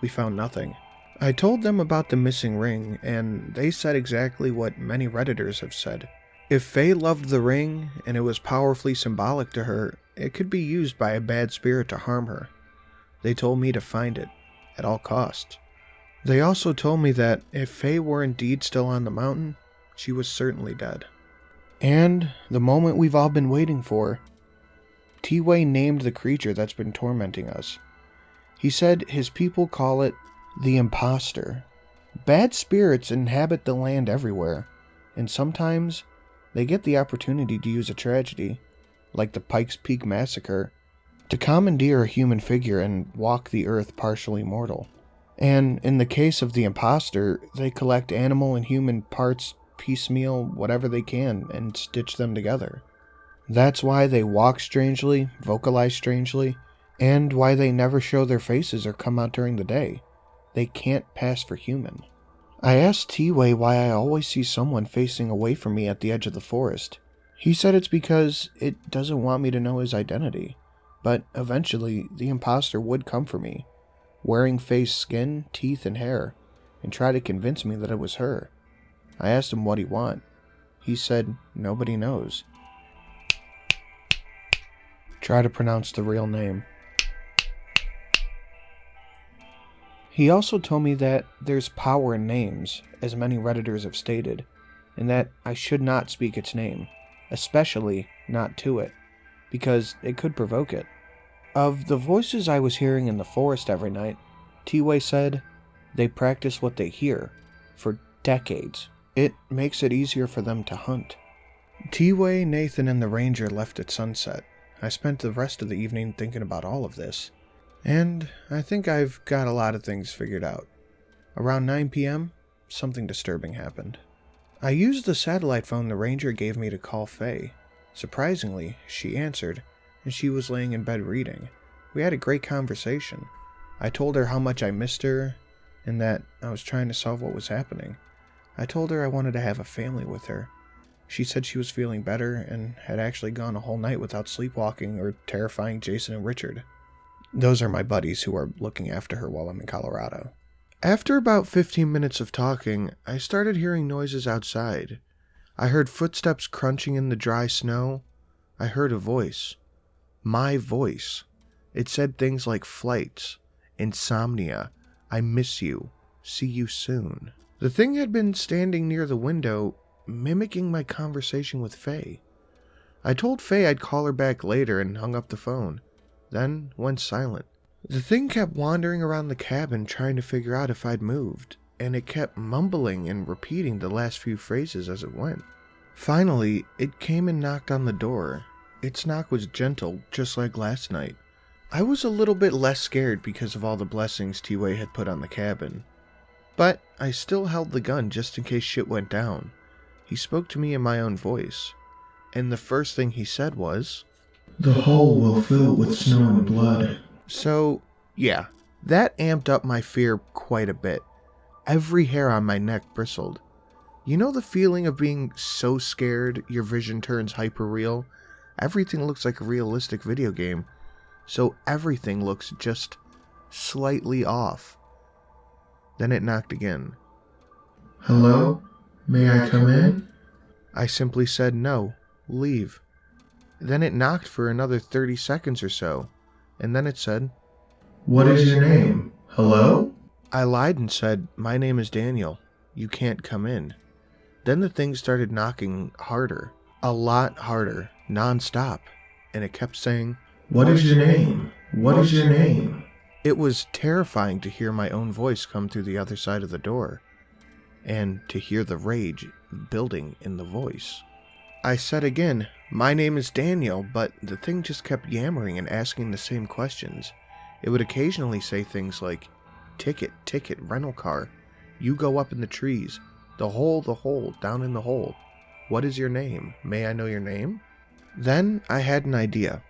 We found nothing. I told them about the missing ring, and they said exactly what many Redditors have said. If Faye loved the ring, and it was powerfully symbolic to her, it could be used by a bad spirit to harm her. They told me to find it, at all costs. They also told me that if Faye were indeed still on the mountain, she was certainly dead. And the moment we've all been waiting for, T-Way named the creature that's been tormenting us. He said his people call it the imposter. Bad spirits inhabit the land everywhere, and sometimes they get the opportunity to use a tragedy, like the Pikes Peak Massacre, to commandeer a human figure and walk the earth partially mortal. And in the case of the imposter, they collect animal and human parts piecemeal, whatever they can, and stitch them together. That's why they walk strangely, vocalize strangely, and why they never show their faces or come out during the day. They can't pass for human. I asked T-Way why I always see someone facing away from me at the edge of the forest. He said it's because it doesn't want me to know his identity, but eventually the imposter would come for me, wearing Faye's skin, teeth, and hair, and try to convince me that it was her. I asked him what he want. He said nobody knows. Try to pronounce the real name. He also told me that there's power in names, as many Redditors have stated, and that I should not speak its name, especially not to it, because it could provoke it. Of the voices I was hearing in the forest every night, T-Way said they practice what they hear for decades. It makes it easier for them to hunt. T-Way, Nathan, and the ranger left at sunset. I spent the rest of the evening thinking about all of this, and I think I've got a lot of things figured out. Around 9 p.m., something disturbing happened. I used the satellite phone the ranger gave me to call Faye. Surprisingly, she answered, and she was laying in bed reading. We had a great conversation. I told her how much I missed her, and that I was trying to solve what was happening. I told her I wanted to have a family with her. She said she was feeling better, and had actually gone a whole night without sleepwalking or terrifying Jason and Richard. Those are my buddies who are looking after her while I'm in Colorado. After about 15 minutes of talking, I started hearing noises outside. I heard footsteps crunching in the dry snow. I heard a voice. My voice. It said things like flights, insomnia, I miss you, see you soon. The thing had been standing near the window, mimicking my conversation with Faye. I told Faye I'd call her back later and hung up the phone, then went silent. The thing kept wandering around the cabin trying to figure out if I'd moved, and it kept mumbling and repeating the last few phrases as it went. Finally, it came and knocked on the door. Its knock was gentle, just like last night. I was a little bit less scared because of all the blessings T-Way had put on the cabin. But I still held the gun just in case shit went down. He spoke to me in my own voice, and the first thing he said was, "The hole will fill with snow and blood." So, yeah, that amped up my fear quite a bit. Every hair on my neck bristled. You know the feeling of being so scared your vision turns hyper-real? Everything looks like a realistic video game, so everything looks just slightly off. Then it knocked again. "Hello? May I come in?" I simply said no, leave. Then it knocked for another 30 seconds or so, and then it said, "What is your name? Hello?" I lied and said, my name is Daniel, you can't come in. Then the thing started knocking harder, a lot harder, non-stop, and it kept saying, "What is your name? What is your name?" It was terrifying to hear my own voice come through the other side of the door, and to hear the rage building in the voice. I said again, my name is Daniel, but the thing just kept yammering and asking the same questions. It would occasionally say things like, ticket, rental car, you go up in the trees, The hole, down in the hole. What is your name? May I know your name? Then I had an idea.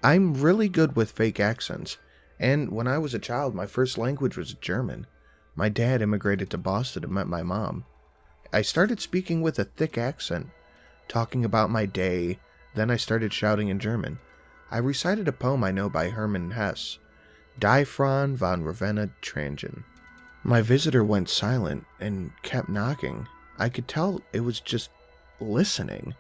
I'm really good with fake accents, and when I was a child, my first language was German. My dad immigrated to Boston and met my mom. I started speaking with a thick accent, talking about my day, then I started shouting in German. I recited a poem I know by Hermann Hesse, Die Frauen von Ravenna Trangen. My visitor went silent and kept knocking. I could tell it was just listening.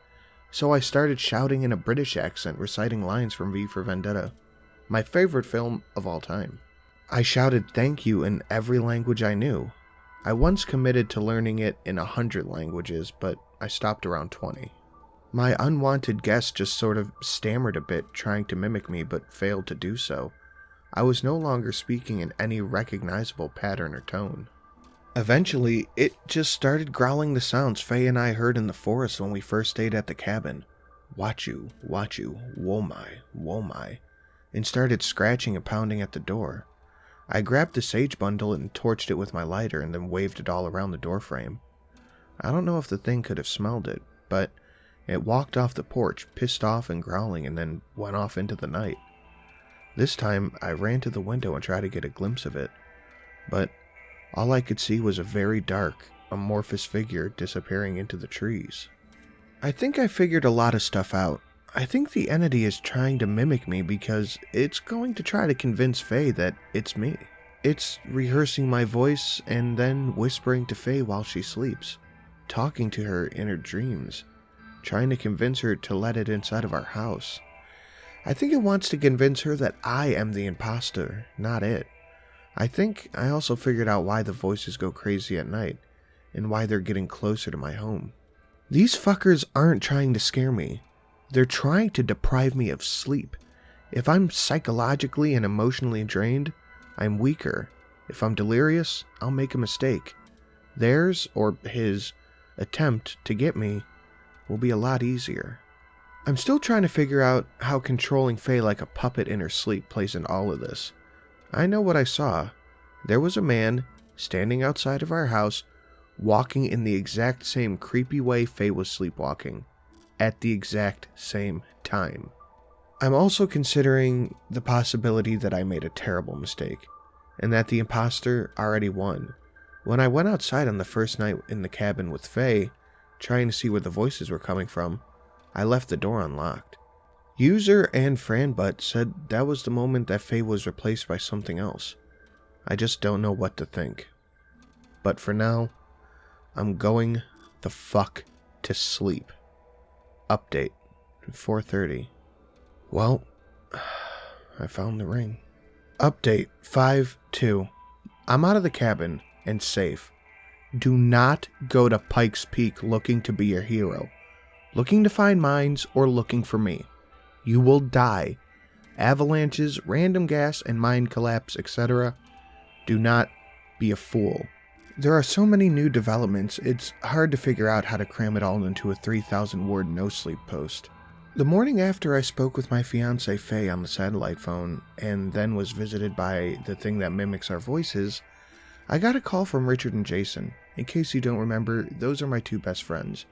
So I started shouting in a British accent, reciting lines from V for Vendetta, my favorite film of all time. I shouted thank you in every language I knew. I once committed to learning it in 100 languages, but I stopped around 20. My unwanted guest just sort of stammered a bit, trying to mimic me, but failed to do so. I was no longer speaking in any recognizable pattern or tone. Eventually, it just started growling the sounds Faye and I heard in the forest when we first stayed at the cabin. Wachu, womai, and started scratching and pounding at the door. I grabbed the sage bundle and torched it with my lighter and then waved it all around the doorframe. I don't know if the thing could have smelled it, but it walked off the porch, pissed off and growling, and then went off into the night. This time, I ran to the window and tried to get a glimpse of it, but all I could see was a very dark, amorphous figure disappearing into the trees. I think I figured a lot of stuff out. I think the entity is trying to mimic me because it's going to try to convince Faye that it's me. It's rehearsing my voice and then whispering to Faye while she sleeps, talking to her in her dreams, trying to convince her to let it inside of our house. I think it wants to convince her that I am the imposter, not it. I think I also figured out why the voices go crazy at night, and why they're getting closer to my home. These fuckers aren't trying to scare me. They're trying to deprive me of sleep. If I'm psychologically and emotionally drained, I'm weaker. If I'm delirious, I'll make a mistake. Theirs, or his, attempt to get me will be a lot easier. I'm still trying to figure out how controlling Faye like a puppet in her sleep plays in all of this. I know what I saw. There was a man standing outside of our house, walking in the exact same creepy way Faye was sleepwalking, at the exact same time. I'm also considering the possibility that I made a terrible mistake, and that the imposter already won. When I went outside on the first night in the cabin with Faye, trying to see where the voices were coming from, I left the door unlocked. User and Franbutt said that was the moment that Faye was replaced by something else. I just don't know what to think. But for now, I'm going the fuck to sleep. Update, 4:30. Well, I found the ring. Update, 5/2. I'm out of the cabin and safe. Do not go to Pikes Peak looking to be your hero, looking to find mines, or looking for me. You will die. Avalanches, random gas, and mine collapse, etc. Do not be a fool. There are so many new developments, it's hard to figure out how to cram it all into a 3,000-word no-sleep post. The morning after I spoke with my fiancée Faye on the satellite phone, and then was visited by the thing that mimics our voices, I got a call from Richard and Jason. In case you don't remember, those are my two best friends.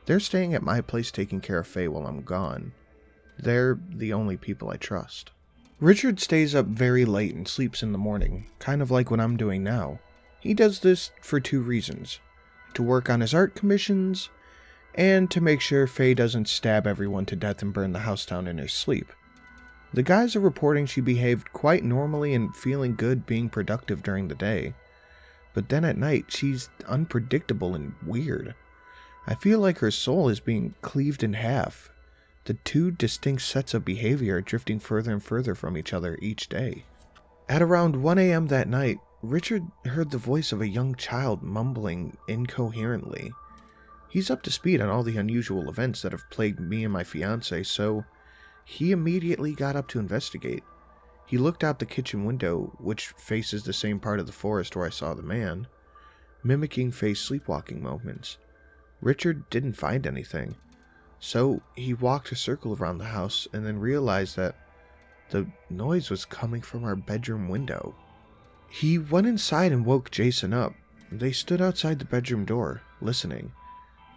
They're staying at my place taking care of Faye while I'm gone. They're the only people I trust. Richard stays up very late and sleeps in the morning, kind of like what I'm doing now. He does this for two reasons: to work on his art commissions, and to make sure Faye doesn't stab everyone to death and burn the house down in her sleep. The guys are reporting she behaved quite normally and feeling good being productive during the day. But then at night, she's unpredictable and weird. I feel like her soul is being cleaved in half. The two distinct sets of behavior are drifting further and further from each other each day. At around 1 a.m. that night, Richard heard the voice of a young child mumbling incoherently. He's up to speed on all the unusual events that have plagued me and my fiancée, so he immediately got up to investigate. He looked out the kitchen window, which faces the same part of the forest where I saw the man, mimicking Faye's sleepwalking movements. Richard didn't find anything, so he walked a circle around the house and then realized that the noise was coming from our bedroom window. He went inside and woke Jason up. They stood outside the bedroom door, listening.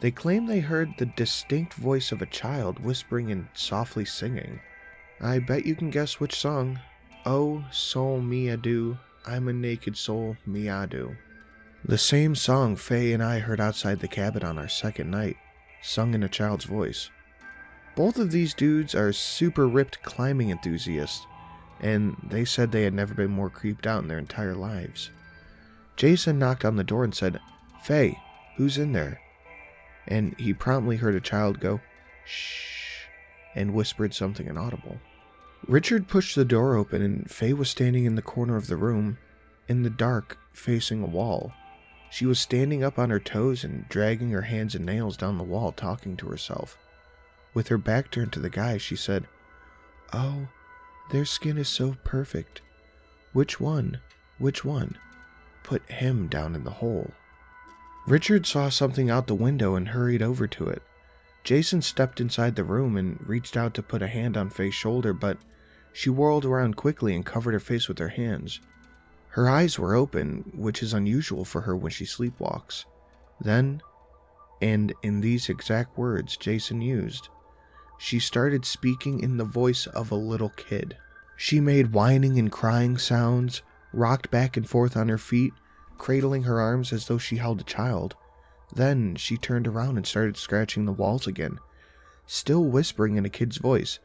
They claimed they heard the distinct voice of a child whispering and softly singing. I bet you can guess which song. Oh, soul me I do, I'm a naked soul, me I do. The same song Faye and I heard outside the cabin on our second night, sung in a child's voice. Both of these dudes are super ripped climbing enthusiasts, and they said they had never been more creeped out in their entire lives. Jason knocked on the door and said, "Faye, who's in there?" And he promptly heard a child go, "Shh," and whispered something inaudible. Richard pushed the door open and Faye was standing in the corner of the room, in the dark, facing a wall. She was standing up on her toes and dragging her hands and nails down the wall, talking to herself. With her back turned to the guy, she said, "Oh, their skin is so perfect. Which one? Which one? Put him down in the hole." Richard saw something out the window and hurried over to it. Jason stepped inside the room and reached out to put a hand on Faye's shoulder, but she whirled around quickly and covered her face with her hands. Her eyes were open, which is unusual for her when she sleepwalks. Then, and in these exact words Jason used, she started speaking in the voice of a little kid. She made whining and crying sounds, rocked back and forth on her feet, cradling her arms as though she held a child. Then she turned around and started scratching the walls again, still whispering in a kid's voice.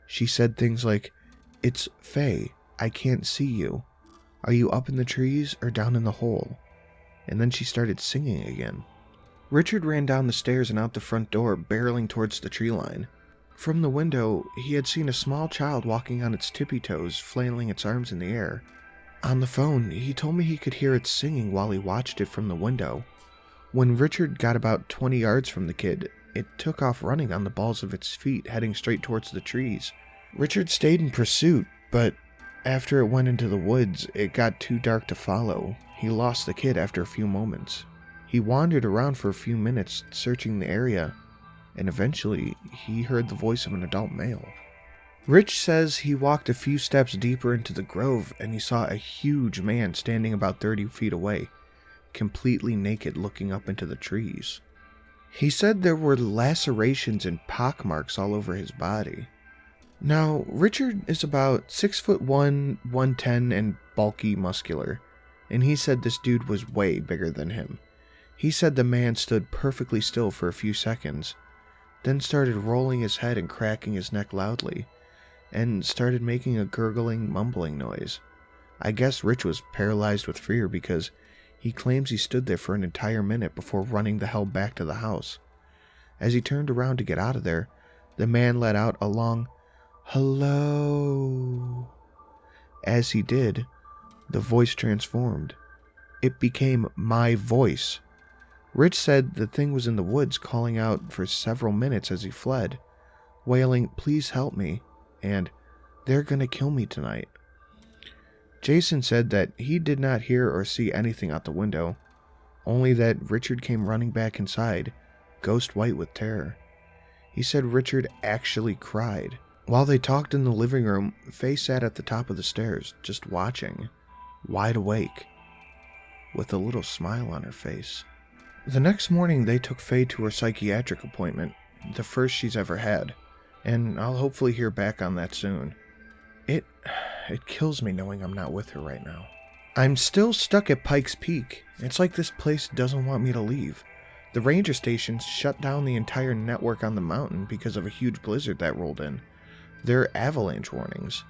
She said things like, "It's Faye, I can't see you. Are you up in the trees or down in the hole?" And then she started singing again. Richard ran down the stairs and out the front door, barreling towards the tree line. From the window, he had seen a small child walking on its tippy toes, flailing its arms in the air. On the phone, he told me he could hear it singing while he watched it from the window. When Richard got about 20 yards from the kid, it took off running on the balls of its feet, heading straight towards the trees. Richard stayed in pursuit, but after it went into the woods, it got too dark to follow. He lost the kid after a few moments. He wandered around for a few minutes, searching the area, and eventually he heard the voice of an adult male. Rich says he walked a few steps deeper into the grove and he saw a huge man standing about 30 feet away, completely naked, looking up into the trees. He said there were lacerations and pockmarks all over his body. Now, Richard is about 6'1", 110, and bulky, muscular, and he said this dude was way bigger than him. He said the man stood perfectly still for a few seconds, then started rolling his head and cracking his neck loudly, and started making a gurgling, mumbling noise. I guess Rich was paralyzed with fear because he claims he stood there for an entire minute before running the hell back to the house. As he turned around to get out of there, the man let out a long, "Hello." As he did, the voice transformed. It became my voice. Rich said the thing was in the woods calling out for several minutes as he fled, wailing, "Please help me," and "They're gonna kill me tonight." Jason said that he did not hear or see anything out the window, only that Richard came running back inside, ghost white with terror. He said Richard actually cried. While they talked in the living room, Faye sat at the top of the stairs, just watching, wide awake, with a little smile on her face. The next morning, they took Faye to her psychiatric appointment, the first she's ever had, and I'll hopefully hear back on that soon. It kills me knowing I'm not with her right now. I'm still stuck at Pikes Peak. It's like this place doesn't want me to leave. The ranger stations shut down the entire network on the mountain because of a huge blizzard that rolled in. There are avalanche warnings.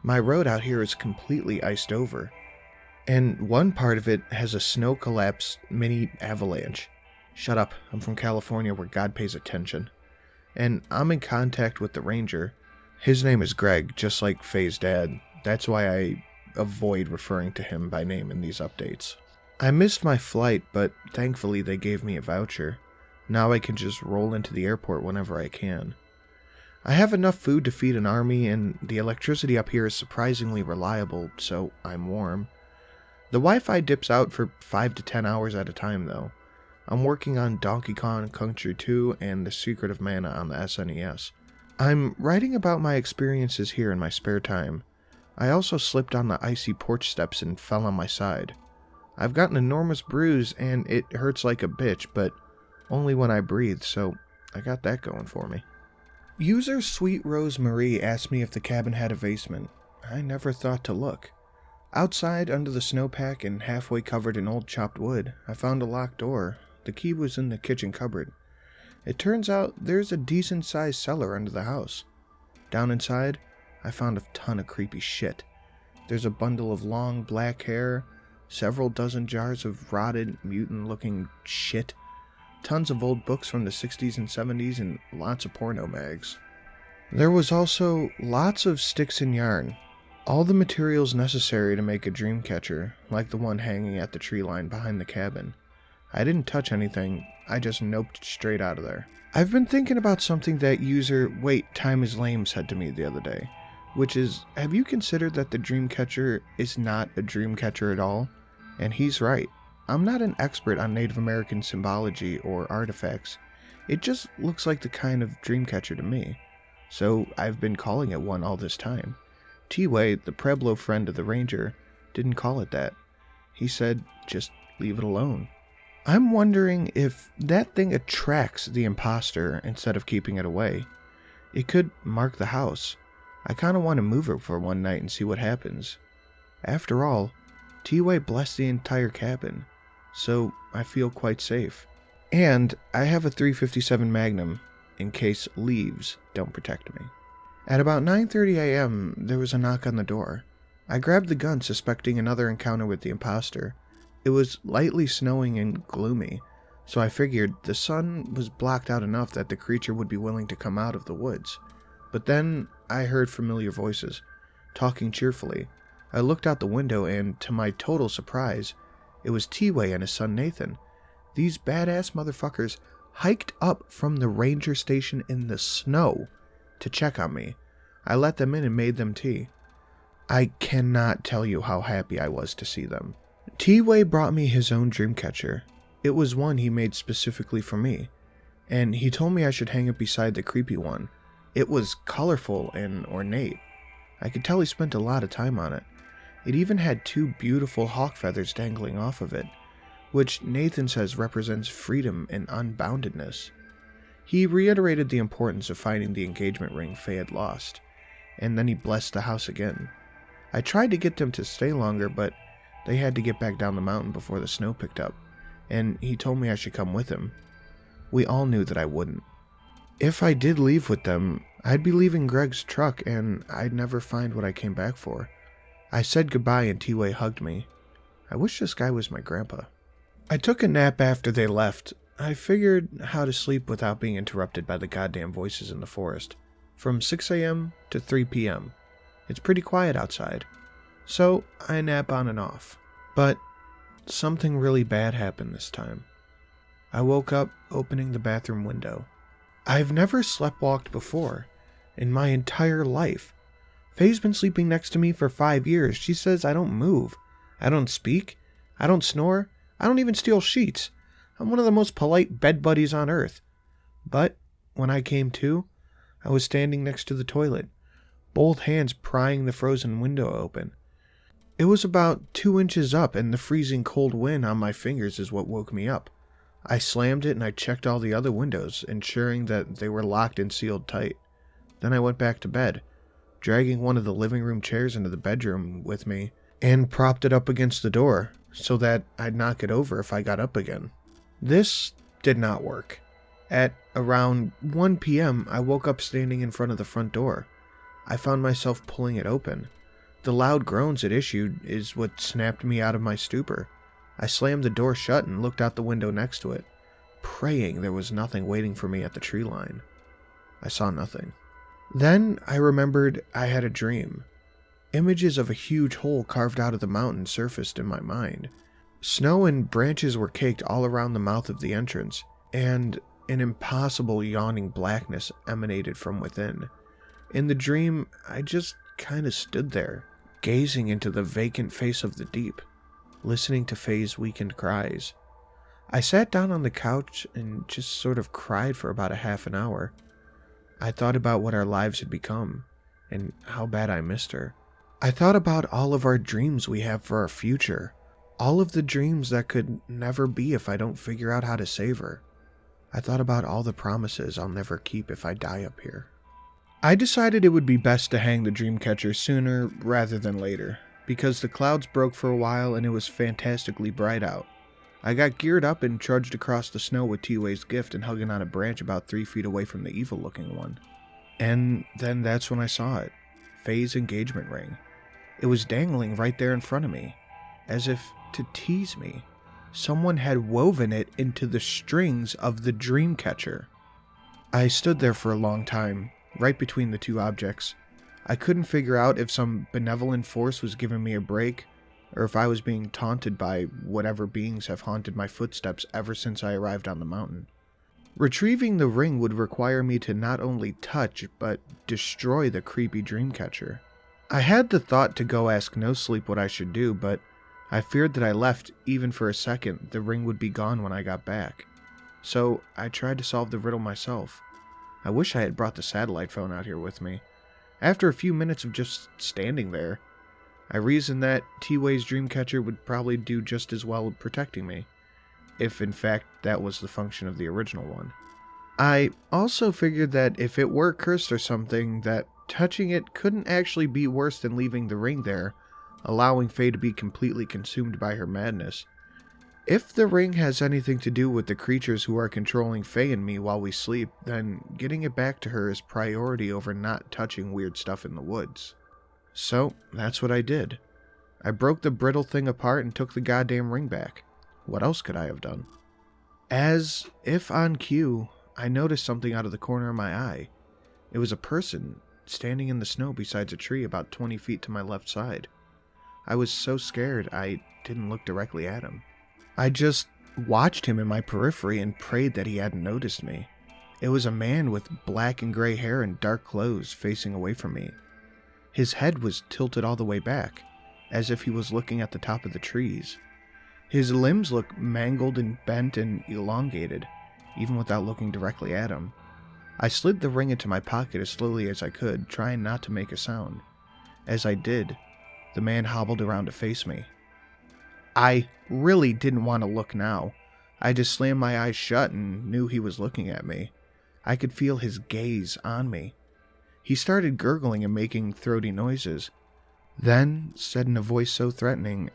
My road out here is completely iced over, and one part of it has a snow collapse mini avalanche. Shut up, I'm from California where God pays attention. And I'm in contact with the ranger. His name is Greg, just like Faye's dad. That's why I avoid referring to him by name in these updates. I missed my flight, but thankfully they gave me a voucher. Now I can just roll into the airport whenever I can. I have enough food to feed an army, and the electricity up here is surprisingly reliable, so I'm warm. The Wi-Fi dips out for 5 to 10 hours at a time, though. I'm working on Donkey Kong Country 2 and The Secret of Mana on the SNES. I'm writing about my experiences here in my spare time. I also slipped on the icy porch steps and fell on my side. I've got an enormous bruise and it hurts like a bitch, but only when I breathe, so I got that going for me. User Sweet Rose Marie asked me if the cabin had a basement. I never thought to look. Outside, under the snowpack and halfway covered in old chopped wood, I found a locked door. The key was in the kitchen cupboard. It turns out there's a decent-sized cellar under the house. Down inside, I found a ton of creepy shit. There's a bundle of long black hair, several dozen jars of rotted, mutant-looking shit, tons of old books from the 60s and 70s, and lots of porno mags. There was also lots of sticks and yarn, all the materials necessary to make a dream catcher, like the one hanging at the tree line behind the cabin. I didn't touch anything, I just noped straight out of there. I've been thinking about something that user Wait, Time is Lame said to me the other day, which is, have you considered that the dream catcher is not a dream catcher at all? And he's right. I'm not an expert on Native American symbology or artifacts. It just looks like the kind of dream catcher to me. So I've been calling it one all this time. T-Way, the Pueblo friend of the ranger, didn't call it that. He said, just leave it alone. I'm wondering if that thing attracts the imposter instead of keeping it away. It could mark the house. I kind of want to move it for one night and see what happens. After all, T-Way blessed the entire cabin, so I feel quite safe. And I have a .357 Magnum in case leaves don't protect me. At about 9:30 a.m., there was a knock on the door. I grabbed the gun, suspecting another encounter with the imposter. It was lightly snowing and gloomy, so I figured the sun was blocked out enough that the creature would be willing to come out of the woods. But then I heard familiar voices, talking cheerfully. I looked out the window and, to my total surprise, it was T-Way and his son Nathan. These badass motherfuckers hiked up from the ranger station in the snow to check on me. I let them in and made them tea. I cannot tell you how happy I was to see them. T-Way brought me his own dream catcher. It was one he made specifically for me, and he told me I should hang it beside the creepy one. It was colorful and ornate. I could tell he spent a lot of time on it. It even had 2 beautiful hawk feathers dangling off of it, which Nathan says represents freedom and unboundedness. He reiterated the importance of finding the engagement ring Faye had lost, and then he blessed the house again. I tried to get them to stay longer, but they had to get back down the mountain before the snow picked up, and he told me I should come with him. We all knew that I wouldn't. If I did leave with them, I'd be leaving Greg's truck, and I'd never find what I came back for. I said goodbye and T-Way hugged me. I wish this guy was my grandpa. I took a nap after they left. I figured how to sleep without being interrupted by the goddamn voices in the forest. From 6 a.m. to 3 p.m. It's pretty quiet outside. So I nap on and off. But something really bad happened this time. I woke up opening the bathroom window. I've never sleptwalked before in my entire life. Faye's been sleeping next to me for 5 years. She says I don't move. I don't speak. I don't snore. I don't even steal sheets. I'm one of the most polite bed buddies on earth. But when I came to, I was standing next to the toilet, both hands prying the frozen window open. It was about 2 inches up, and the freezing cold wind on my fingers is what woke me up. I slammed it and I checked all the other windows, ensuring that they were locked and sealed tight. Then I went back to bed, dragging one of the living room chairs into the bedroom with me, and propped it up against the door, so that I'd knock it over if I got up again. This did not work. At around 1 p.m., I woke up standing in front of the front door. I found myself pulling it open. The loud groans it issued is what snapped me out of my stupor. I slammed the door shut and looked out the window next to it, praying there was nothing waiting for me at the tree line. I saw nothing. Then I remembered I had a dream. Images of a huge hole carved out of the mountain surfaced in my mind. Snow and branches were caked all around the mouth of the entrance, and an impossible yawning blackness emanated from within. In the dream, I just kind of stood there, gazing into the vacant face of the deep, listening to Faye's weakened cries. I sat down on the couch and just sort of cried for about a half an hour. I thought about what our lives had become, and how bad I missed her. I thought about all of our dreams we have for our future, All of the dreams that could never be if I don't figure out how to save her. I thought about all the promises I'll never keep if I die up here. I decided it would be best to hang the dreamcatcher sooner rather than later, because the clouds broke for a while and it was fantastically bright out. I got geared up and trudged across the snow with T-Way's gift and hugging on a branch about 3 feet away from the evil-looking one. And then that's when I saw it. Faye's engagement ring. It was dangling right there in front of me, as if to tease me. Someone had woven it into the strings of the dreamcatcher. I stood there for a long time, right between the two objects. I couldn't figure out if some benevolent force was giving me a break, or if I was being taunted by whatever beings have haunted my footsteps ever since I arrived on the mountain. Retrieving the ring would require me to not only touch, but destroy the creepy dreamcatcher. I had the thought to go ask No Sleep what I should do, but I feared that I left even for a second, the ring would be gone when I got back. So I tried to solve the riddle myself. I wish I had brought the satellite phone out here with me. After a few minutes of just standing there, I reasoned that T-Way's dreamcatcher would probably do just as well protecting me, if in fact that was the function of the original one. I also figured that if it were cursed or something, that touching it couldn't actually be worse than leaving the ring there, allowing Faye to be completely consumed by her madness. If the ring has anything to do with the creatures who are controlling Faye and me while we sleep, then getting it back to her is priority over not touching weird stuff in the woods. So, that's what I did. I broke the brittle thing apart and took the goddamn ring back. What else could I have done? As if on cue, I noticed something out of the corner of my eye. It was a person standing in the snow beside a tree about 20 feet to my left side. I was so scared I didn't look directly at him. I just watched him in my periphery and prayed that he hadn't noticed me. It was a man with black and gray hair and dark clothes facing away from me. His head was tilted all the way back, as if he was looking at the top of the trees. His limbs looked mangled and bent and elongated, even without looking directly at him. I slid the ring into my pocket as slowly as I could, trying not to make a sound. As I did, the man hobbled around to face me. I really didn't want to look now. I just slammed my eyes shut and knew he was looking at me. I could feel his gaze on me. He started gurgling and making throaty noises, then said in a voice so threatening,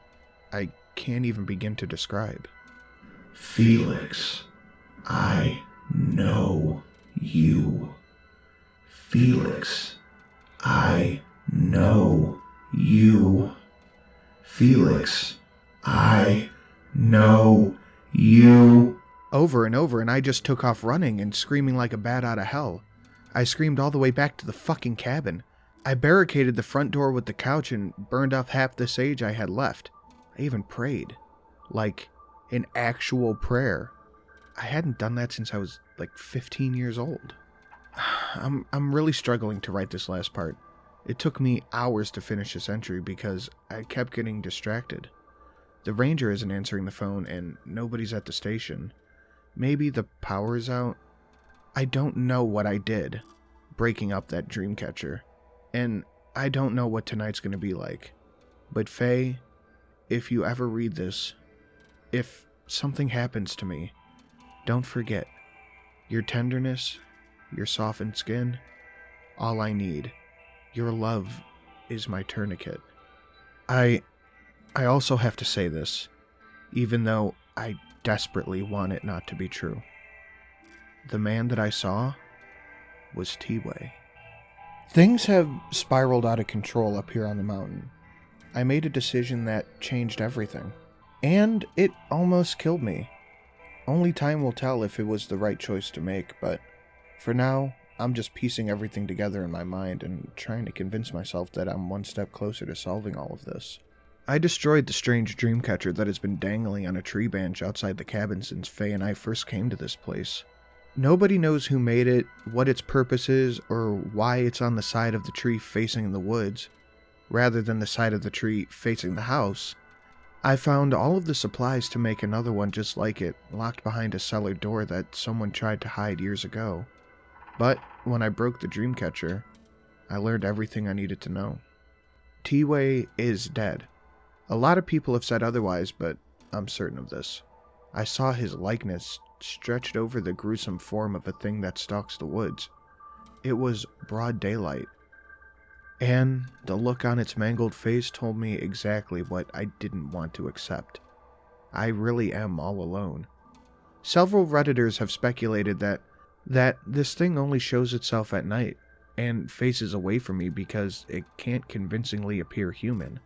I can't even begin to describe. Felix, I know you. Felix, I know you. Felix, I know you. Over and over, and I just took off running and screaming like a bat out of hell. I screamed all the way back to the fucking cabin. I barricaded the front door with the couch and burned off half the sage I had left. I even prayed. Like, an actual prayer. I hadn't done that since I was like 15 years old. I'm really struggling to write this last part. It took me hours to finish this entry because I kept getting distracted. The ranger isn't answering the phone and nobody's at the station. Maybe the power is out? I don't know what I did, breaking up that dreamcatcher. And I don't know what tonight's going to be like. But Faye, if you ever read this, if something happens to me, don't forget, your tenderness, your softened skin, all I need. Your love is my tourniquet. I also have to say this, even though I desperately want it not to be true. The man that I saw was T-Way. Things have spiraled out of control up here on the mountain. I made a decision that changed everything. And it almost killed me. Only time will tell if it was the right choice to make, but for now, I'm just piecing everything together in my mind and trying to convince myself that I'm one step closer to solving all of this. I destroyed the strange dreamcatcher that has been dangling on a tree branch outside the cabin since Faye and I first came to this place. Nobody knows who made it, what its purpose is, or why it's on the side of the tree facing the woods, rather than the side of the tree facing the house. I found all of the supplies to make another one just like it, locked behind a cellar door that someone tried to hide years ago. But when I broke the dreamcatcher, I learned everything I needed to know. T-Way is dead. A lot of people have said otherwise, but I'm certain of this. I saw his likeness stretched over the gruesome form of a thing that stalks the woods. It was broad daylight, and the look on its mangled face told me exactly what I didn't want to accept. I really am all alone. Several Redditors have speculated that this thing only shows itself at night and faces away from me because it can't convincingly appear human,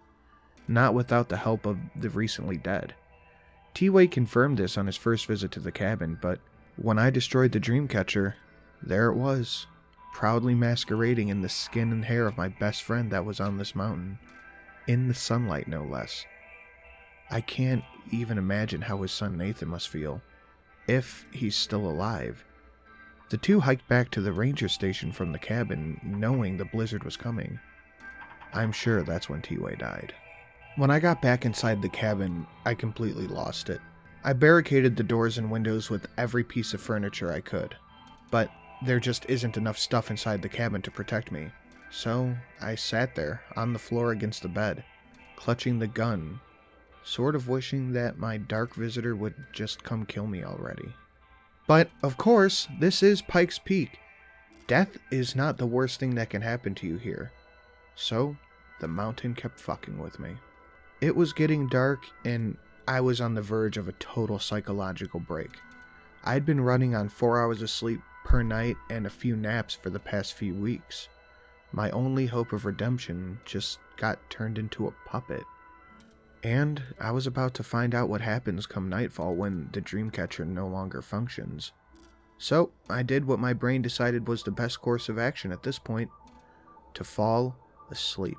not without the help of the recently dead. T-Way confirmed this on his first visit to the cabin, but when I destroyed the Dreamcatcher, there it was, proudly masquerading in the skin and hair of my best friend that was on this mountain, in the sunlight no less. I can't even imagine how his son Nathan must feel, if he's still alive. The two hiked back to the ranger station from the cabin, knowing the blizzard was coming. I'm sure that's when T-Way died. When I got back inside the cabin, I completely lost it. I barricaded the doors and windows with every piece of furniture I could, but there just isn't enough stuff inside the cabin to protect me. So I sat there, on the floor against the bed, clutching the gun, sort of wishing that my dark visitor would just come kill me already. But, of course, this is Pikes Peak. Death is not the worst thing that can happen to you here. So, the mountain kept fucking with me. It was getting dark, and I was on the verge of a total psychological break. I'd been running on 4 hours of sleep per night and a few naps for the past few weeks. My only hope of redemption just got turned into a puppet. And I was about to find out what happens come nightfall when the Dreamcatcher no longer functions. So, I did what my brain decided was the best course of action at this point: to fall asleep.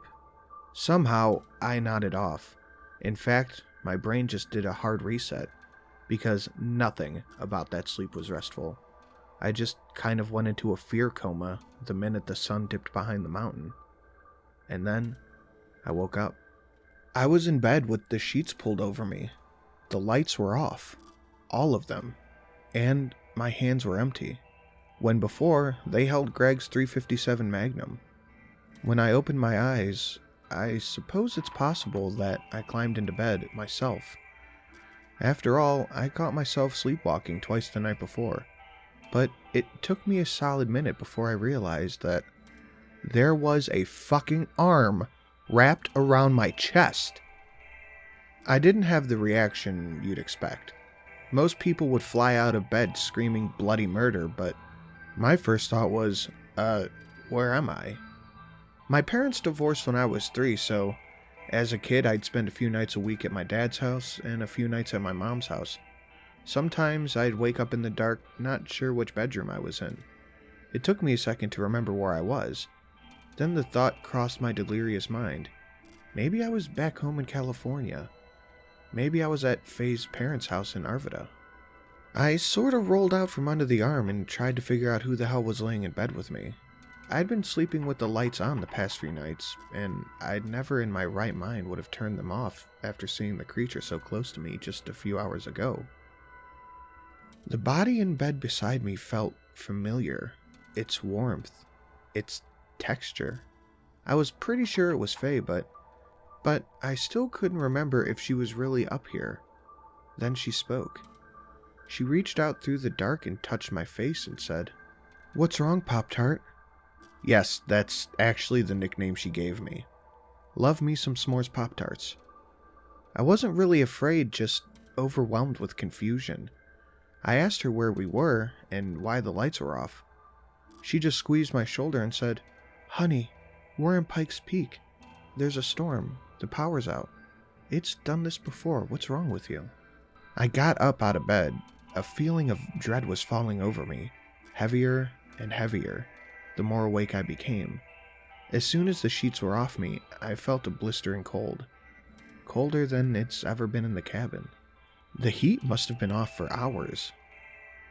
Somehow, I nodded off. In fact, my brain just did a hard reset, because nothing about that sleep was restful. I just kind of went into a fear coma the minute the sun dipped behind the mountain. And then, I woke up. I was in bed with the sheets pulled over me. The lights were off. All of them. And my hands were empty, when before they held Greg's .357 Magnum. When I opened my eyes, I suppose it's possible that I climbed into bed myself. After all, I caught myself sleepwalking twice the night before, but it took me a solid minute before I realized that there was a fucking arm wrapped around my chest. I didn't have the reaction you'd expect. Most people would fly out of bed screaming bloody murder, but my first thought was, where am I? My parents divorced when I was 3, so as a kid I'd spend a few nights a week at my dad's house and a few nights at my mom's house. Sometimes I'd wake up in the dark, not sure which bedroom I was in. It took me a second to remember where I was. Then the thought crossed my delirious mind. Maybe I was back home in California. Maybe I was at Faye's parents' house in Arvida. I sort of rolled out from under the arm and tried to figure out who the hell was laying in bed with me. I'd been sleeping with the lights on the past few nights, and I'd never in my right mind would have turned them off after seeing the creature so close to me just a few hours ago. The body in bed beside me felt familiar. Its warmth, its texture. I was pretty sure it was Faye, but I still couldn't remember if she was really up here. Then she spoke. She reached out through the dark and touched my face and said, "What's wrong, Pop-Tart?" Yes, that's actually the nickname she gave me. Love me some s'mores Pop-Tarts. I wasn't really afraid, just overwhelmed with confusion. I asked her where we were and why the lights were off. She just squeezed my shoulder and said, "Honey, we're in Pikes Peak. There's a storm. The power's out. It's done this before. What's wrong with you?" I got up out of bed. A feeling of dread was falling over me, heavier and heavier, the more awake I became. As soon as the sheets were off me, I felt a blistering cold. Colder than it's ever been in the cabin. The heat must have been off for hours.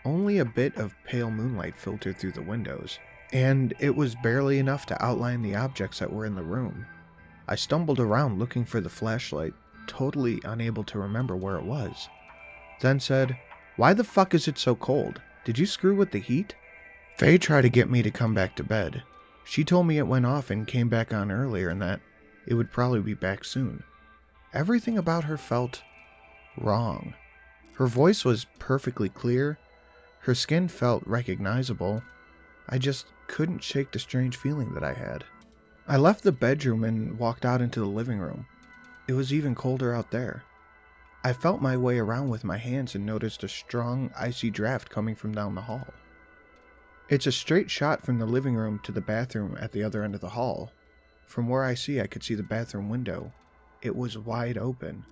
Only a bit of pale moonlight filtered through the windows, and it was barely enough to outline the objects that were in the room. I stumbled around looking for the flashlight, totally unable to remember where it was. Then said, "Why the fuck is it so cold? Did you screw with the heat?" Faye tried to get me to come back to bed. She told me it went off and came back on earlier and that it would probably be back soon. everything about her felt wrong. Her voice was perfectly clear. Her skin felt recognizable. I just couldn't shake the strange feeling that I had. I left the bedroom and walked out into the living room. It was even colder out there. I felt my way around with my hands and noticed a strong, icy draft coming from down the hall. It's a straight shot from the living room to the bathroom at the other end of the hall. From where I could see the bathroom window. It was wide open.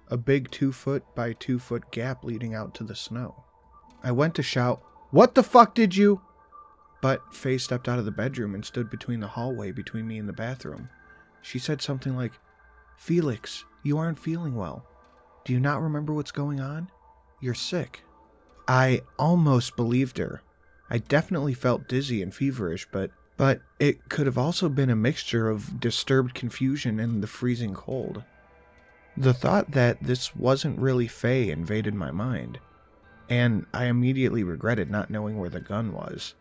A big 2-foot by 2-foot gap leading out to the snow. I went to shout, "What the fuck did you?" But Faye stepped out of the bedroom and stood between the hallway between me and the bathroom. She said something like, "Felix, you aren't feeling well. Do you not remember what's going on? You're sick." I almost believed her. I definitely felt dizzy and feverish, but it could have also been a mixture of disturbed confusion and the freezing cold. The thought that this wasn't really Faye invaded my mind, and I immediately regretted not knowing where the gun was.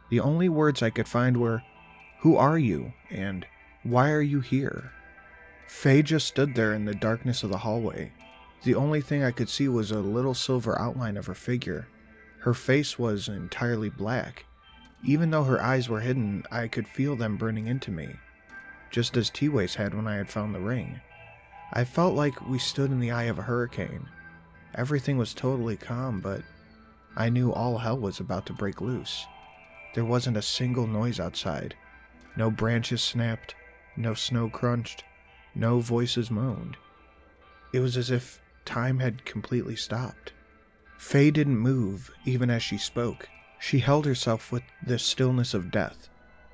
The only words I could find were, "Who are you?" and "Why are you here?" Faye just stood there in the darkness of the hallway. The only thing I could see was a little silver outline of her figure. Her face was entirely black. Even though her eyes were hidden, I could feel them burning into me, just as T-Way's had when I had found the ring. I felt like we stood in the eye of a hurricane. Everything was totally calm, but I knew all hell was about to break loose. There wasn't a single noise outside. No branches snapped, no snow crunched, no voices moaned. It was as if time had completely stopped. Faye didn't move, even as she spoke. She held herself with the stillness of death.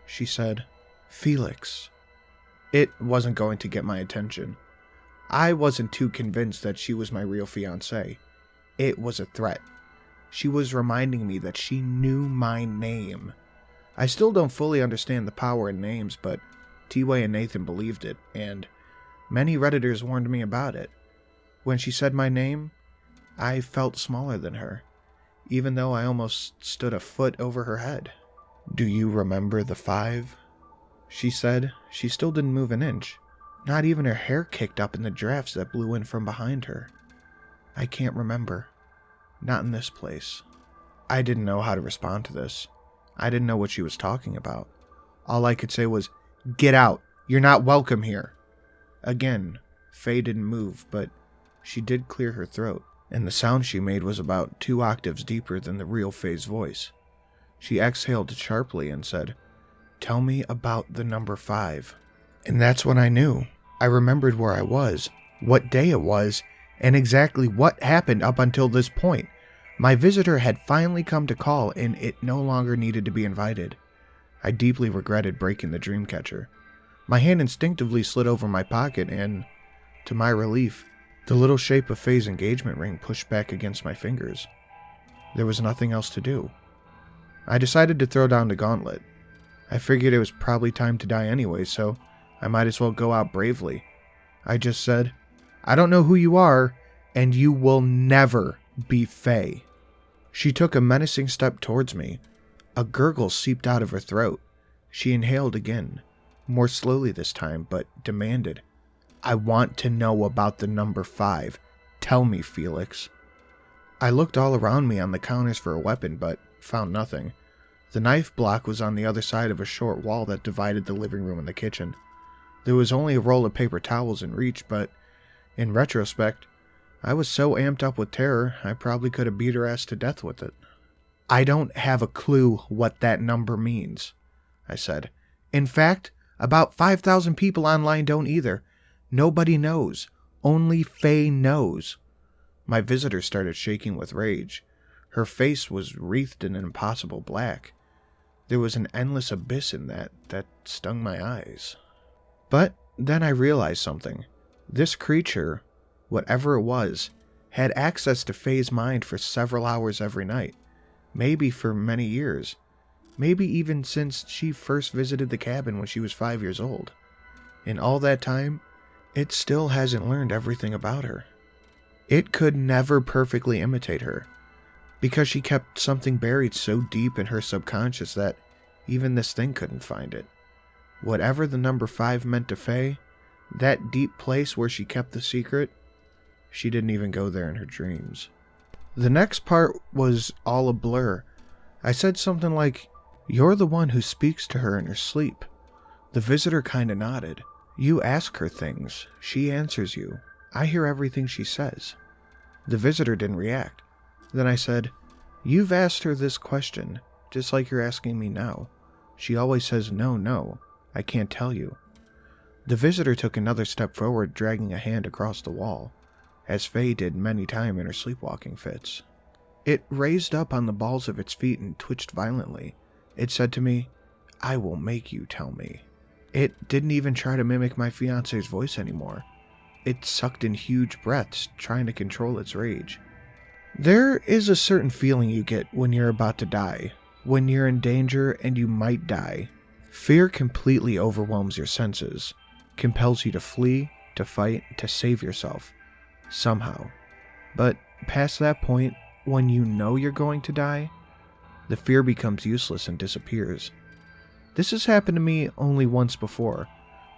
She said, "Felix." It wasn't going to get my attention. I wasn't too convinced that she was my real fiancée. It was a threat. She was reminding me that she knew my name. I still don't fully understand the power in names, but T-Way and Nathan believed it, and many Redditors warned me about it. When she said my name, I felt smaller than her, even though I almost stood a foot over her head. "Do you remember the 5? She said. She still didn't move an inch. Not even her hair kicked up in the drafts that blew in from behind her. "I can't remember. Not in this place." I didn't know how to respond to this. I didn't know what she was talking about. All I could say was, "Get out! You're not welcome here!" Again, Faye didn't move, but she did clear her throat, and the sound she made was about 2 octaves deeper than the real Faye's voice. She exhaled sharply and said, "Tell me about the number 5. And that's when I knew. I remembered where I was, what day it was, and exactly what happened up until this point. My visitor had finally come to call, and it no longer needed to be invited. I deeply regretted breaking the dream catcher. My hand instinctively slid over my pocket, and, to my relief, the little shape of Faye's engagement ring pushed back against my fingers. There was nothing else to do. I decided to throw down the gauntlet. I figured it was probably time to die anyway, so I might as well go out bravely. I just said, "I don't know who you are, and you will never be Faye." She took a menacing step towards me. A gurgle seeped out of her throat. She inhaled again, more slowly this time, but demanded, "I want to know about the number 5. Tell me, Felix." I looked all around me on the counters for a weapon, but found nothing. The knife block was on the other side of a short wall that divided the living room and the kitchen. There was only a roll of paper towels in reach, but, in retrospect, I was so amped up with terror, I probably could have beat her ass to death with it. "I don't have a clue what that number means," I said. "In fact, about 5,000 people online don't either. Nobody knows. Only Faye knows." My visitor started shaking with rage. Her face was wreathed in an impossible black. There was an endless abyss in that stung my eyes. But then I realized something. This creature, whatever it was, had access to Faye's mind for several hours every night. Maybe for many years. Maybe even since she first visited the cabin when she was 5 years old. In all that time, it still hasn't learned everything about her. It could never perfectly imitate her, because she kept something buried so deep in her subconscious that even this thing couldn't find it. Whatever the number 5 meant to Faye, That deep place where she kept the secret, she didn't even go there in her dreams. The next part was all a blur. I said something like, "You're the one who speaks to her in her sleep." The visitor kinda nodded. "You ask her things. She answers you. I hear everything she says." The visitor didn't react. Then I said, "You've asked her this question, just like you're asking me now. She always says, 'No, no, I can't tell you.'" The visitor took another step forward, dragging a hand across the wall, as Faye did many times in her sleepwalking fits. It raised up on the balls of its feet and twitched violently. It said to me, "I will make you tell me." It didn't even try to mimic my fiance's voice anymore. It sucked in huge breaths, trying to control its rage. There is a certain feeling you get when you're about to die, when you're in danger and you might die. Fear completely overwhelms your senses, compels you to flee, to fight, to save yourself, somehow. But past that point, when you know you're going to die, the fear becomes useless and disappears. This has happened to me only once before,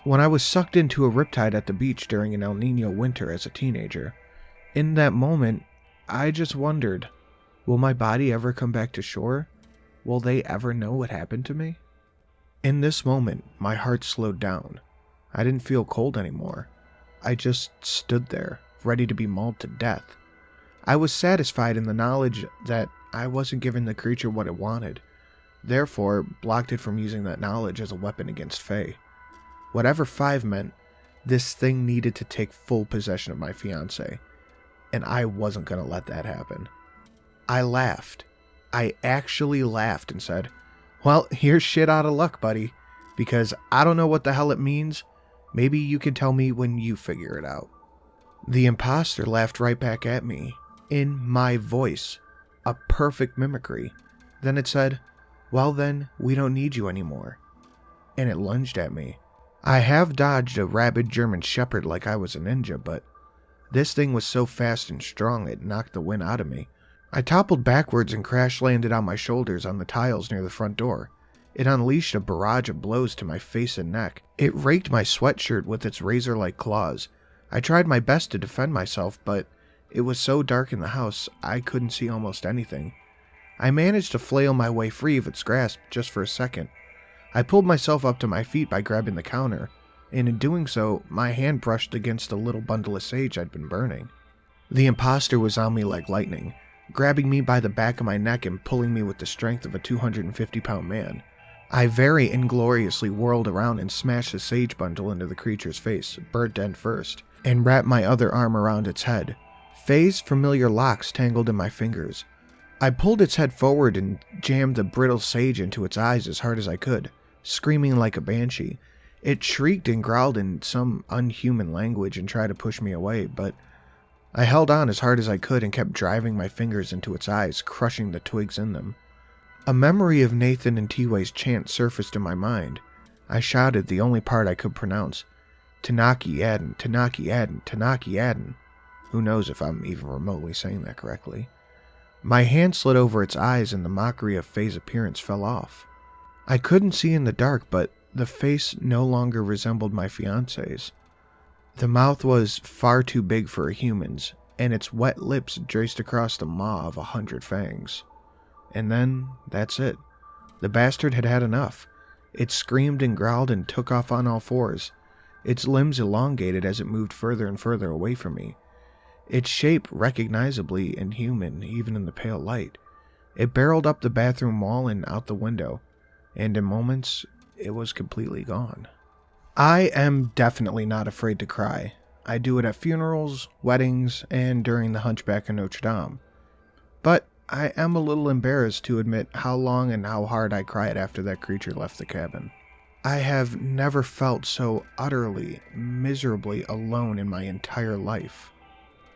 when I was sucked into a riptide at the beach during an El Nino winter as a teenager. In that moment, I just wondered, will my body ever come back to shore? Will they ever know what happened to me? In this moment, my heart slowed down. I didn't feel cold anymore. I just stood there, ready to be mauled to death. I was satisfied in the knowledge that I wasn't giving the creature what it wanted, therefore blocked it from using that knowledge as a weapon against Faye. Whatever 5 meant, this thing needed to take full possession of my fiancé, and I wasn't going to let that happen. I laughed. I actually laughed and said, "Well, here's shit out of luck, buddy, because I don't know what the hell it means. Maybe you can tell me when you figure it out." The imposter laughed right back at me, in my voice, a perfect mimicry. Then it said, "Well then, we don't need you anymore." And it lunged at me. I have dodged a rabid German shepherd like I was a ninja, but this thing was so fast and strong it knocked the wind out of me. I toppled backwards and crash-landed on my shoulders on the tiles near the front door. It unleashed a barrage of blows to my face and neck. It raked my sweatshirt with its razor-like claws. I tried my best to defend myself, but it was so dark in the house I couldn't see almost anything. I managed to flail my way free of its grasp just for a second. I pulled myself up to my feet by grabbing the counter, and in doing so, my hand brushed against a little bundle of sage I'd been burning. The imposter was on me like lightning, grabbing me by the back of my neck and pulling me with the strength of a 250-pound man. I very ingloriously whirled around and smashed the sage bundle into the creature's face, burnt end first, and wrapped my other arm around its head. Faye's familiar locks tangled in my fingers. I pulled its head forward and jammed the brittle sage into its eyes as hard as I could, screaming like a banshee. It shrieked and growled in some unhuman language and tried to push me away, but I held on as hard as I could and kept driving my fingers into its eyes, crushing the twigs in them. A memory of Nathan and T-Way's chant surfaced in my mind. I shouted the only part I could pronounce. "Tanaki Adden, Tanaki Adden, Tanaki Adden." Who knows if I'm even remotely saying that correctly. My hand slid over its eyes and the mockery of Faye's appearance fell off. I couldn't see in the dark, but the face no longer resembled my fiance's. The mouth was far too big for a human's, and its wet lips traced across the maw of 100 fangs. And then, that's it. The bastard had had enough. It screamed and growled and took off on all fours. Its limbs elongated as it moved further and further away from me. Its shape recognizably inhuman even in the pale light. It barreled up the bathroom wall and out the window, and in moments, it was completely gone. I am definitely not afraid to cry. I do it at funerals, weddings, and during the Hunchback of Notre Dame. But I am a little embarrassed to admit how long and how hard I cried after that creature left the cabin. I have never felt so utterly, miserably alone in my entire life.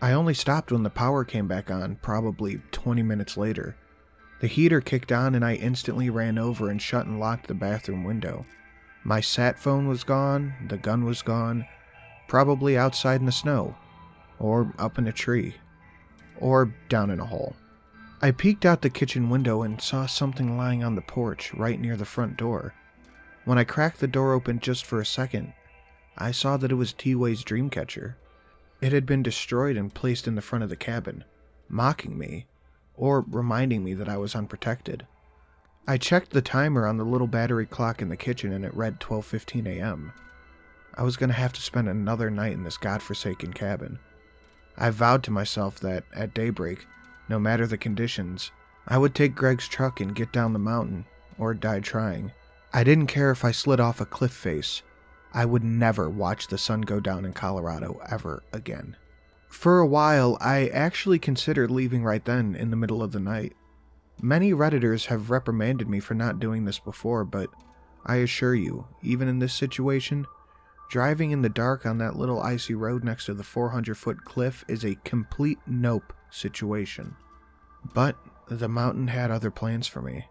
I only stopped when the power came back on, probably 20 minutes later. The heater kicked on and I instantly ran over and shut and locked the bathroom window. My sat phone was gone, the gun was gone, probably outside in the snow, or up in a tree, or down in a hole. I peeked out the kitchen window and saw something lying on the porch right near the front door. When I cracked the door open just for a second, I saw that it was T-Way's dream catcher. It had been destroyed and placed in the front of the cabin, mocking me, or reminding me that I was unprotected. I checked the timer on the little battery clock in the kitchen and it read 12:15 a.m. I was going to have to spend another night in this godforsaken cabin. I vowed to myself that, at daybreak, no matter the conditions, I would take Greg's truck and get down the mountain, or die trying. I didn't care if I slid off a cliff face. I would never watch the sun go down in Colorado ever again. For a while, I actually considered leaving right then in the middle of the night. Many Redditors have reprimanded me for not doing this before, but I assure you, even in this situation, driving in the dark on that little icy road next to the 400-foot cliff is a complete nope situation. But the mountain had other plans for me.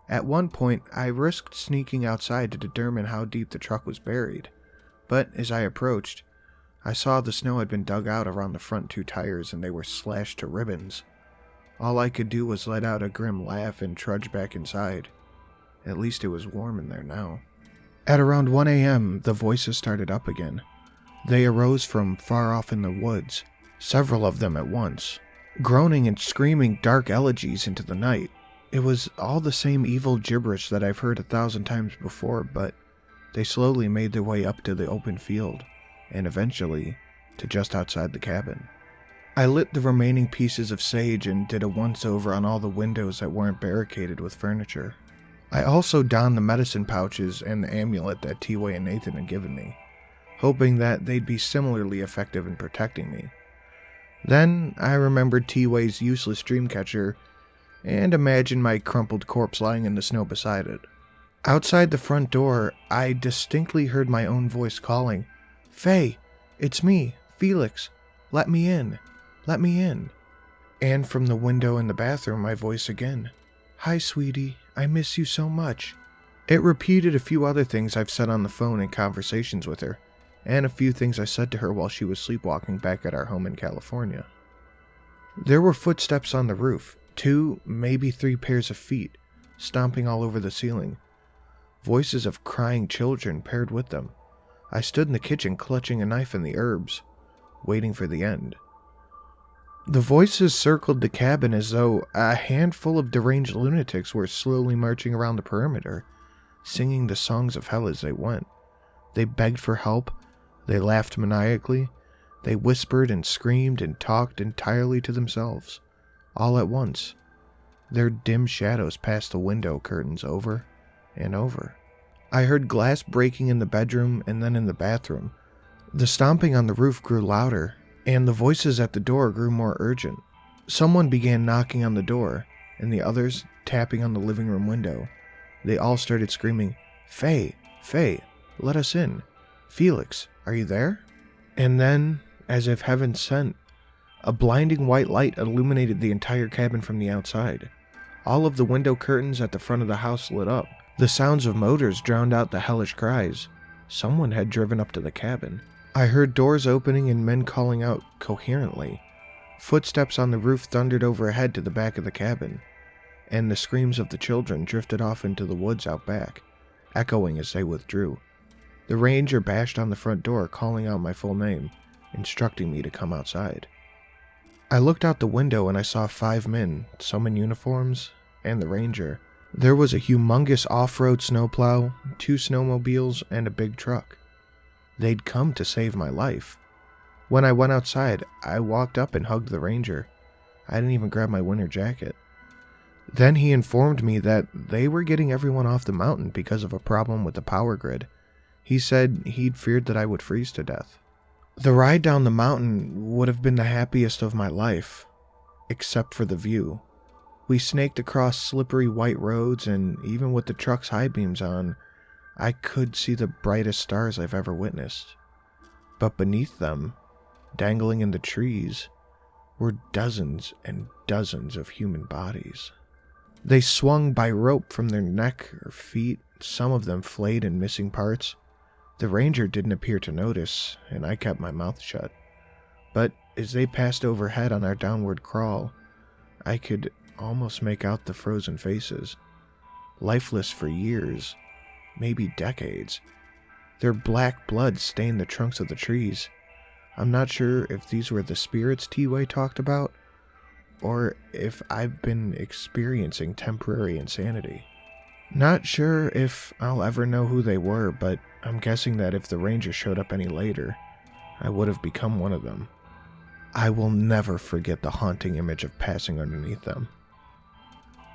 At one point, I risked sneaking outside to determine how deep the truck was buried, but as I approached, I saw the snow had been dug out around the front two tires and they were slashed to ribbons. All I could do was let out a grim laugh and trudge back inside. At least it was warm in there now. At around 1 a.m., the voices started up again. They arose from far off in the woods, several of them at once, groaning and screaming dark elegies into the night. It was all the same evil gibberish that I've heard 1,000 times before, but they slowly made their way up to the open field, and eventually to just outside the cabin. I lit the remaining pieces of sage and did a once-over on all the windows that weren't barricaded with furniture. I also donned the medicine pouches and the amulet that T-Way and Nathan had given me, hoping that they'd be similarly effective in protecting me. Then I remembered T-Way's useless dream catcher and imagined my crumpled corpse lying in the snow beside it. Outside the front door, I distinctly heard my own voice calling, "Faye, it's me, Felix. Let me in. Let me in." And from the window in the bathroom, my voice again, "Hi, sweetie. I miss you so much." It repeated a few other things I've said on the phone in conversations with her, and a few things I said to her while she was sleepwalking back at our home in California. There were footsteps on the roof, 2, maybe 3 pairs of feet, stomping all over the ceiling. Voices of crying children paired with them. I stood in the kitchen clutching a knife in the herbs, waiting for the end. The voices circled the cabin as though a handful of deranged lunatics were slowly marching around the perimeter, singing the songs of hell as they went. They begged for help, they laughed maniacally, they whispered and screamed and talked entirely to themselves, all at once. Their dim shadows passed the window curtains over and over. I heard glass breaking in the bedroom and then in the bathroom. The stomping on the roof grew louder, and the voices at the door grew more urgent. Someone began knocking on the door, and the others tapping on the living room window. They all started screaming, "Faye, Faye, let us in. Felix, are you there?" And then, as if heaven sent, a blinding white light illuminated the entire cabin from the outside. All of the window curtains at the front of the house lit up. The sounds of motors drowned out the hellish cries. Someone had driven up to the cabin. I heard doors opening and men calling out coherently. Footsteps on the roof thundered overhead to the back of the cabin, and the screams of the children drifted off into the woods out back, echoing as they withdrew. The ranger bashed on the front door, calling out my full name, instructing me to come outside. I looked out the window and I saw 5 men, some in uniforms, and the ranger. There was a humongous off-road snowplow, 2 snowmobiles, and a big truck. They'd come to save my life. When I went outside, I walked up and hugged the ranger. I didn't even grab my winter jacket. Then he informed me that they were getting everyone off the mountain because of a problem with the power grid. He said he'd feared that I would freeze to death. The ride down the mountain would have been the happiest of my life, except for the view. We snaked across slippery white roads, and even with the truck's high beams on, I could see the brightest stars I've ever witnessed. But beneath them, dangling in the trees, were dozens and dozens of human bodies. They swung by rope from their neck or feet, some of them flayed and missing parts. The ranger didn't appear to notice, and I kept my mouth shut. But as they passed overhead on our downward crawl, I could almost make out the frozen faces. Lifeless for years, maybe decades. Their black blood stained the trunks of the trees. I'm not sure if these were the spirits T-Way talked about, or if I've been experiencing temporary insanity. Not sure if I'll ever know who they were, but I'm guessing that if the ranger showed up any later, I would have become one of them. I will never forget the haunting image of passing underneath them.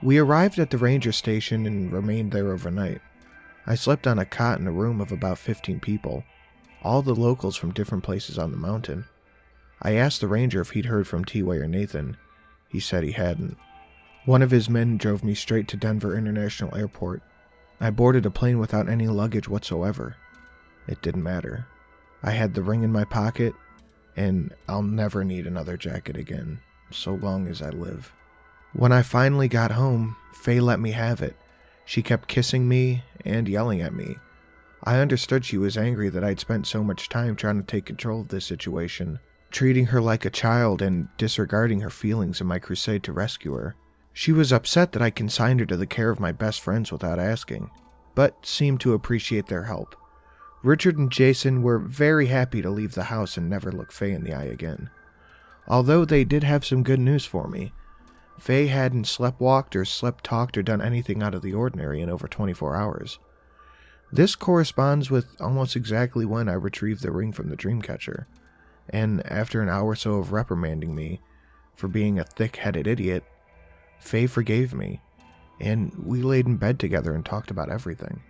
We arrived at the ranger station and remained there overnight. I slept on a cot in a room of about 15 people, all the locals from different places on the mountain. I asked the ranger if he'd heard from T-Way or Nathan. He said he hadn't. One of his men drove me straight to Denver International Airport. I boarded a plane without any luggage whatsoever. It didn't matter. I had the ring in my pocket, and I'll never need another jacket again, so long as I live. When I finally got home, Faye let me have it. She kept kissing me and yelling at me. I understood she was angry that I'd spent so much time trying to take control of this situation, treating her like a child and disregarding her feelings in my crusade to rescue her. She was upset that I consigned her to the care of my best friends without asking, but seemed to appreciate their help. Richard and Jason were very happy to leave the house and never look Faye in the eye again. Although they did have some good news for me. Faye hadn't sleptwalked or slept-talked or done anything out of the ordinary in over 24 hours. This corresponds with almost exactly when I retrieved the ring from the Dreamcatcher, and after an hour or so of reprimanding me for being a thick-headed idiot, Faye forgave me, and we laid in bed together and talked about everything.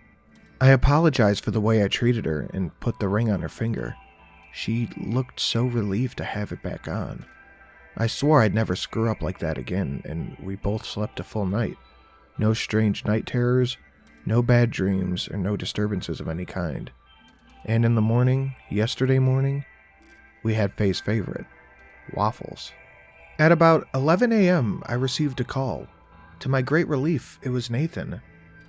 I apologized for the way I treated her and put the ring on her finger. She looked so relieved to have it back on. I swore I'd never screw up like that again, and we both slept a full night. No strange night terrors, no bad dreams, or no disturbances of any kind. And in the morning, yesterday morning, we had Faye's favorite, waffles. At about 11 a.m., I received a call. To my great relief, it was Nathan.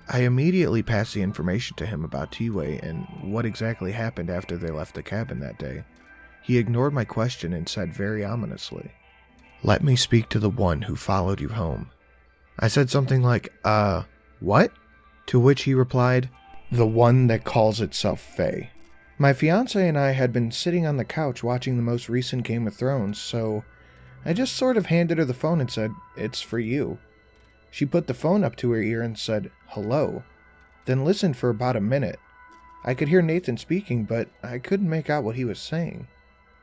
I immediately passed the information to him about T-Way and what exactly happened after they left the cabin that day. He ignored my question and said very ominously, "Let me speak to the one who followed you home." I said something like, what? To which he replied, "The one that calls itself Faye." My fiancé and I had been sitting on the couch watching the most recent Game of Thrones, so I just sort of handed her the phone and said, "It's for you." She put the phone up to her ear and said, "Hello," then listened for about a minute. I could hear Nathan speaking, but I couldn't make out what he was saying.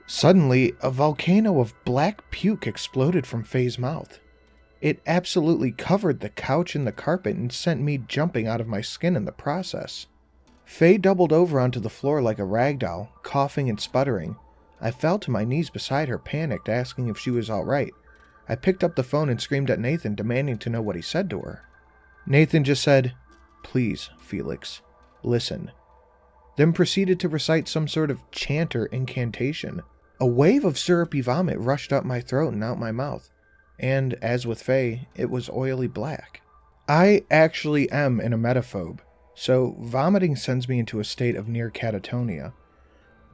Suddenly, a volcano of black puke exploded from Faye's mouth. It absolutely covered the couch and the carpet and sent me jumping out of my skin in the process. Faye doubled over onto the floor like a rag doll, coughing and sputtering. I fell to my knees beside her, panicked, asking if she was all right. I picked up the phone and screamed at Nathan, demanding to know what he said to her. Nathan just said, "Please, Felix, listen," then proceeded to recite some sort of chant or incantation. A wave of syrupy vomit rushed up my throat and out my mouth, and, as with Faye, it was oily black. I actually am an emetophobe, so vomiting sends me into a state of near catatonia.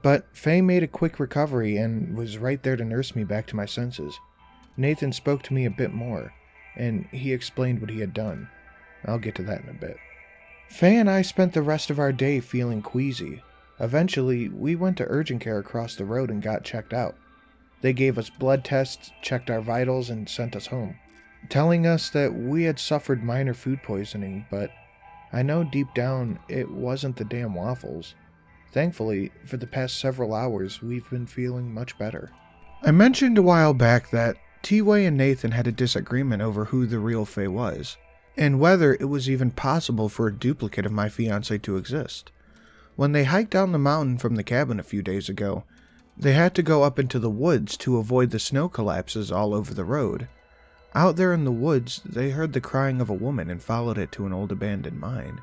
But Faye made a quick recovery and was right there to nurse me back to my senses. Nathan spoke to me a bit more, and he explained what he had done. I'll get to that in a bit. Faye and I spent the rest of our day feeling queasy. Eventually, we went to urgent care across the road and got checked out. They gave us blood tests, checked our vitals, and sent us home, telling us that we had suffered minor food poisoning, but I know deep down it wasn't the damn waffles. Thankfully, for the past several hours, we've been feeling much better. I mentioned a while back that T-Way and Nathan had a disagreement over who the real Faye was, and whether it was even possible for a duplicate of my fiancé to exist. When they hiked down the mountain from the cabin a few days ago, they had to go up into the woods to avoid the snow collapses all over the road. Out there in the woods, they heard the crying of a woman and followed it to an old abandoned mine.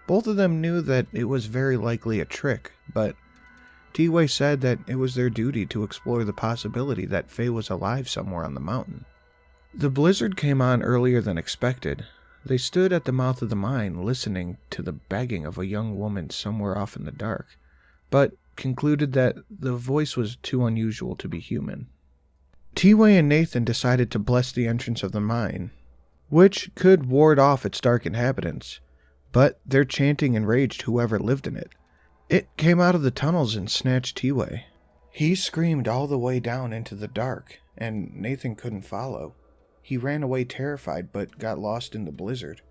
Both of them knew that it was very likely a trick, but T-Way said that it was their duty to explore the possibility that Faye was alive somewhere on the mountain. The blizzard came on earlier than expected. They stood at the mouth of the mine listening to the begging of a young woman somewhere off in the dark, but concluded that the voice was too unusual to be human. T-Way and Nathan decided to bless the entrance of the mine, which could ward off its dark inhabitants, but their chanting enraged whoever lived in it. It came out of the tunnels and snatched T-Way. He screamed all the way down into the dark, and Nathan couldn't follow. He ran away terrified, but got lost in the blizzard.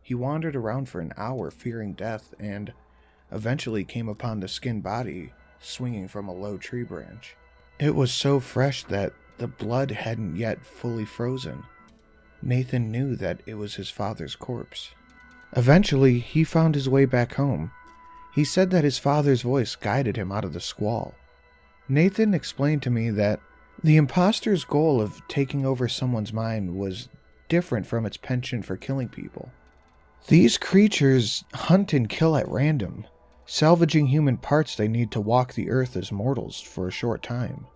He wandered around for an hour, fearing death, and eventually came upon the skinned body swinging from a low tree branch. It was so fresh that the blood hadn't yet fully frozen. Nathan knew that it was his father's corpse. Eventually, he found his way back home. He said that his father's voice guided him out of the squall. Nathan explained to me that the imposter's goal of taking over someone's mind was different from its penchant for killing people. These creatures hunt and kill at random, salvaging human parts they need to walk the earth as mortals for a short time.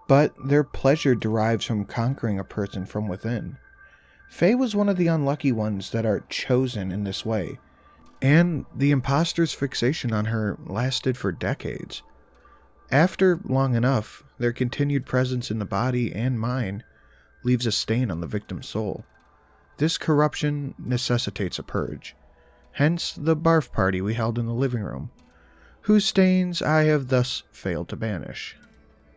But their pleasure derives from conquering a person from within. Faye was one of the unlucky ones that are chosen in this way, and the imposter's fixation on her lasted for decades. After long enough, their continued presence in the body and mind leaves a stain on the victim's soul. This corruption necessitates a purge, hence the barf party we held in the living room, whose stains I have thus failed to banish.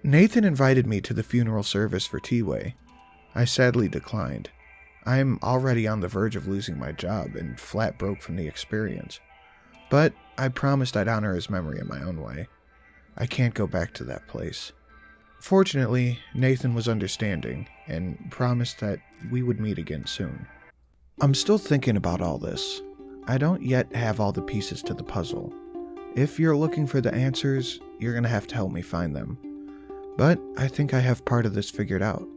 Nathan invited me to the funeral service for T-Way. I sadly declined. I'm already on the verge of losing my job and flat broke from the experience, but I promised I'd honor his memory in my own way. I can't go back to that place. Fortunately, Nathan was understanding and promised that we would meet again soon. I'm still thinking about all this. I don't yet have all the pieces to the puzzle. If you're looking for the answers, you're going to have to help me find them. But I think I have part of this figured out.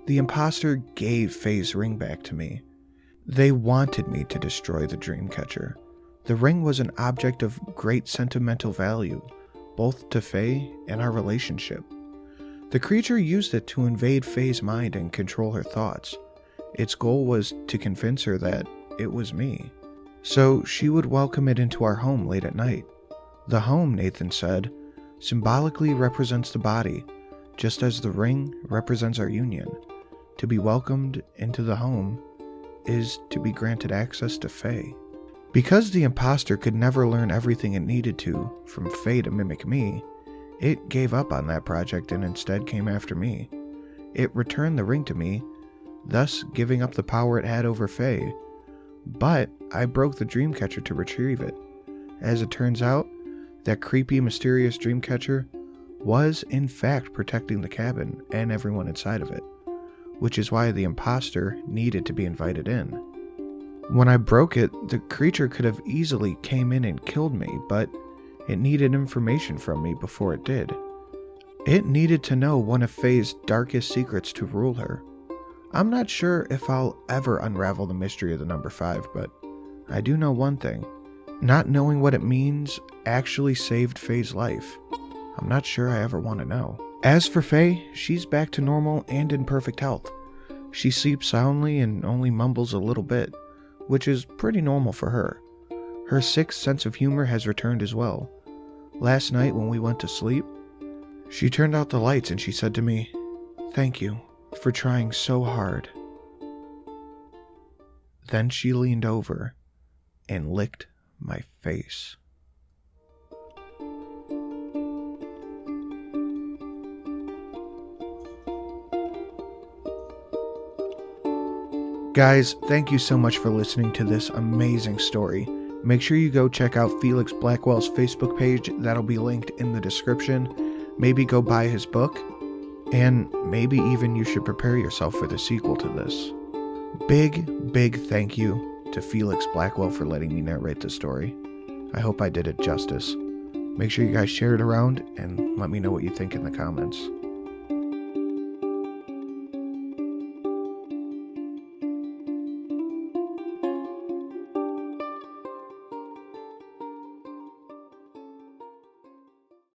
The imposter gave Faye's ring back to me. They wanted me to destroy the Dreamcatcher. The ring was an object of great sentimental value, both to Faye and our relationship. The creature used it to invade Faye's mind and control her thoughts. Its goal was to convince her that it was me, so she would welcome it into our home late at night. The home, Nathan said, symbolically represents the body, just as the ring represents our union. To be welcomed into the home is to be granted access to Faye. Because the imposter could never learn everything it needed to from Faye to mimic me, it gave up on that project and instead came after me. It returned the ring to me, thus giving up the power it had over Faye. But I broke the Dreamcatcher to retrieve it. As it turns out, that creepy, mysterious Dreamcatcher was in fact protecting the cabin and everyone inside of it, which is why the imposter needed to be invited in. When I broke it, the creature could have easily came in and killed me, but it needed information from me before it did. It needed to know one of Faye's darkest secrets to rule her. I'm not sure if I'll ever unravel the mystery of the number 5, but I do know one thing. Not knowing what it means actually saved Faye's life. I'm not sure I ever want to know. As for Faye, she's back to normal and in perfect health. She sleeps soundly and only mumbles a little bit, which is pretty normal for her. Her sixth sense of humor has returned as well. Last night when we went to sleep, she turned out the lights and she said to me, "Thank you for trying so hard." Then she leaned over and licked my face. Guys, thank you so much for listening to this amazing story. Make sure you go check out Felix Blackwell's Facebook page. That'll be linked in the description. Maybe go buy his book. And maybe even you should prepare yourself for the sequel to this. Big thank you to Felix Blackwell for letting me narrate the story. I hope I did it justice. Make sure you guys share it around and let me know what you think in the comments.